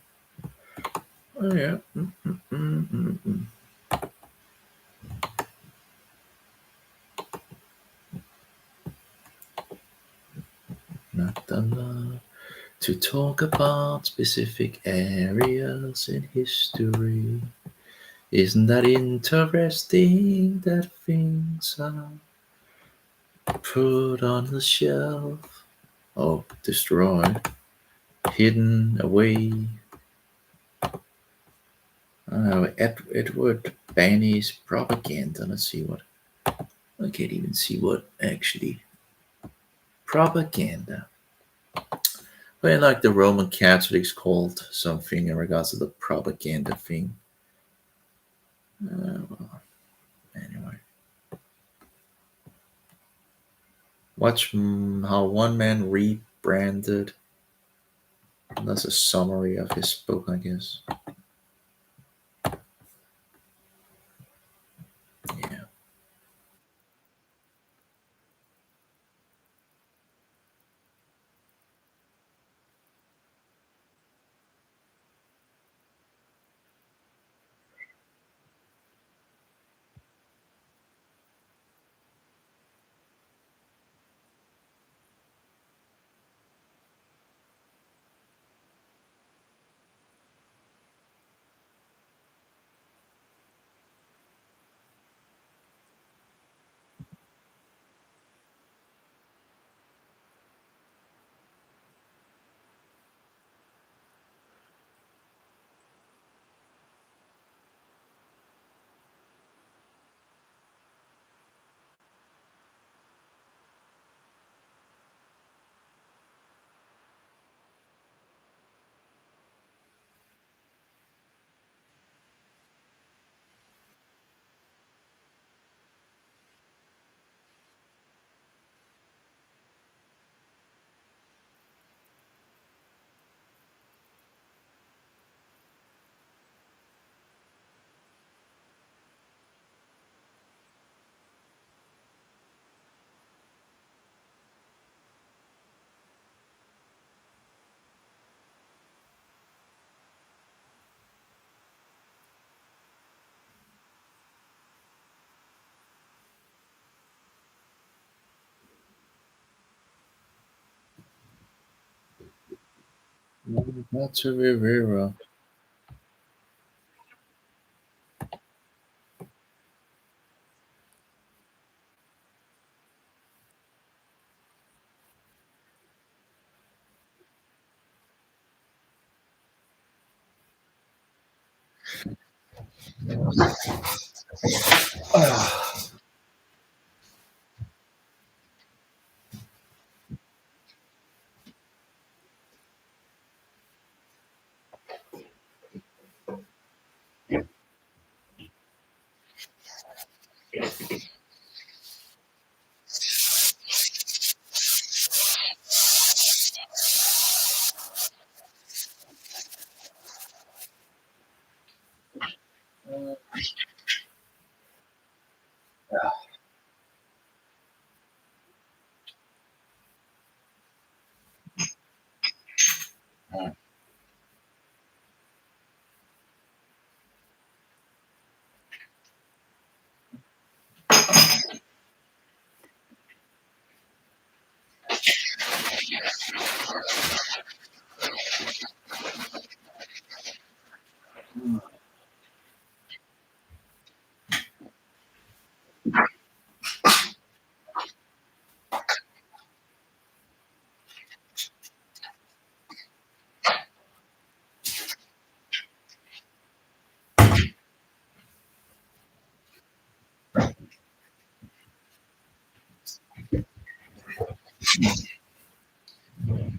Oh, yeah. Not allowed to talk about specific areas in history. Isn't that interesting that things are put on the shelf? Oh, destroyed, hidden away. Edward Banny's propaganda. Let's see what. I can't even see what actually. Propaganda. But like the Roman Catholics called something in regards to the propaganda thing. Well, anyway. Watch how one man rebranded. That's a summary of his book, I guess. Yeah. Not to Rivera.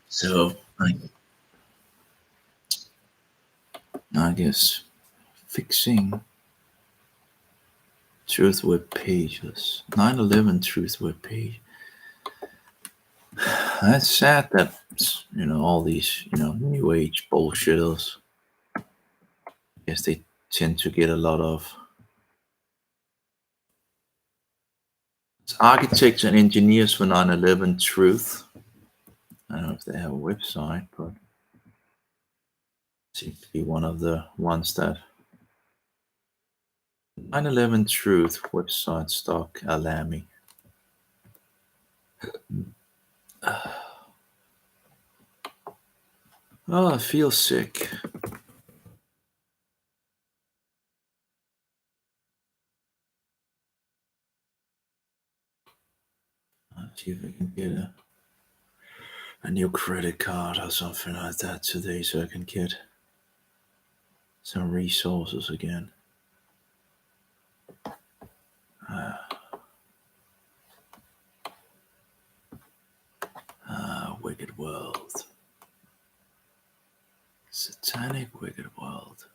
So I guess fixing truth web pages. 9/11 truth web page. That's sad that all these new age bullshitters. I guess they tend to get a lot of architects and engineers for 9/11 truth. I don't know if they have a website, but it seems to be one of the ones that 9/11 truth website stock Alami. Oh, I feel sick. Let's see if I can get a new credit card or something like that today so I can get some resources again. Wicked world. satanic wicked world.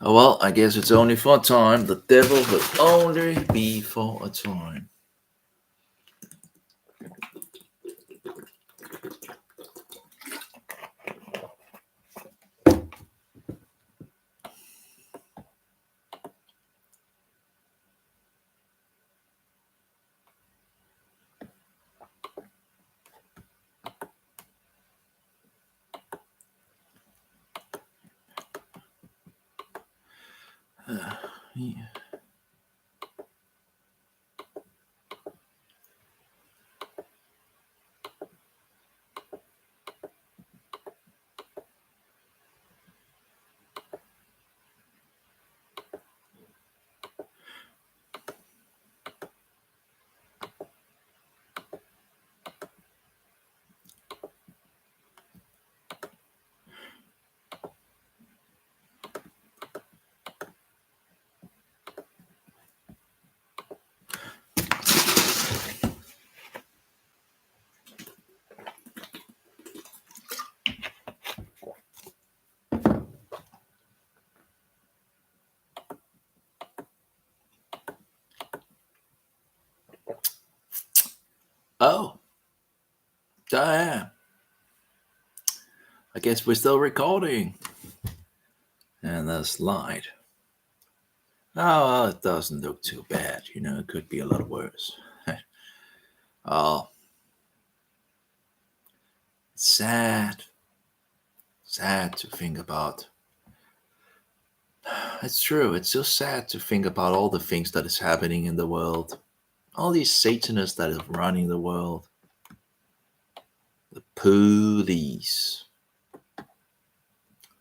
Oh well, I guess it's only for a time. The devil will only be for a time. Yeah. Oh, damn. I guess we're still recording. And that's light. Oh, well, it doesn't look too bad. It could be a lot worse. Oh, it's sad. Sad to think about. It's true. It's so sad to think about all the things that is happening in the world. All these Satanists that is running the world. The police.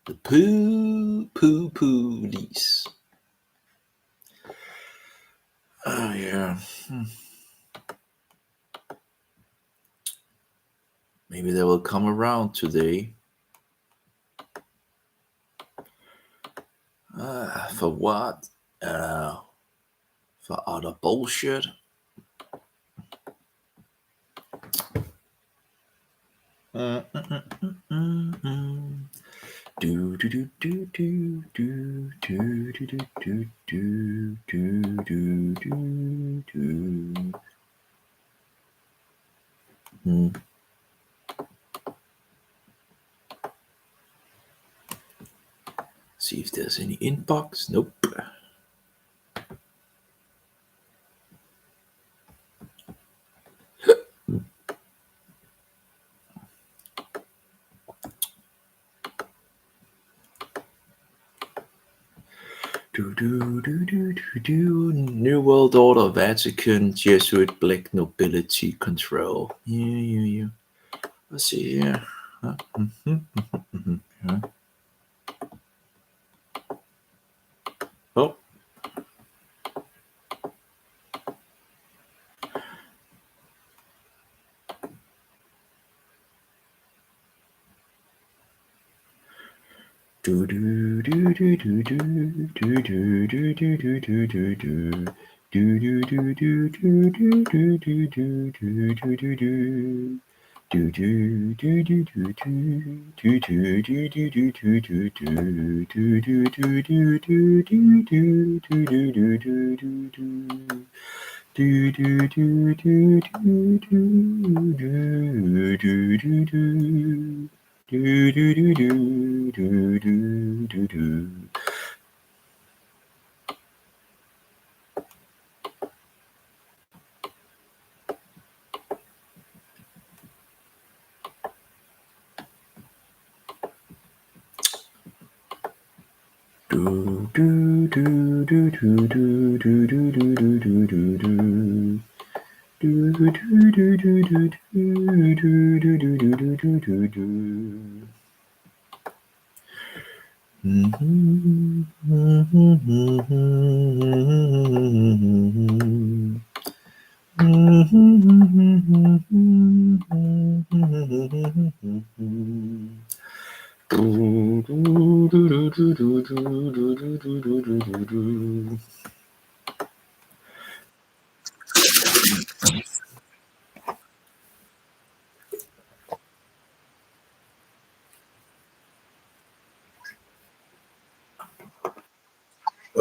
The police. Oh, yeah. Maybe they will come around today. For what? For other bullshit. Do do do do do do do do do do do do do do. See if there's any inbox. Nope. New World Order, Vatican, Jesuit, Black Nobility Control. Yeah. Let's see here. Oh.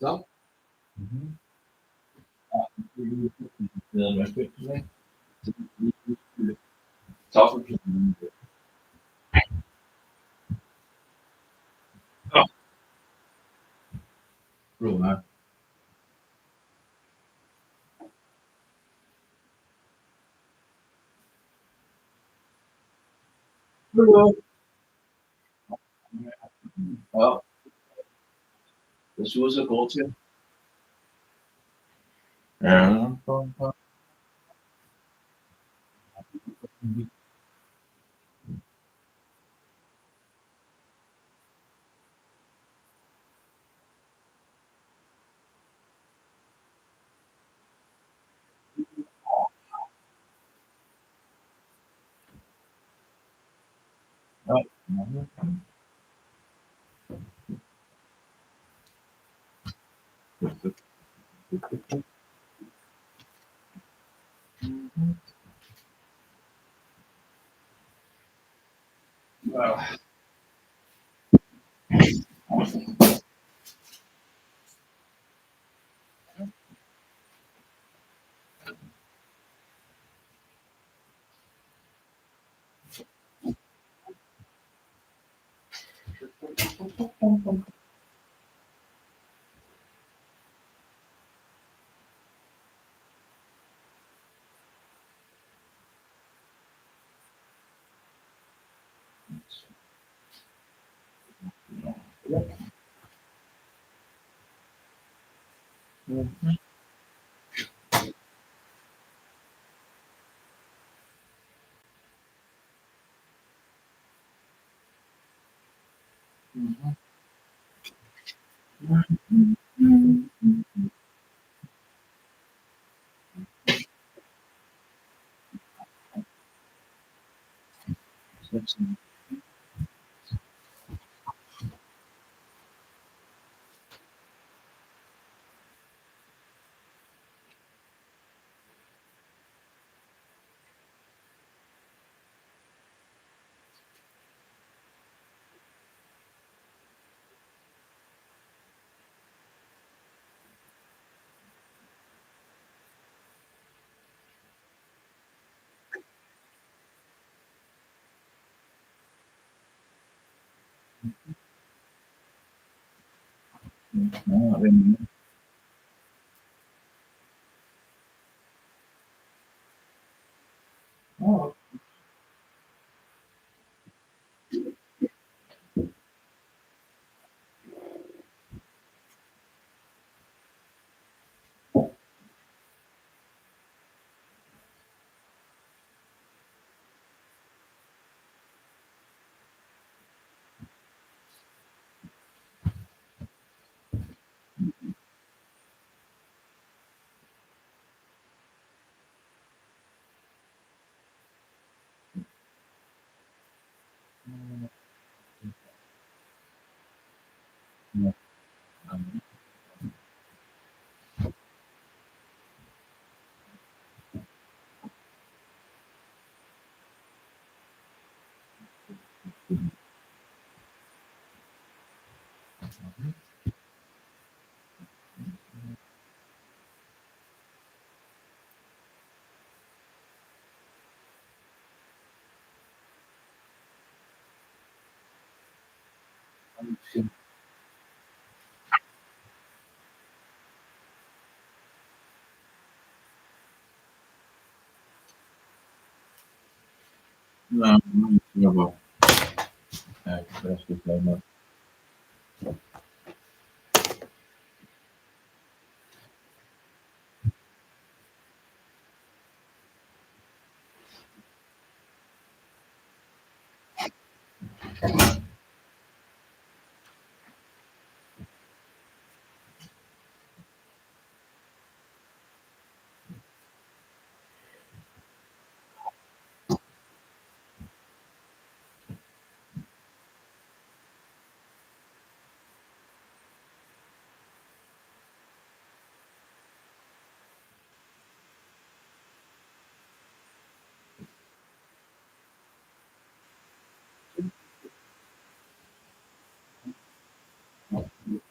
So, well, this was a goal too. Yeah.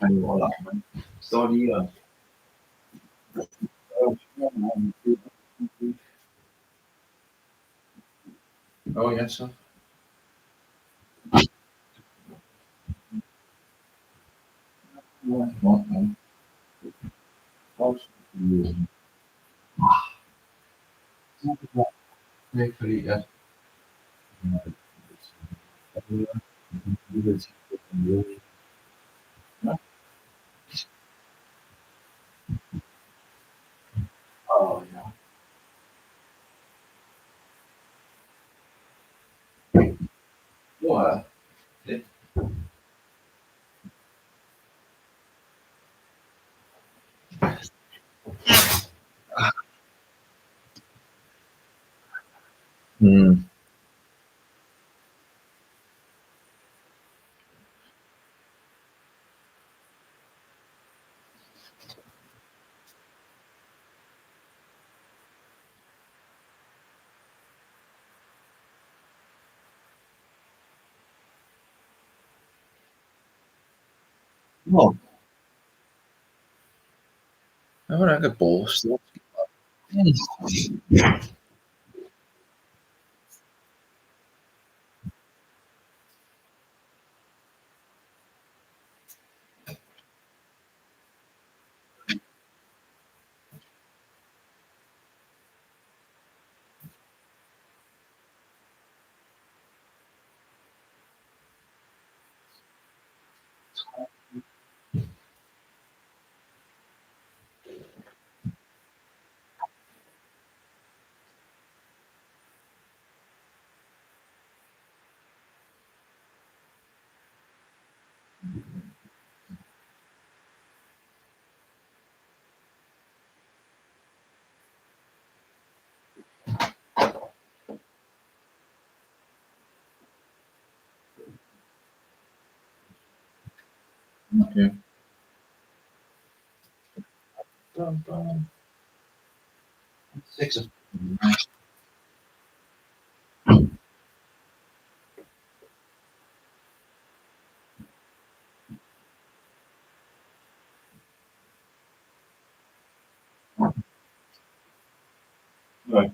han jo holder. Man står lige og... Ja, så. Ikke fordi jeg... Ja. Hvor er det? Mm. Oh, I would like a ball still. Okay. Six of them. Right.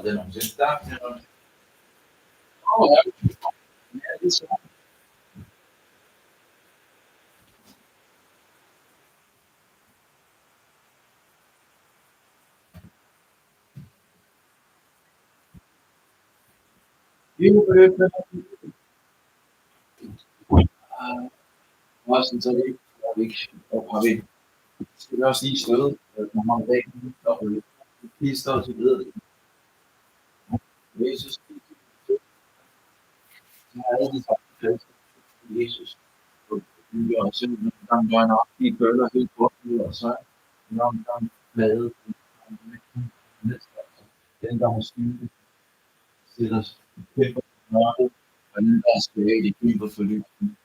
Then I'm just that. Oh, yeah, this one. You også så det ikke, og har vi skal vi også lige støde nogle om dagen, og lige stå til videre. Jesus, så har alle de samme plads. Jesus, vi er simpelthen gang gør en op, de bøller helt bort ud, og så når man gang plade, den der har styret, sætter kæmper mørket, og den der skage, de kæmper for lykken.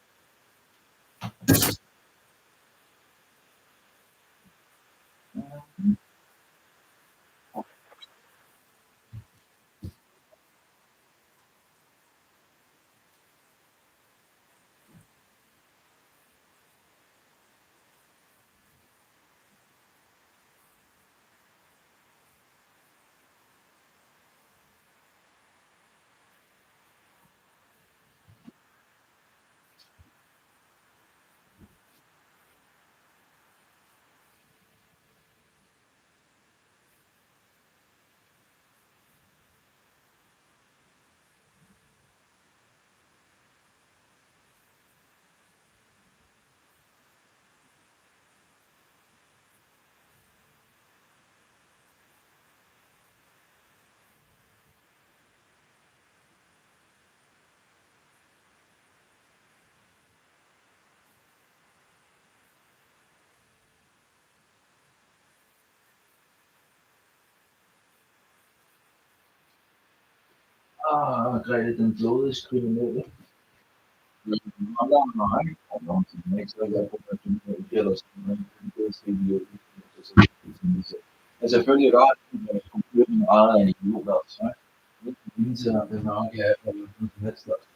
den blodige kriminelle. Nej, og når man ikke skal være på, at du gælder sådan noget, det skal vi jo ikke. Altså selvfølgelig er det computeren ejet af en idiot også, ikke? Det viser, at det nok er på den helst også.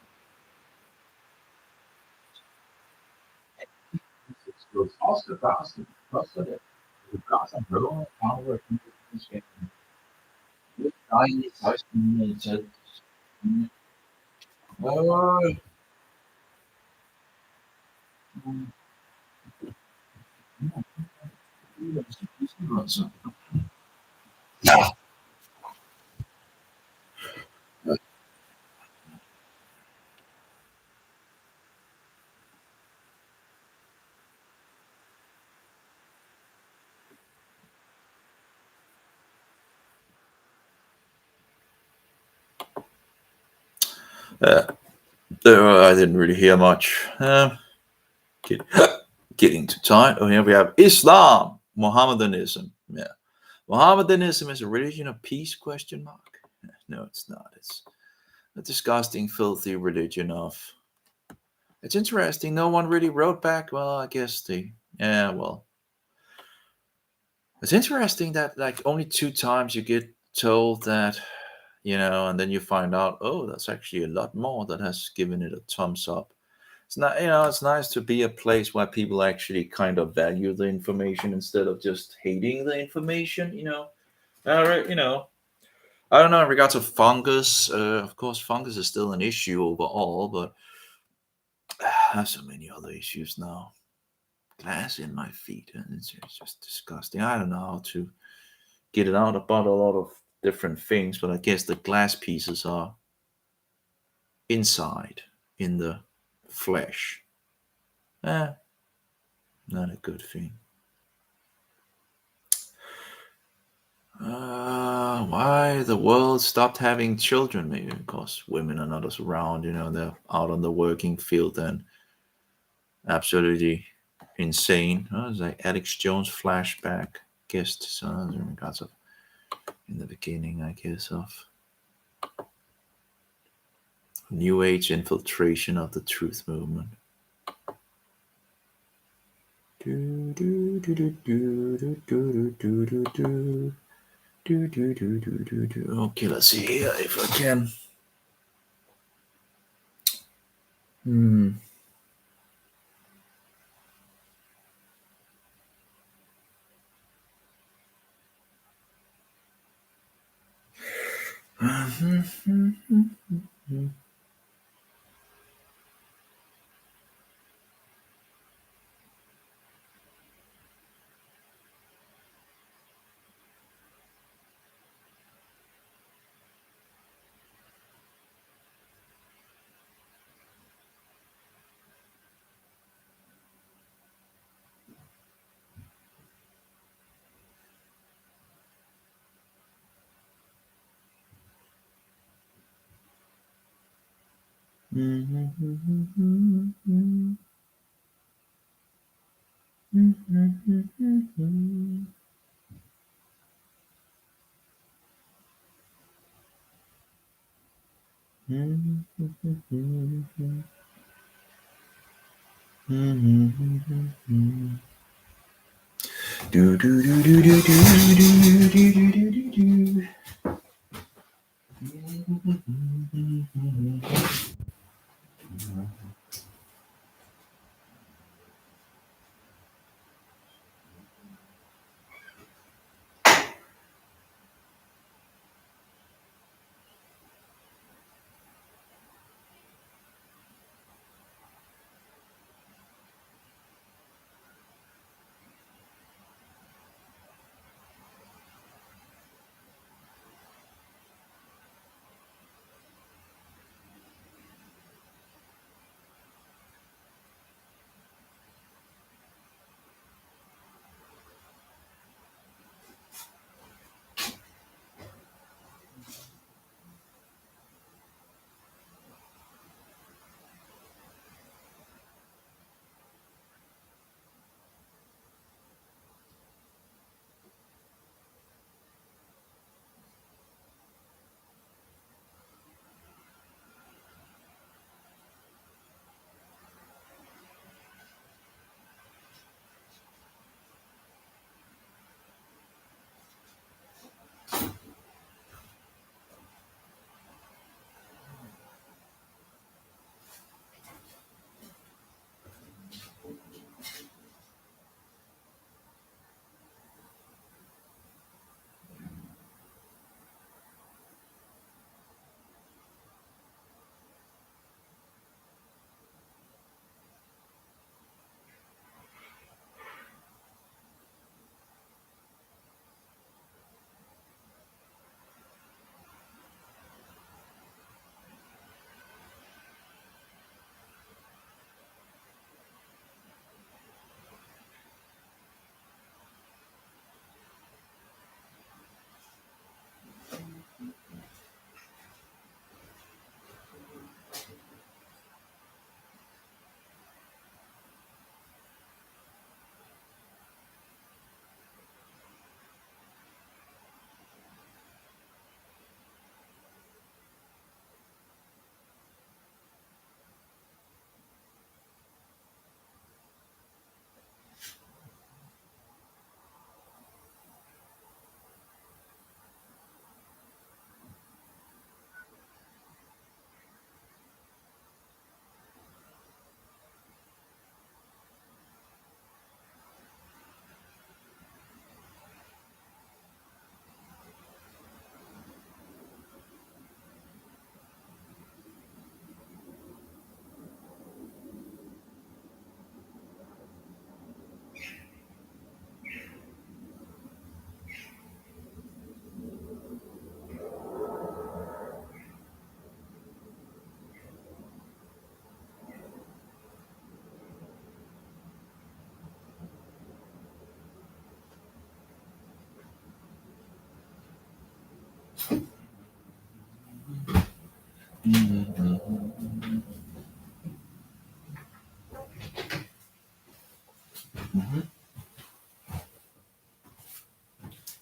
It's also gossip. Просто det gossip bro, power communication. Det er i 1600-tallet. Altså. I didn't really hear much. Getting too tired. Oh, here we have Islam, Mohammedanism. Yeah, Mohammedanism is a religion of peace? Question mark. No, it's not. It's a disgusting, filthy religion of. It's interesting. No one really wrote back. Well, I guess yeah. Well, it's interesting that like only 2 times you get told that, and then you find out, oh, that's actually a lot more that has given it a thumbs up. It's not, it's nice to be a place where people actually kind of value the information instead of just hating the information. All right, I don't know in regards to fungus. Of course, fungus is still an issue overall, but I have so many other issues now. Glass in my feet, and it's just disgusting. I don't know how to get it out about a lot of different things, but I guess the glass pieces are inside in the flesh. Not a good thing. Why the world stopped having children? Maybe because women are not as around. They're out on the working field and absolutely insane. It's like Alex Jones flashback guest in regards of in the beginning, I guess, of New Age infiltration of the truth movement. Okay, let's see here if I can.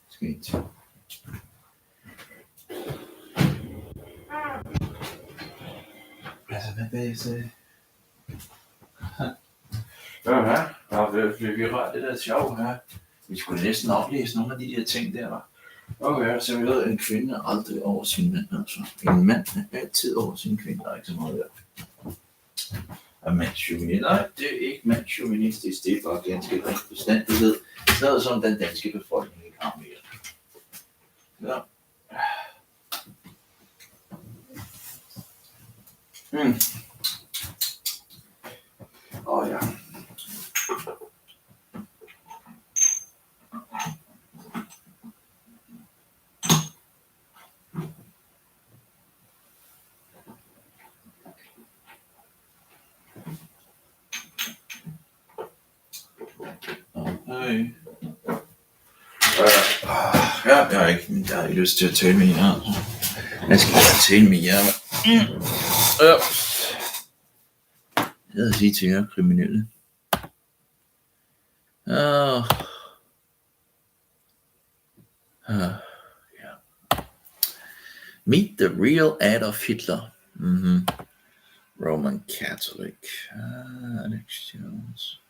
Sweet. Altså, hvad base? Vi rører det der sjov her. Vi skulle næsten oplæse nogle af de der ting der, var. Okay, så vi ved, at en kvinde er aldrig over sin mand, altså. En mand er altid over sin kvinde, der er ikke så meget der. Og mandsjuvenist, nej, det er ikke mandsjuvenistisk, det er bare ganske rigtig bestandighed. Noget som den danske befolkning ikke har mere. Ja. Ja. Hej. Jeg har ikke lyst til at tale med jer. Jeg skal ikke tale med jer. Jeg vil sige til jer kriminelle. Meet the real Adolf Hitler. Roman Catholic. Alex Jones.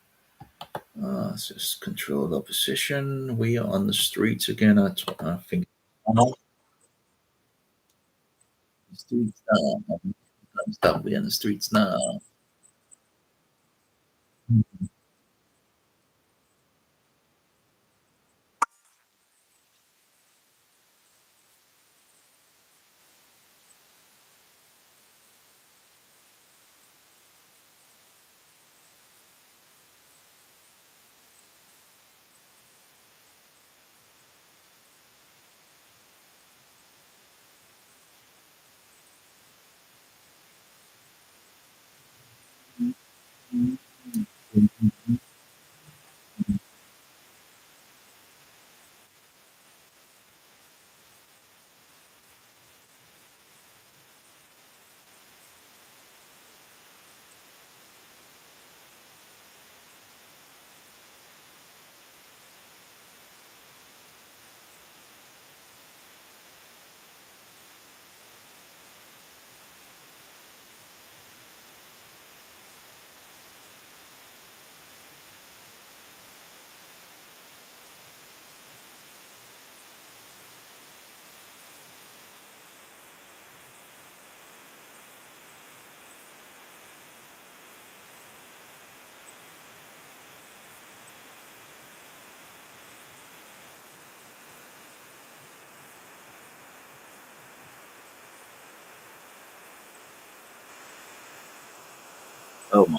Just controlled opposition. We are on the streets again. I think. The streets now. Stop being on the streets now. Oh my.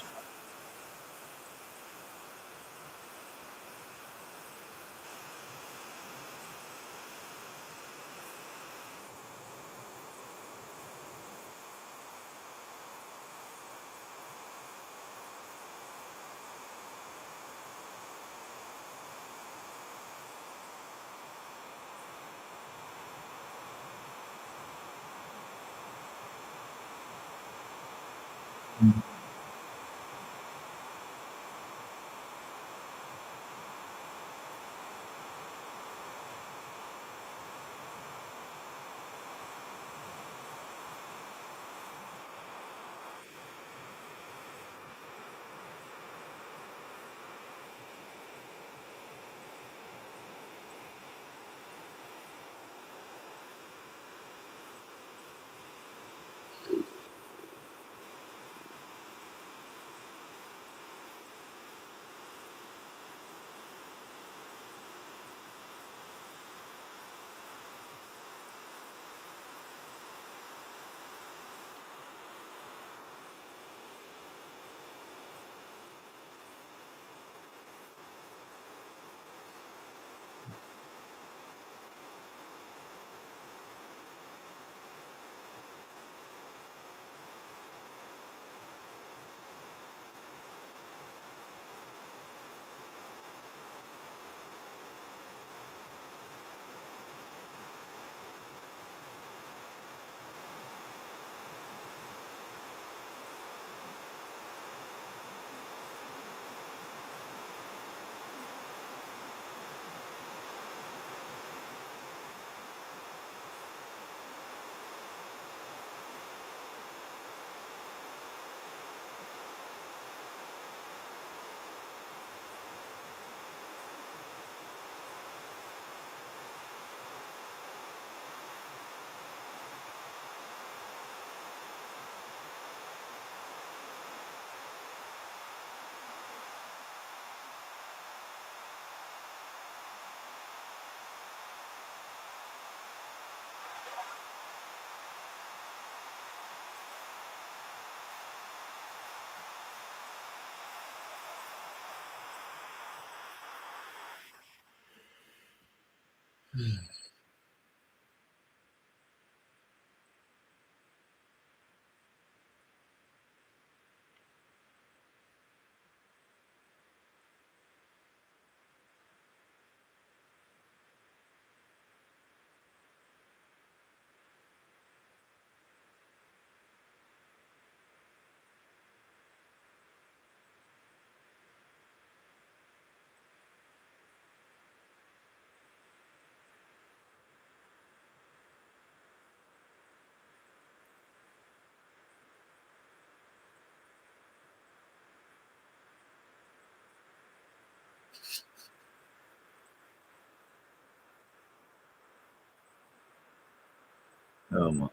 Oh my.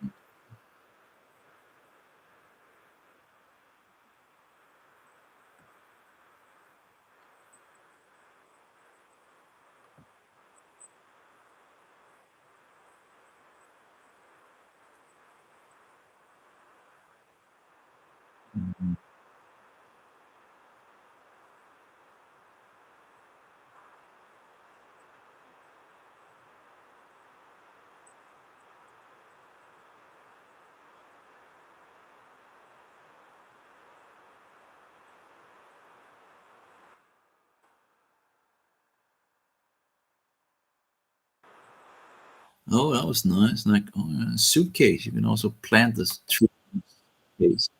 Mhm. Oh, that was nice. Like, oh, yeah, suitcase. You can also plant this tree in the suitcase.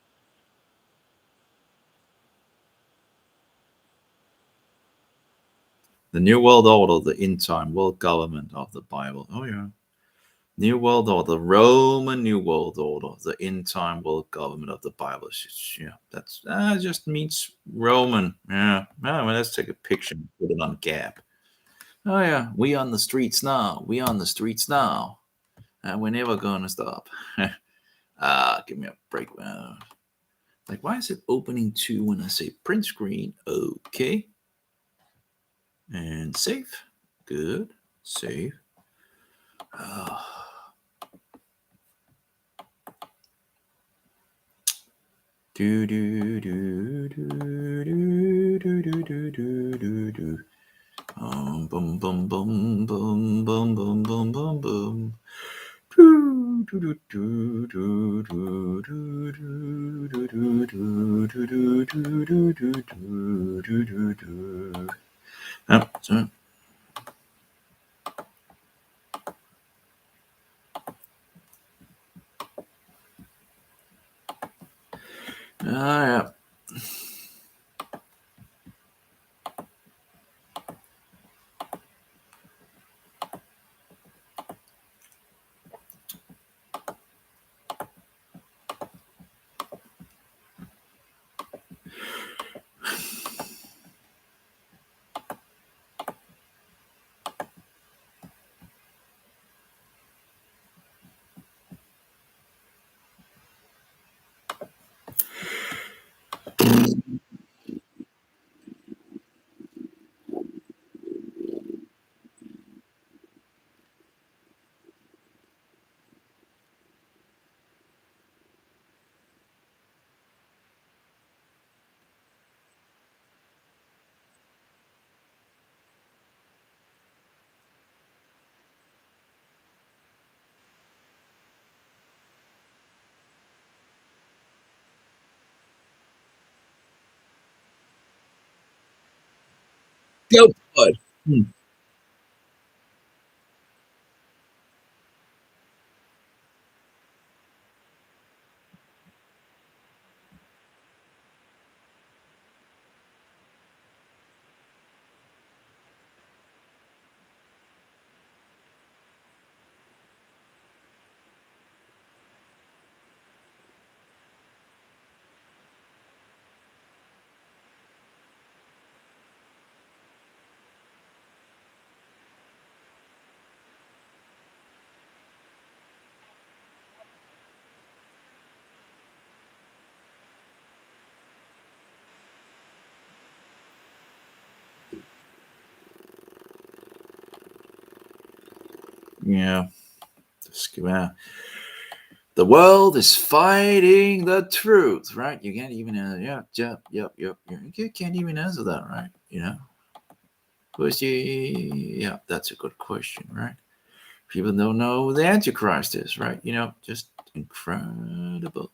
The New World Order, the end time world government of the Bible. Oh yeah. New World Order, the Roman New World Order, the end time world government of the Bible. Yeah, that's just means Roman. Yeah. Well, let's take a picture and put it on Gap. Oh yeah, we on the streets now. We on the streets now, and we're never gonna stop. Give me a break. Like, why is it opening to when I say print screen? Okay, and save. Good. Save. Oh. Do do do do do do do do do do do. Bum bum bum bum bum bum bum bum bum. Do do do do do do do do do do do do do do do do do do. So, yeah. Go for it. Yeah. The world is fighting the truth, right? You can't even you can't even answer that, right? Who's the? Yeah, that's a good question, right? People don't know who the Antichrist is, right? Just incredible.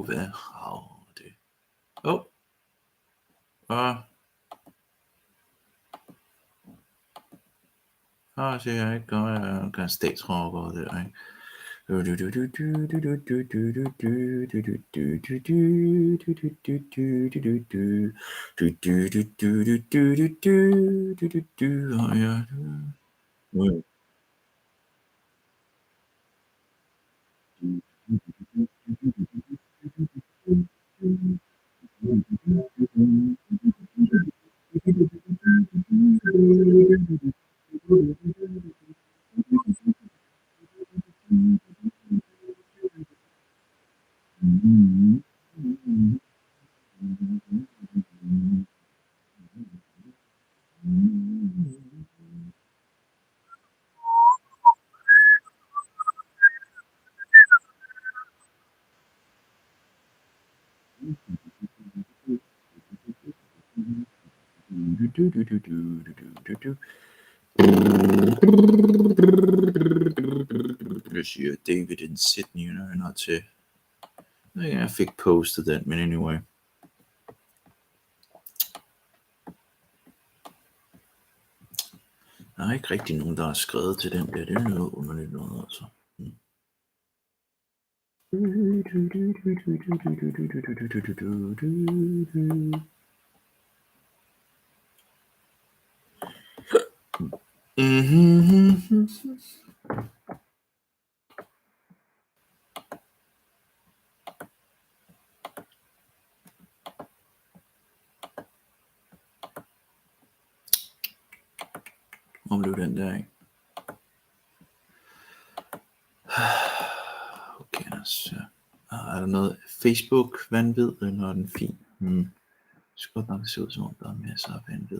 Hvad har det? Så jeg ikke gør statsråber der, ikke? Jeg siger David in Sydney, not til. Jeg fik postet den, men anyway. Der er ikke rigtig nogen, der har skrevet til den der. Det er noget underligt noget, altså. Om det den der, ikke? Okay, altså. Er der noget Facebook-vanvid, eller er den fin? Det skal godt nok se ud, som om der er masser af vanvid.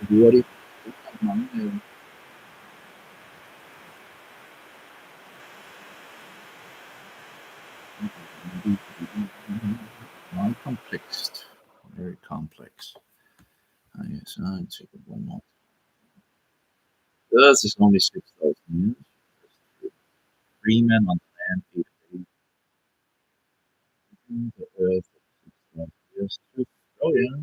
Đùa đi, cũng không mắng đều. Very complex. Very complex. I guess I'll take it one more. Earth is only 6,000 years. Three men on land, eight days. The Earth is 6,000 years. Oh yeah.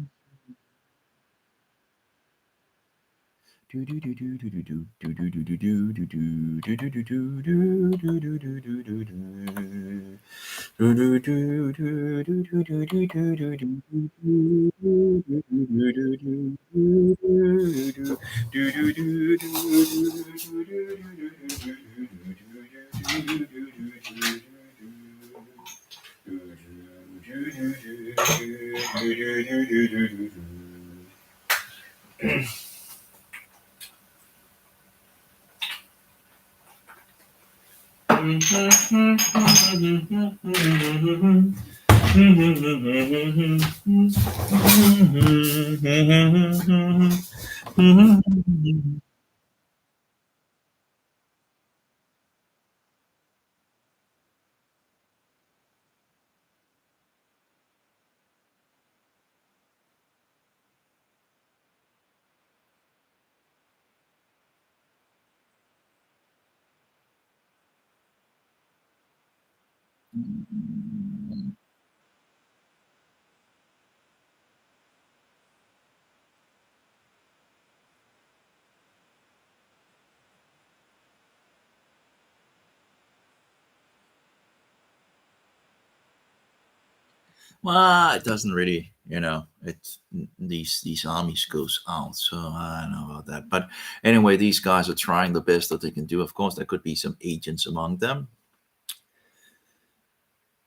Well, it doesn't really, it's these armies goes out, so I don't know about that. But anyway, these guys are trying the best that they can do. Of course, there could be some agents among them.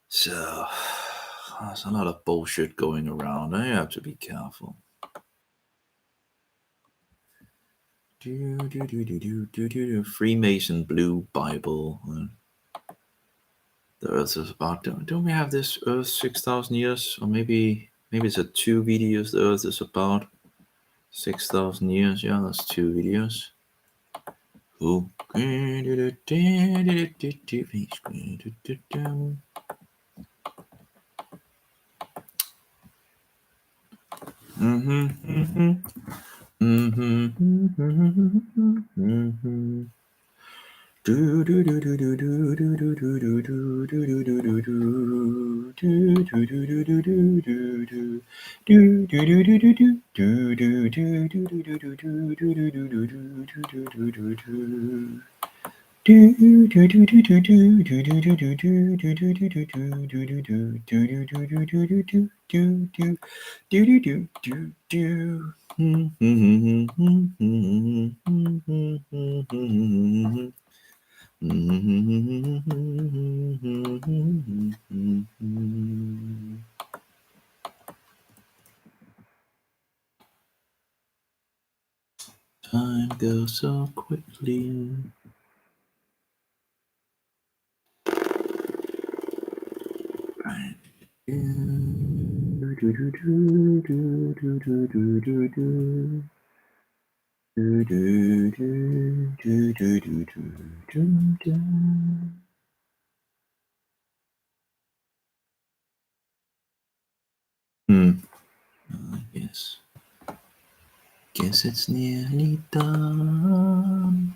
So there's a lot of bullshit going around. I have to be careful. Freemason Blue Bible. The Earth is about. Don't we have this Earth 6,000 years, or maybe it's a two videos. The Earth is about 6,000 years. Yeah, that's two videos. Who? Time goes so quickly. Right. Yes. Guess it's nearly done.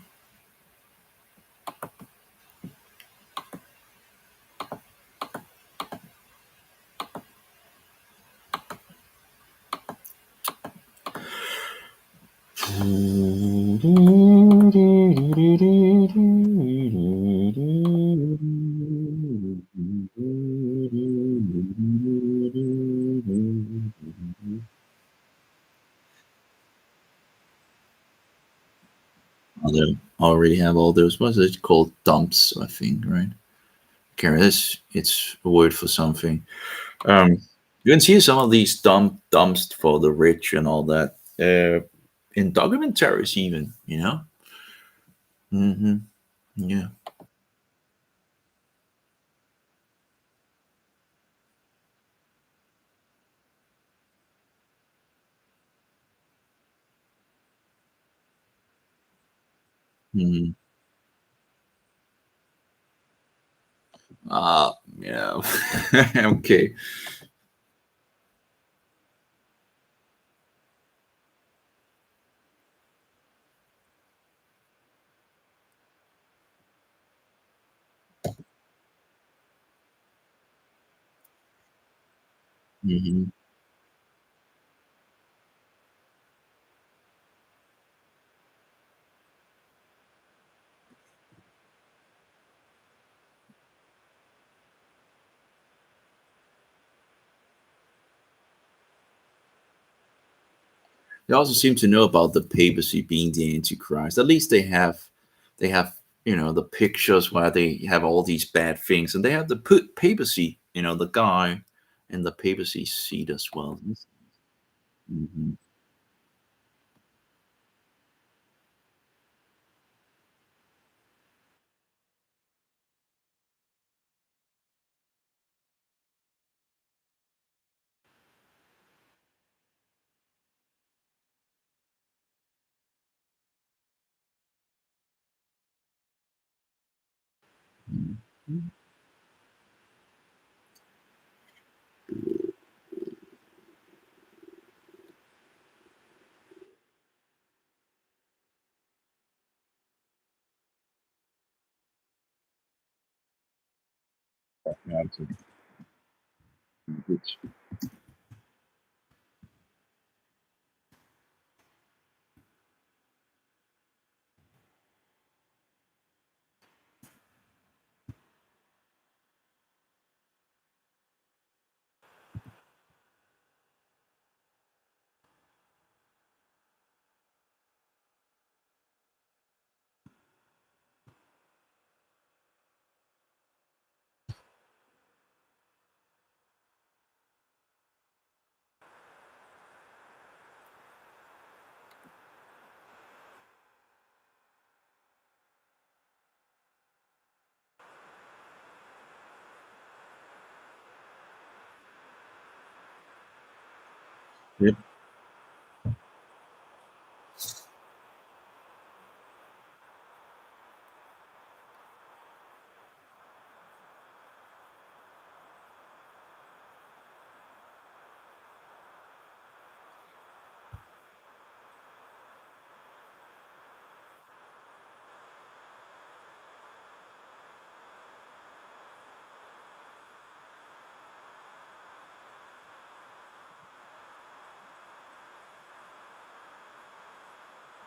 They already have all those. What's it called? Dumps, I think, right? Okay, it's a word for something. You can see some of these dumps for the rich and all that. in documentaries, even, you know. Yeah. Mhm. Yeah. Okay. Mhm. They also seem to know about the papacy being the antichrist. At least they have the pictures where they have all these bad things, and they have the papacy, the guy in the papacy seat as well. Mhm. Mhm. Yeah, Yep.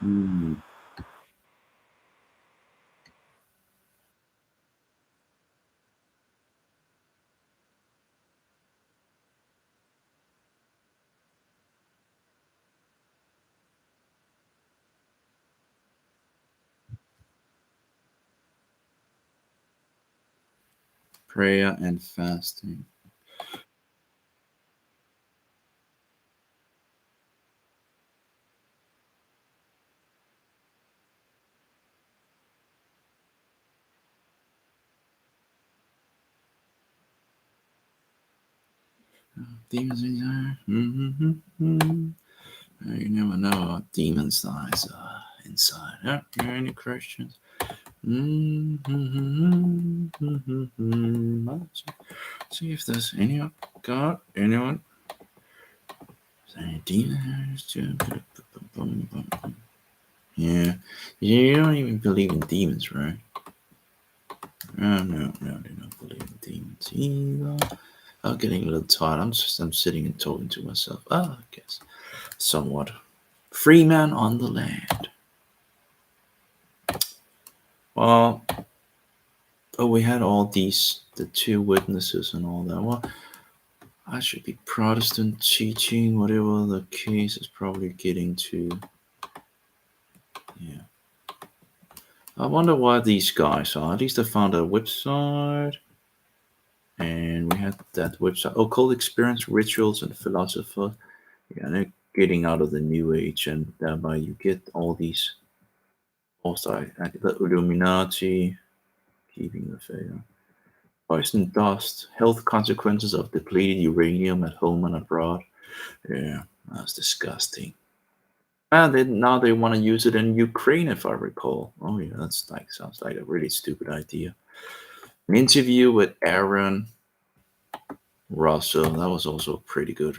Mm. Prayer and fasting. Demons inside. You never know what demons eyes are inside. Any questions? Let's see if there's any. Got anyone? Any demons? Yeah. You don't even believe in demons, right? Oh, no, they don't believe in demons either. I'm getting a little tired. I'm sitting and talking to myself. I guess somewhat. Free man on the land. Well, we had all the two witnesses and all that. Well, I should be Protestant teaching, whatever the case is probably getting to. Yeah. I wonder why these guys are. At least I found a website. And we had that website. Occult experience, rituals, and philosopher. Yeah, getting out of the New Age, and thereby you get all these also the Illuminati, keeping the faith, poison dust, health consequences of depleted uranium at home and abroad. Yeah, that's disgusting. And then now they want to use it in Ukraine, if I recall. Oh yeah, that's like sounds like a really stupid idea. An interview with Aaron Russell. That was also pretty good.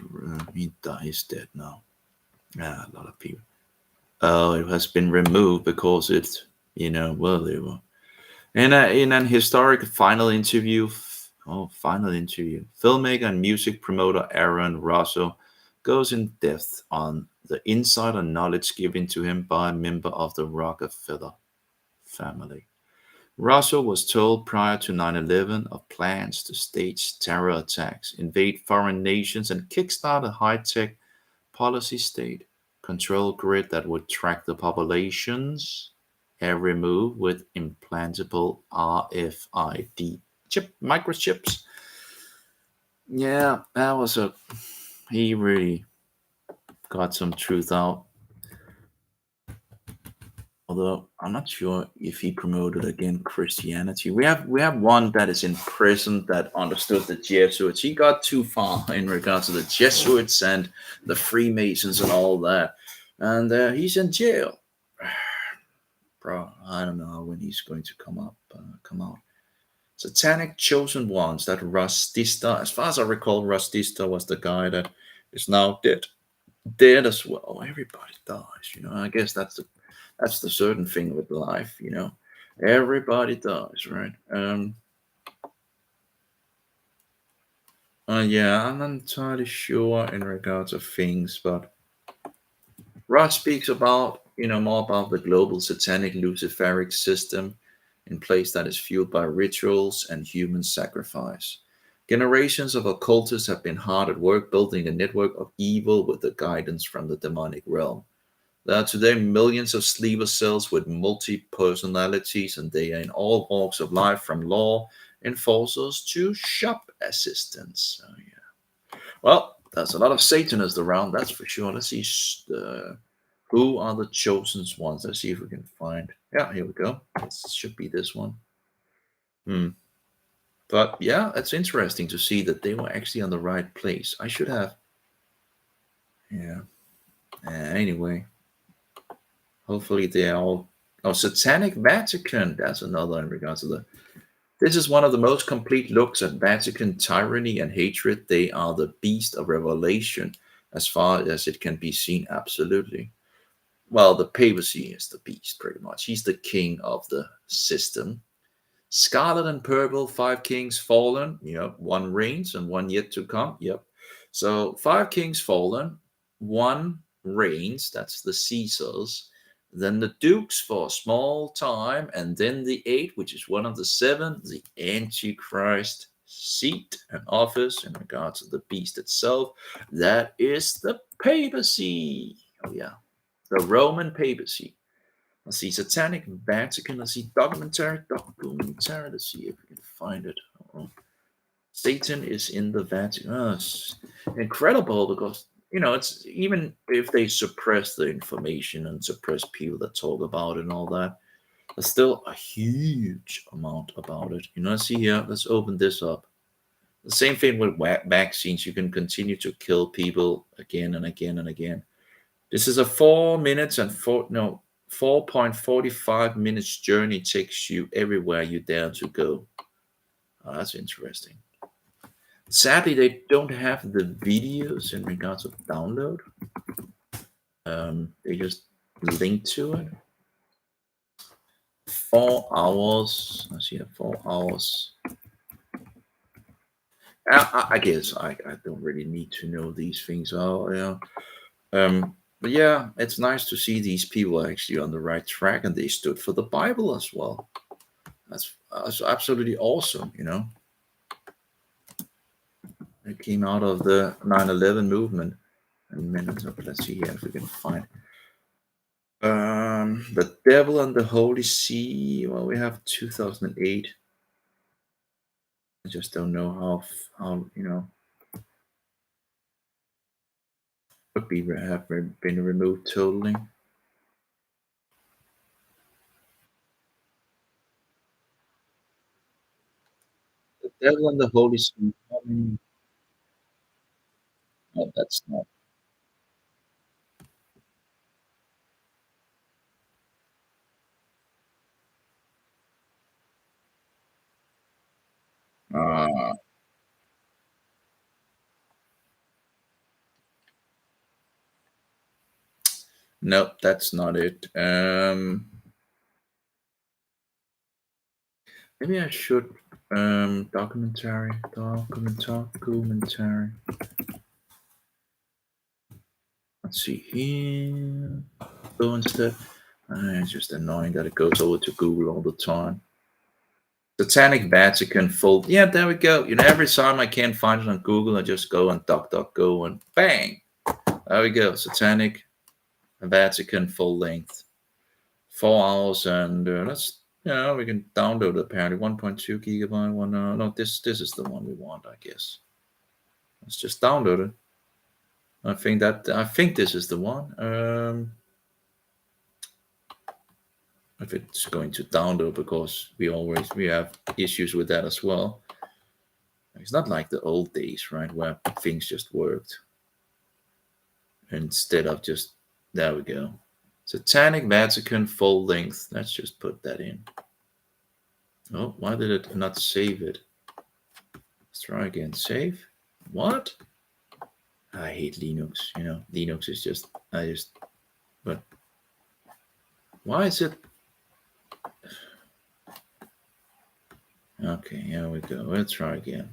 He's dead now. Yeah, a lot of people. Oh, it has been removed because it's well they were in an historic final interview. Final interview. Filmmaker and music promoter Aaron Russell goes in depth on the insider knowledge given to him by a member of the Rockefeller family. Russell was told prior to 9/11 of plans to stage terror attacks, invade foreign nations, and kickstart a high-tech policy state control grid that would track the population's every move with implantable RFID microchips. Yeah, that was he really got some truth out. Although I'm not sure if he promoted again Christianity. We have one that is in prison that understood the Jesuits. He got too far in regards to the Jesuits and the Freemasons and all that, and he's in jail. Bro, I don't know when he's going to come out. Satanic chosen ones. That Rustista, as far as I recall, Rustista was the guy that is now dead as well. Everybody dies, I guess that's the certain thing with life, Everybody dies, right? Yeah, I'm not entirely sure in regards of things, but Ross speaks about, more about the global satanic luciferic system in place that is fueled by rituals and human sacrifice. Generations of occultists have been hard at work building a network of evil with the guidance from the demonic realm. There are today millions of sleeper cells with multi-personalities, and they are in all walks of life, from law enforcers to shop assistants. Oh, yeah. Well, there's a lot of Satanists around, that's for sure. Let's see who are the chosen ones. Let's see if we can find. Yeah, here we go. This should be this one. Hmm. But yeah, it's interesting to see that they were actually on the right place. I should have. Yeah. Anyway. Hopefully they are all. Oh, Satanic Vatican. That's another in regards to the. This is one of the most complete looks at Vatican tyranny and hatred. They are the beast of revelation, as far as it can be seen. Absolutely. Well, the papacy is the beast, pretty much. He's the king of the system. Scarlet and purple, five kings fallen. Yep. One reigns and one yet to come. Yep. So five kings fallen, one reigns. That's the Caesars. Then the dukes for a small time, and then the eight, which is one of the seven, the Antichrist seat and office in regards to the beast itself. That is the papacy. Oh yeah, the Roman papacy. Let's see, Satanic Vatican. Let's see, documentary. Let's see if we can find it. Oh, Satan is in the Vatican. Oh, it's incredible because it's even if they suppress the information and suppress people that talk about it and all that, there's still a huge amount about it. Let's see here. Let's open this up. The same thing with vaccines. You can continue to kill people again and again and again. This is a 4 minutes and 4.45 minutes journey takes you everywhere you dare to go. Oh, that's interesting. Sadly, they don't have the videos in regards of download. They just link to it. 4 hours. Let's see, 4 hours. I guess I don't really need to know these things. Oh, yeah. But yeah, it's nice to see these people actually on the right track, and they stood for the Bible as well. That's absolutely awesome, It came out of the 9/11 movement. And let's see here if we can find the Devil and the Holy See. Well, we have 2008. I just don't know how Could be have been removed totally. The devil and the Holy Spirit. No, that's not. Uh, nope, that's not it. Maybe I should documentary. Let's see here. Go instead. It's just annoying that it goes over to Google all the time. Satanic Vatican full. Yeah, there we go. Every time I can't find it on Google, I just go on DuckDuckGo and bang. There we go. Satanic Vatican full length. 4 hours and let's we can download it apparently 1.2 gigabyte one. No, this is the one we want, I guess. Let's just download it. I think this is the one. If it's going to download, because we have issues with that as well. It's not like the old days, right, where things just worked instead of just there we go. Satanic Vatican full length. Let's just put that in. Oh, why did it not save it? Let's try again. Save. What? I hate Linux. Linux is just but why is it? Okay, here we go. Let's try again.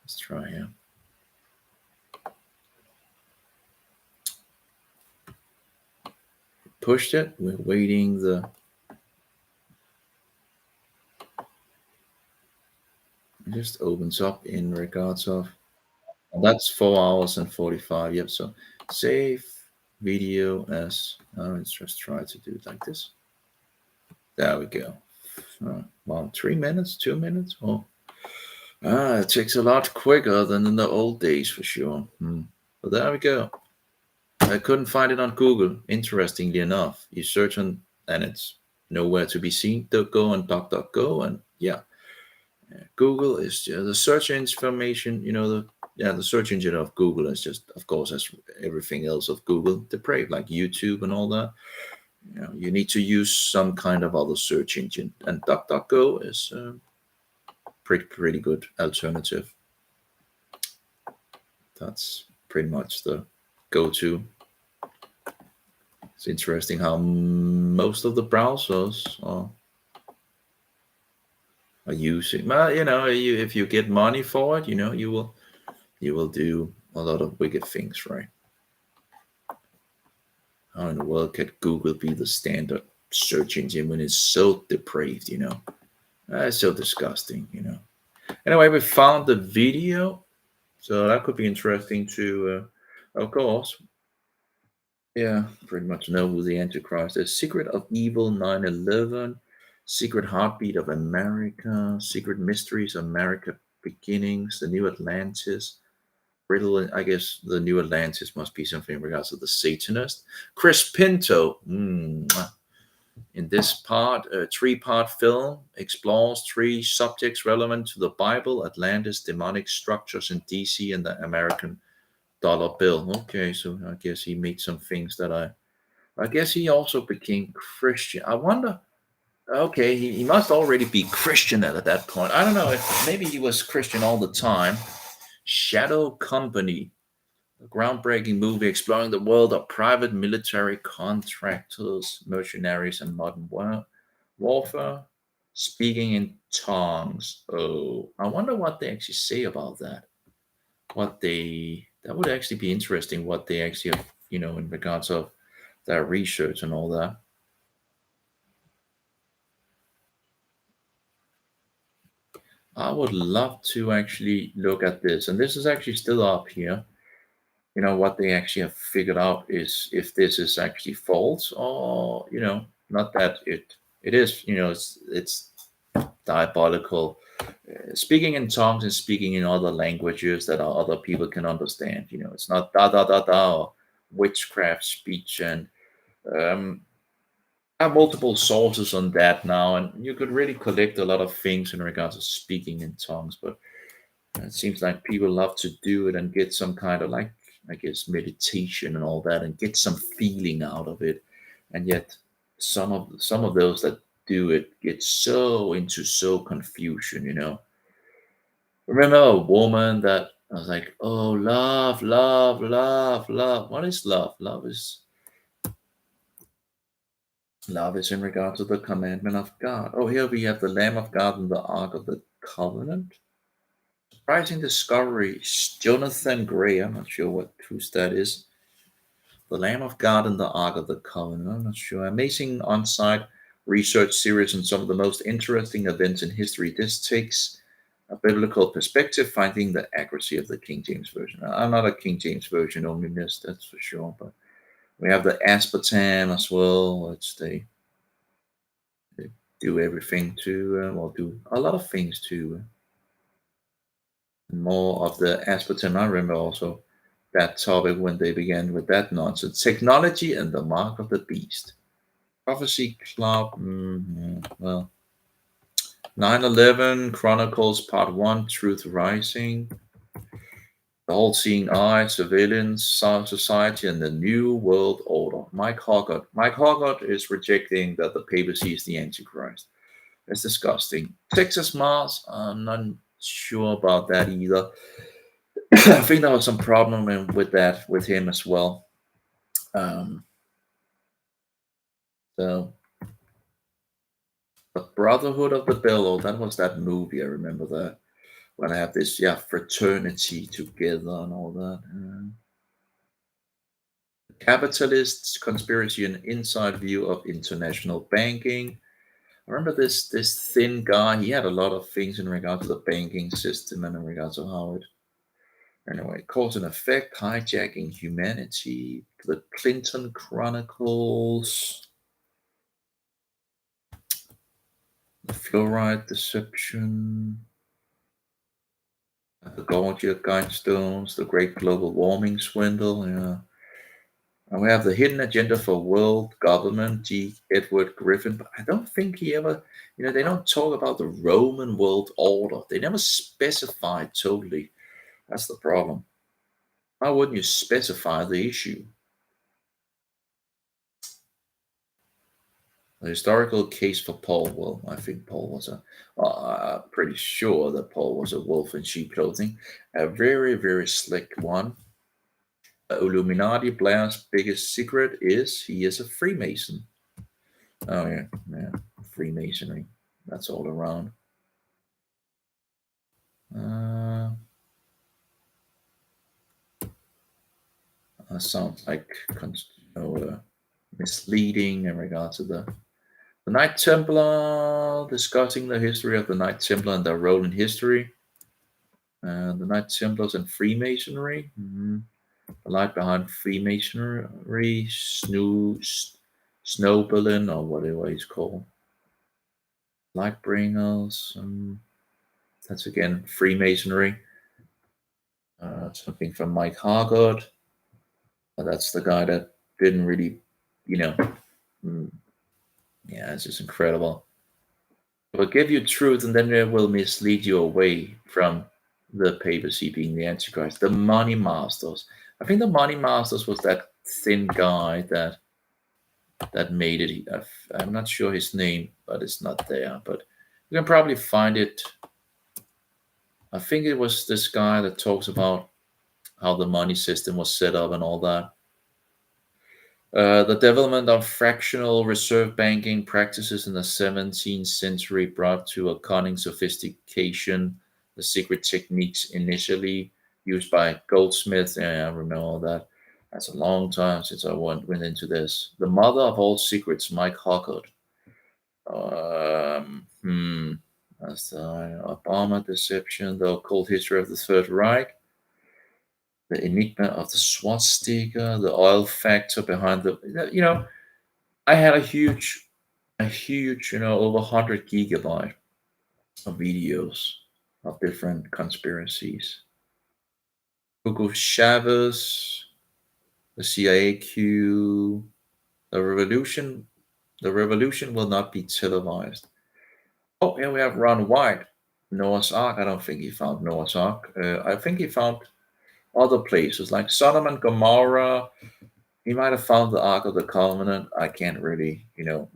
Let's try here. Pushed it. We're waiting it just opens up in regards of that's 4 hours and 45. Yep. So save video as let's just try to do it like this. There we go. Well, 3 minutes, 2 minutes. Oh, it takes a lot quicker than in the old days for sure. But there we go. I couldn't find it on Google. Interestingly enough, you search on and it's nowhere to be seen. Go on DuckDuckGo and yeah, Google is the search information. The search engine of Google is just, of course, as everything else of Google, depraved, like YouTube and all that. You need to use some kind of other search engine, and DuckDuckGo is a pretty good alternative. That's pretty much the go-to. It's interesting how most of the browsers are using. Well, if you get money for it, you will do a lot of wicked things, right? How in the world could Google be the standard search engine when it's so depraved? It's so disgusting. Anyway, we found the video, so that could be interesting to, of course. Yeah, pretty much know who the Antichrist is. Secret of Evil 9/11, Secret Heartbeat of America, Secret Mysteries of America Beginnings, The New Atlantis, Riddle. I guess the New Atlantis must be something in regards to the Satanist. Chris Pinto. In this part, a 3-part film explores 3 subjects relevant to the Bible, Atlantis, demonic structures in DC, and the American dollar bill. Okay, so I guess he made some things that I guess he also became Christian. I wonder. Okay, he must already be Christian at that point. I don't know if maybe he was Christian all the time. Shadow Company, a groundbreaking movie exploring the world of private military contractors, mercenaries, and modern warfare. Speaking in tongues. Oh, I wonder what they actually say about that. That would actually be interesting. What they actually have, in regards of their research and all that. I would love to actually look at this, and this is actually still up here. What they actually have figured out is if this is actually false, or not that it is. It's diabolical Speaking in tongues and speaking in other languages that other people can understand. It's not da da da da or witchcraft speech. And um, I have multiple sources on that now, and you could really collect a lot of things in regards to speaking in tongues. But it seems like people love to do it and get some kind of, like, I guess, meditation and all that, and get some feeling out of it. And yet, some of those that do it get so into so confusion. Remember a woman that I was like, "Oh, love, love, love, love." What is love? Love is in regard to the commandment of God. Oh, here we have the Lamb of God and the Ark of the Covenant. Surprising discovery. Jonathan Gray. I'm not sure whose that is. The Lamb of God and the Ark of the Covenant. I'm not sure. Amazing on-site research series on some of the most interesting events in history. This takes a biblical perspective, finding the accuracy of the King James Version. I'm not a King James Version onlyness, that's for sure. But we have the aspartame as well, which they do everything to, well, do a lot of things to more of the aspartame. I remember also that topic when they began with that nonsense. Technology and the mark of the beast. Prophecy Club. Well, 9/11 Chronicles Part 1, Truth Rising. The All-Seeing Eye, Surveillance, Society, and the New World Order. Mike Hoggart. Mike Hoggart is rejecting that the papacy is the Antichrist. It's disgusting. Texas Mars. I'm not sure about that either. I think there was some problem with that with him as well. Um, so the Brotherhood of the Billow, that was that movie. I remember that when I have this fraternity together and all that. Capitalists, conspiracy, and inside view of international banking. I remember this thin guy. He had a lot of things in regard to the banking system and in regards to how it, anyway, cause and effect, hijacking humanity, the Clinton Chronicles, the fluoride deception, the Gorgia Guidestones, the Great Global Warming Swindle. Yeah. And we have the hidden agenda for world government, G. Edward Griffin. But I don't think he ever, they don't talk about the Roman world order. They never specify totally. That's the problem. Why wouldn't you specify the issue? The historical case for Paul. Well, I think Paul was pretty sure that Paul was a wolf in sheep clothing. A very, very slick one. Illuminati Blair's biggest secret is he is a Freemason. Oh yeah, Freemasonry. That's all around. Uh, sounds like misleading in regards to the Knight Templar, discussing the history of the Knight Templar and their role in history. The Knight Templars and Freemasonry. The light behind Freemasonry, Snowballin, or whatever he's called. Lightbringers. That's again Freemasonry. Something from Mike Hargard. That's the guy that didn't really, it's just incredible. It will give you truth, and then it will mislead you away from the papacy being the Antichrist. The Money Masters. I think the Money Masters was that thin guy that made it. I'm not sure his name, but it's not there. But you can probably find it. I think it was this guy that talks about how the money system was set up and all that. The development of fractional reserve banking practices in the 17th century brought to a cunning sophistication the secret techniques initially used by goldsmiths. Yeah, I remember all that. That's a long time since I went into this. The mother of all secrets, Mike Hoggart. That's the Obama deception, the occult history of the Third Reich, the enigma of the swastika, the oil factor behind the. I had a huge, over 100 gigabyte of videos of different conspiracies. Hugo Chavez, the CIA coup, the revolution. The revolution will not be televised. Oh, here we have Ron White. Noah's Ark. I don't think he found Noah's Ark. I think he found other places like Sodom and Gomorrah. He might have found the Ark of the Covenant. I can't really,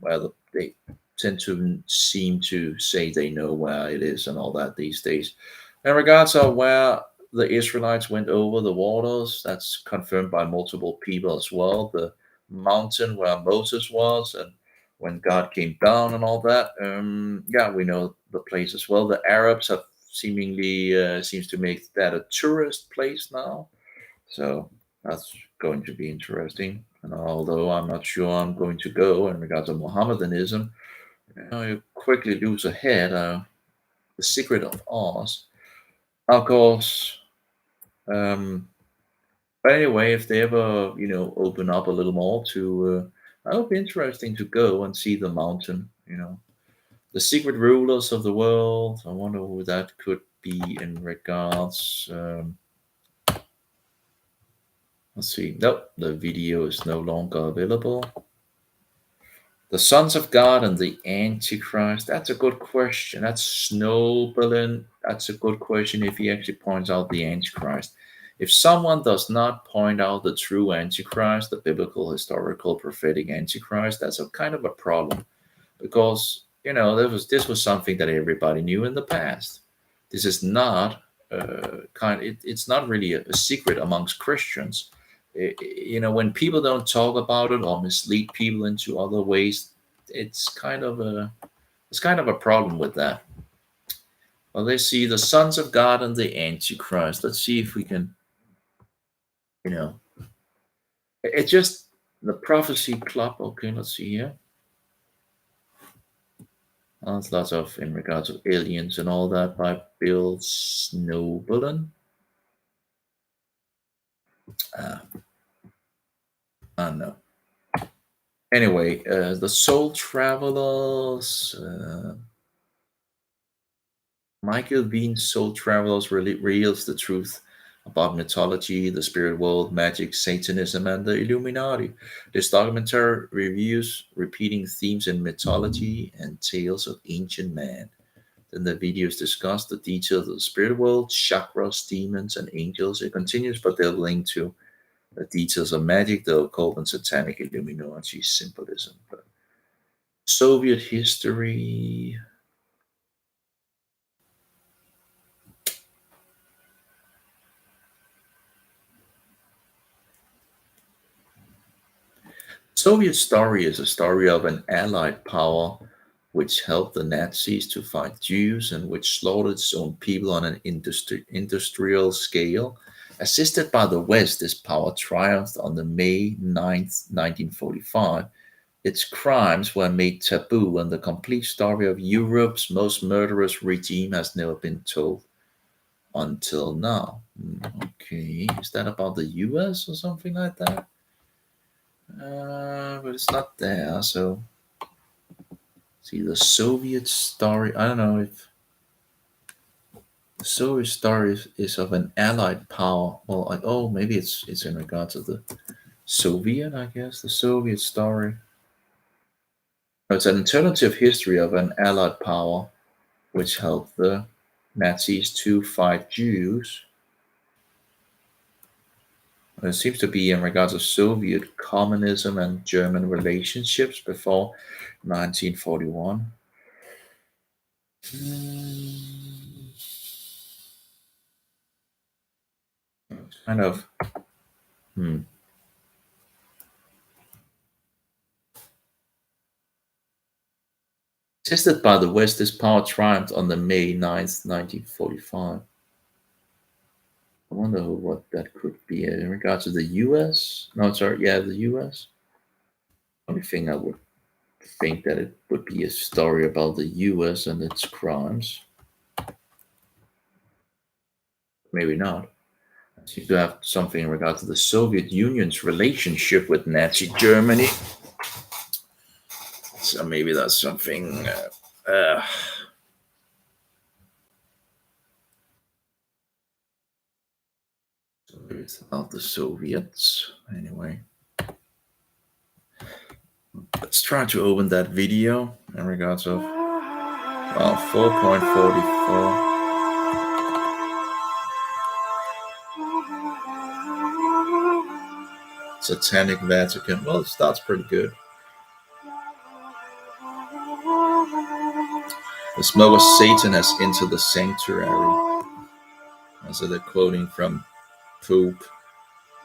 well, they tend to seem to say they know where it is and all that these days. In regards to where the Israelites went over the waters, that's confirmed by multiple people as well. The mountain where Moses was and when God came down and all that. Yeah, we know the place as well. The Arabs have seemingly seems to make that a tourist place now. So that's going to be interesting. And although I'm not sure I'm going to go in regards to Mohammedanism, you quickly lose a head. The Secret of Oz, of course. But anyway, if they ever, open up a little more that'll be interesting to go and see the mountain. The secret rulers of the world. I wonder who that could be in regards. Let's see. Nope, the video is no longer available. The sons of God and the Antichrist. That's a good question. That's snowballing. That's a good question if he actually points out the Antichrist. If someone does not point out the true Antichrist, the biblical, historical, prophetic Antichrist, that's a kind of a problem. Because, this was something that everybody knew in the past. This is not it's not really a secret amongst Christians. When people don't talk about it or mislead people into other ways, it's kind of a problem with that. Well, let's see the sons of God and the Antichrist. Let's see if we can, you know, it's just the prophecy club. Okay, let's see here. There's lots of in regards of aliens and all that by Bill Snowballen. I don't know. Anyway, the Soul Travelers. Michael Bean's Soul Travelers reveals the truth about mythology, the spirit world, magic, Satanism, and the Illuminati. This documentary reviews repeating themes in mythology and tales of ancient man. Then the videos discuss the details of the spirit world, chakras, demons, and angels. It continues, but they'll link to the details of magic, the occult, and satanic Illuminati symbolism. But Soviet history. Soviet story is a story of an Allied power which helped the Nazis to fight Jews and which slaughtered its own people on an industrial scale. Assisted by the West, this power triumphed on the May 9th, 1945. Its crimes were made taboo, and the complete story of Europe's most murderous regime has never been told until now. Okay, is that about the US or something like that? But it's not there. So, see the Soviet story. I don't know if the Soviet story is of an Allied power. Well, maybe it's in regards to the Soviet. I guess the Soviet story. It's an alternative history of an Allied power which helped the Nazis to fight Jews. It seems to be in regards of Soviet communism and German relationships before 1941. Kind of. Assisted by the West, this power triumphed on the May 9th, 1945. I wonder what that could be in regards to the US. No, sorry, yeah, the US. Only thing I would think that it would be a story about the US and its crimes. Maybe not. I seem to have something in regard to the Soviet Union's relationship with Nazi Germany. So maybe that's something. Of the Soviets. Anyway, let's try to open that video in regards of 4.44. Satanic Vatican. Well, it starts pretty good. The smoke of Satan has entered the sanctuary. So they're quoting from Pope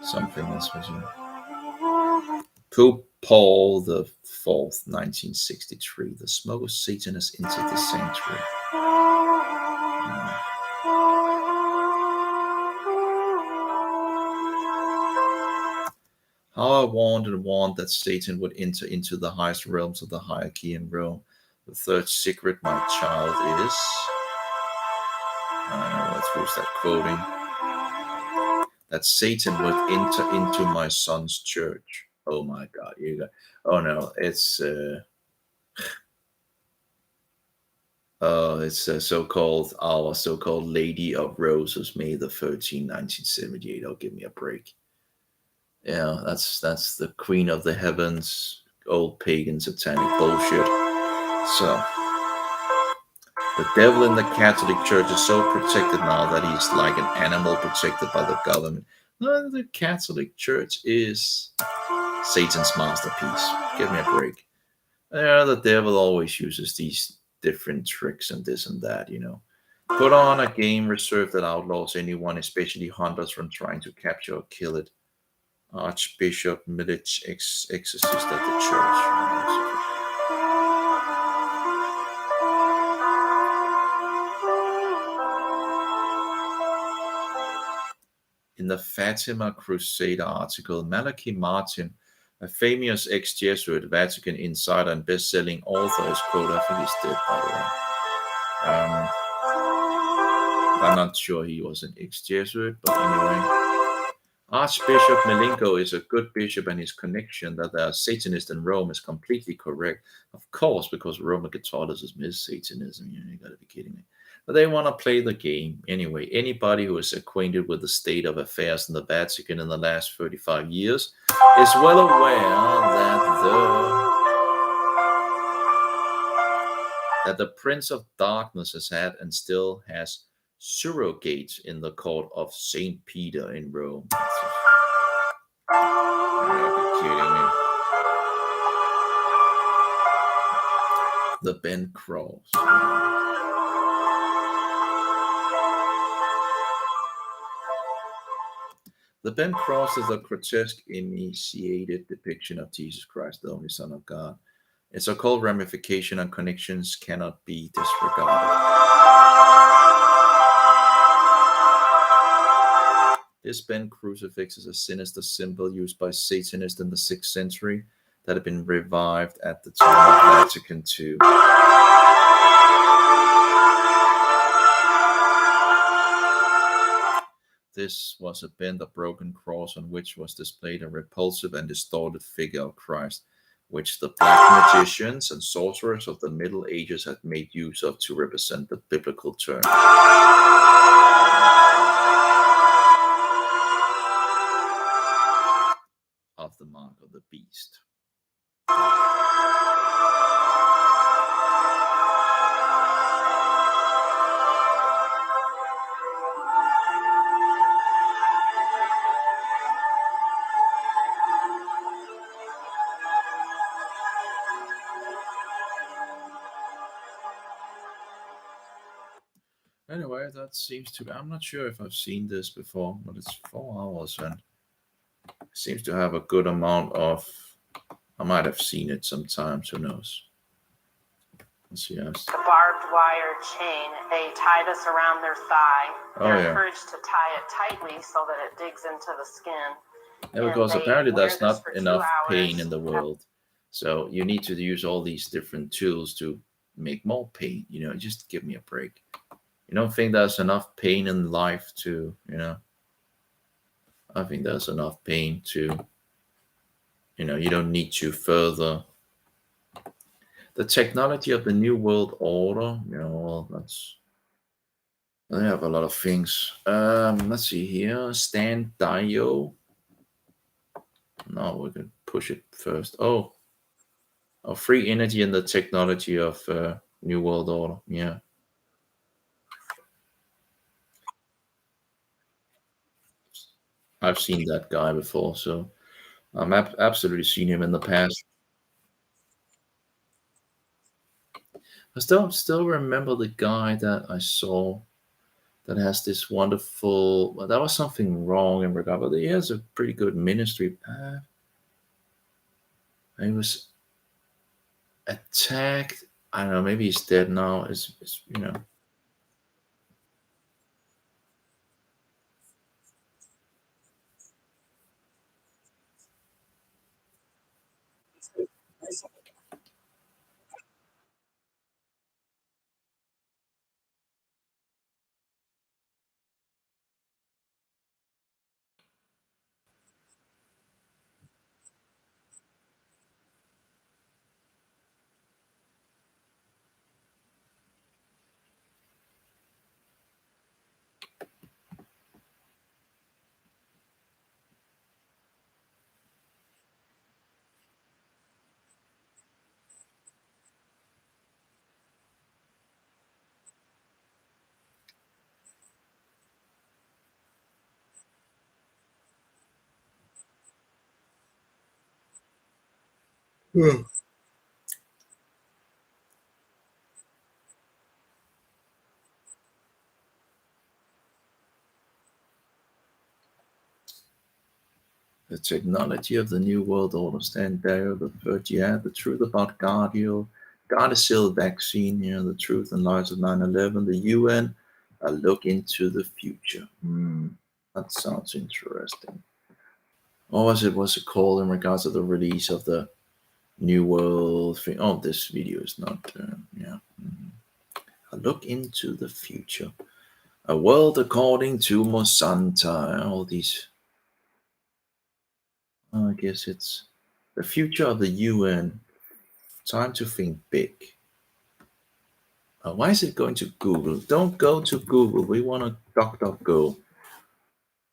something. This was Pope Paul the Fourth, 1963. The smoke of Satan has entered the sanctuary. How I warned that Satan would enter into the highest realms of the hierarchy in Rome. The third secret, my child, is. I don't know who's that quoting. That Satan would enter into my son's church. Oh my God! Oh no! It's so-called our so-called Lady of Roses, May the 13th, 1978. Oh, give me a break. Yeah, that's the Queen of the Heavens, old pagan satanic bullshit. So the devil in the Catholic Church is so protected now that he's like an animal protected by the government. No, the Catholic Church is Satan's masterpiece. Give me a break. Yeah, the devil always uses these different tricks and this and that, Put on a game reserved that outlaws anyone, especially hunters, from trying to capture or kill it. Archbishop Milich, exorcist at the church. In the Fatima Crusade article, Malachi Martin, a famous ex-Jesuit, Vatican insider, and best-selling author, is quoted. I think he's dead, by the way. I'm not sure he was an ex-Jesuit, but anyway. Archbishop Melinko is a good bishop, and his connection that they are Satanists in Rome is completely correct. Of course, because Roman Catholicism is Satanism. You gotta be kidding me. But they want to play the game. Anyway, anybody who is acquainted with the state of affairs in the Vatican in the last 35 years is well aware that the Prince of Darkness has had and still has surrogates in the court of St. Peter in Rome. The bent cross. The bent cross is a grotesque, emaciated depiction of Jesus Christ, the only Son of God. Its occult ramification and connections cannot be disregarded. This bent crucifix is a sinister symbol used by Satanists in the 6th century that had been revived at the time of Vatican II. This was a bent or broken cross on which was displayed a repulsive and distorted figure of Christ, which the black magicians and sorcerers of the Middle Ages had made use of to represent the biblical term. Of the mark of the beast. Anyway, that seems to be, I'm not sure if I've seen this before, but it's 4 hours and it seems to have a good amount of, I might have seen it sometimes, who knows. Let's see. The barbed wire chain, they tied us around their thigh. They're encouraged to tie it tightly so that it digs into the skin. Yeah, because apparently there's not enough pain in the world. So you need to use all these different tools to make more pain. Just give me a break. You don't think there's enough pain in life to, I think there's enough pain to, you don't need to further. The technology of the New World Order, that's They have a lot of things. Let's see here. Stand Dio. No, we can push it first. Oh, free energy and the technology of New World Order. Yeah, I've seen that guy before, so absolutely seen him in the past. I still remember the guy that I saw that has this wonderful. Well, there was something wrong in regard, but he has a pretty good ministry path. He was attacked. I don't know. Maybe he's dead now. It's you know. Yeah. The technology of the New World Order stand there. The third, yeah, the truth about Gardasil vaccine, the truth and lies of 9/11, the UN, a look into the future. That sounds interesting. What's it called in regards to the release of the New World thing? Oh, this video is not, yeah. A look into the future. A world according to Mosanta. All these, I guess it's the future of the UN. Time to think big. Why is it going to Google? Don't go to Google. We want to DuckDuckGo.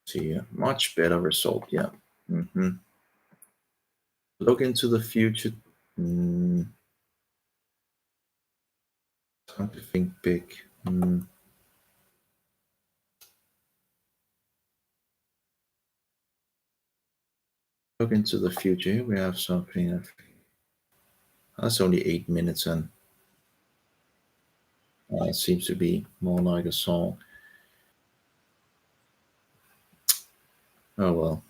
See, much better result. Yeah. hmm Look into the future. Mm, time to think big. Look into the future. Here we have something. That's only 8 minutes, and it seems to be more like a song. Oh well.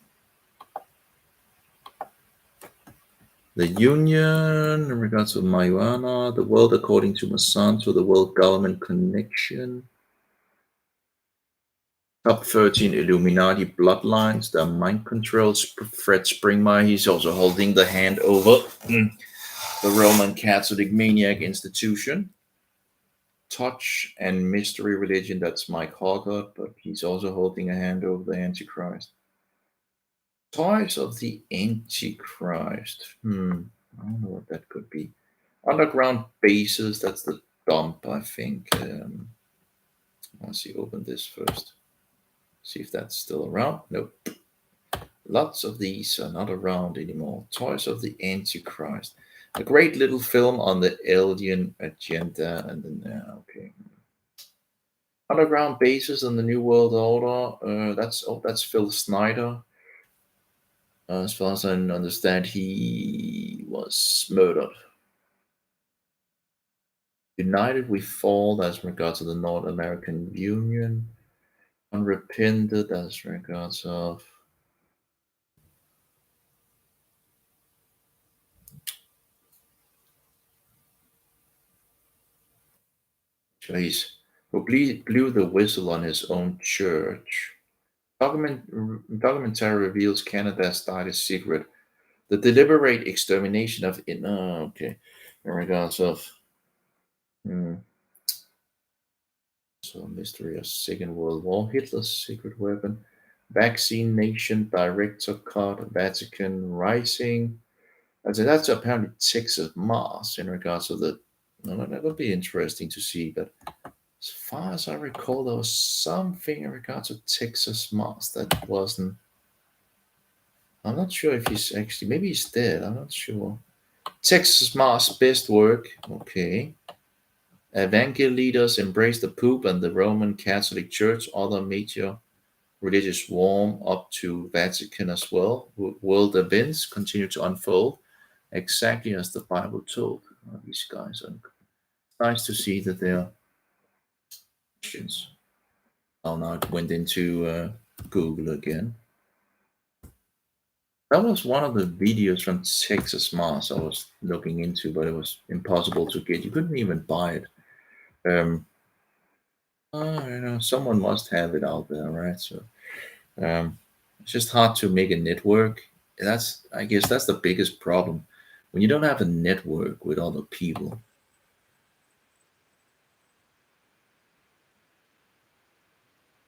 The Union in regards to marijuana, the world according to Monsanto, the world government connection, top 13 Illuminati bloodlines, the mind controls, Fred Springmeier, he's also holding the hand over the Roman Catholic maniac institution. Touch and mystery religion, that's Mike Hoggart, but he's also holding a hand over the Antichrist. Toys of the Antichrist. I don't know what that could be. Underground bases, that's the dump, I think. Let's see, open this first. See if that's still around. Nope. Lots of these are not around anymore. Toys of the Antichrist. A great little film on the alien agenda. And then, okay. Underground bases on the New World Order. That's Phil Snyder. As far as I understand, he was murdered. United we fall as regards to the North American Union. Unrepented as regards of Chase, who blew the whistle on his own church. Documentary reveals Canada's darkest secret: the deliberate extermination of okay, in regards of so mystery of Second World War, Hitler's secret weapon, vaccine nation, director cut, Vatican rising. So that's apparently Texas Mars in regards to the. Well, that would be interesting to see, but As far as I recall, there was something in regards to Texas Mars that wasn't. I'm not sure if he's actually. Maybe he's dead. I'm not sure. Texas Mars best work. Okay. Evangel leaders embrace the Pope and the Roman Catholic Church. Other major religious warm up to Vatican as well. World events continue to unfold exactly as the Bible told. These guys are nice to see that they are Christians. Now I went into Google again. That was one of the videos from Texas Mars I was looking into, but it was impossible to get. You couldn't even buy it. Someone must have it out there, right? So it's just hard to make a network. I guess that's the biggest problem when you don't have a network with other people.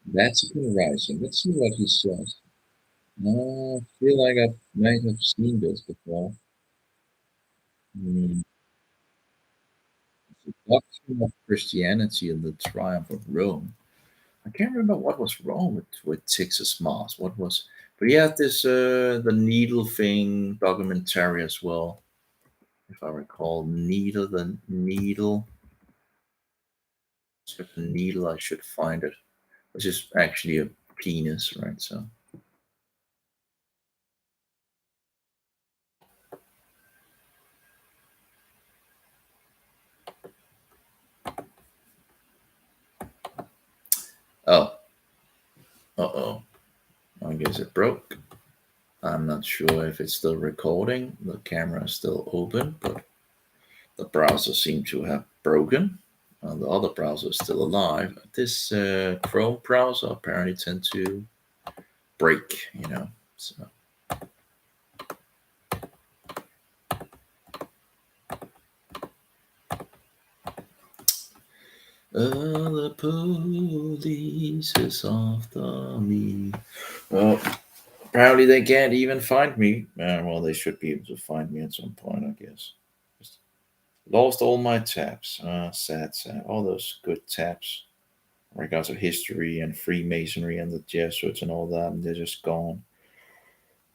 Vatican Rising. Let's see what he says. No, I feel like I might have seen this before. Hmm. The doctrine of Christianity and the triumph of Rome. I can't remember what was wrong with Texas Mars. What was, but he had this the needle thing documentary as well, if I recall. The needle, the needle. I should find it, which is actually a penis, right? So, oh, oh, I guess it broke. I'm not sure if it's still recording. The camera is still open, but the browser seemed to have broken. The other browser is still alive. This Chrome browser apparently tend to break. So, the police is after me. Well, apparently they can't even find me. Well, they should be able to find me at some point, I guess. Just lost all my tabs. Sad, sad. All those good tabs in regards to history and Freemasonry and the Jesuits and all that, and they're just gone.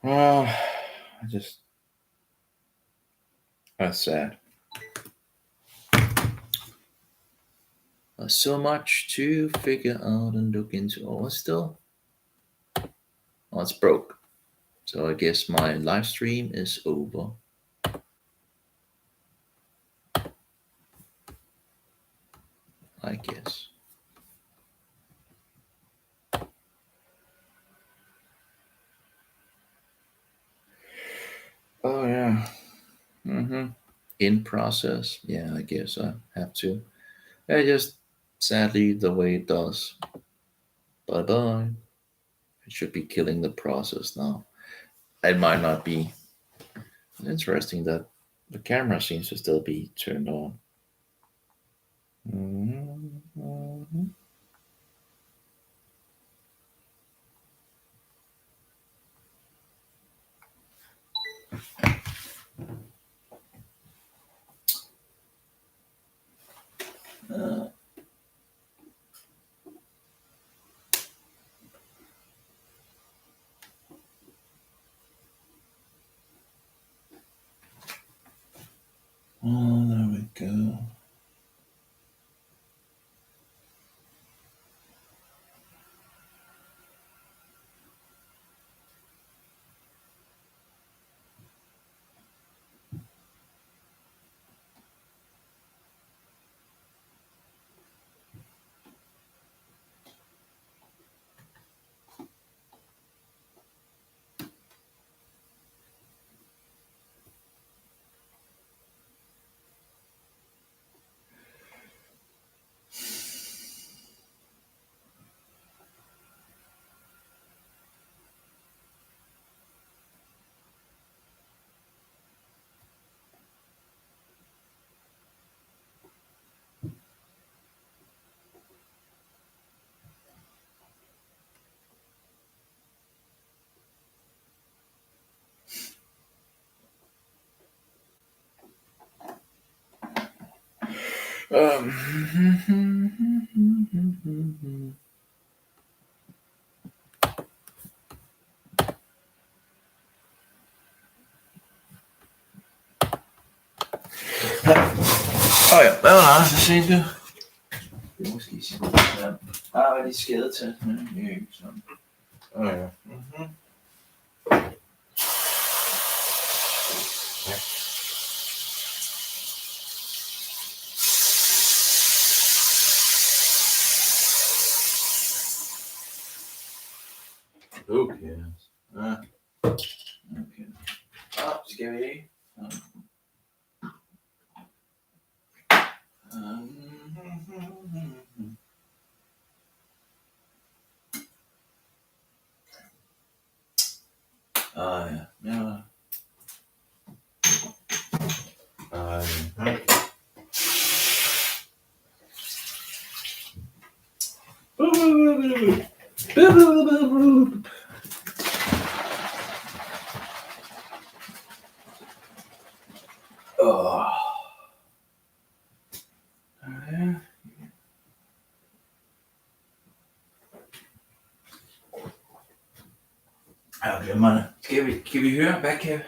I just that's sad. So much to figure out and look into. Oh, it's broke. So I guess my live stream is over. I guess. Oh yeah. In process. Yeah, I guess I have to. Yeah, just sadly the way it does. Bye bye. It should be killing the process now. It might not be. Interesting that the camera seems to still be turned on. Mhm. Oh, there we go. Ja, hvad var det, så siger du? Det er måske sige, at var de skadet til, men det er ikke sådan. Ja. Okay. Ja. Okay. Skal vi ikke? Ja. Jeg glemmer det. Kan vi høre? Hvad kan vi?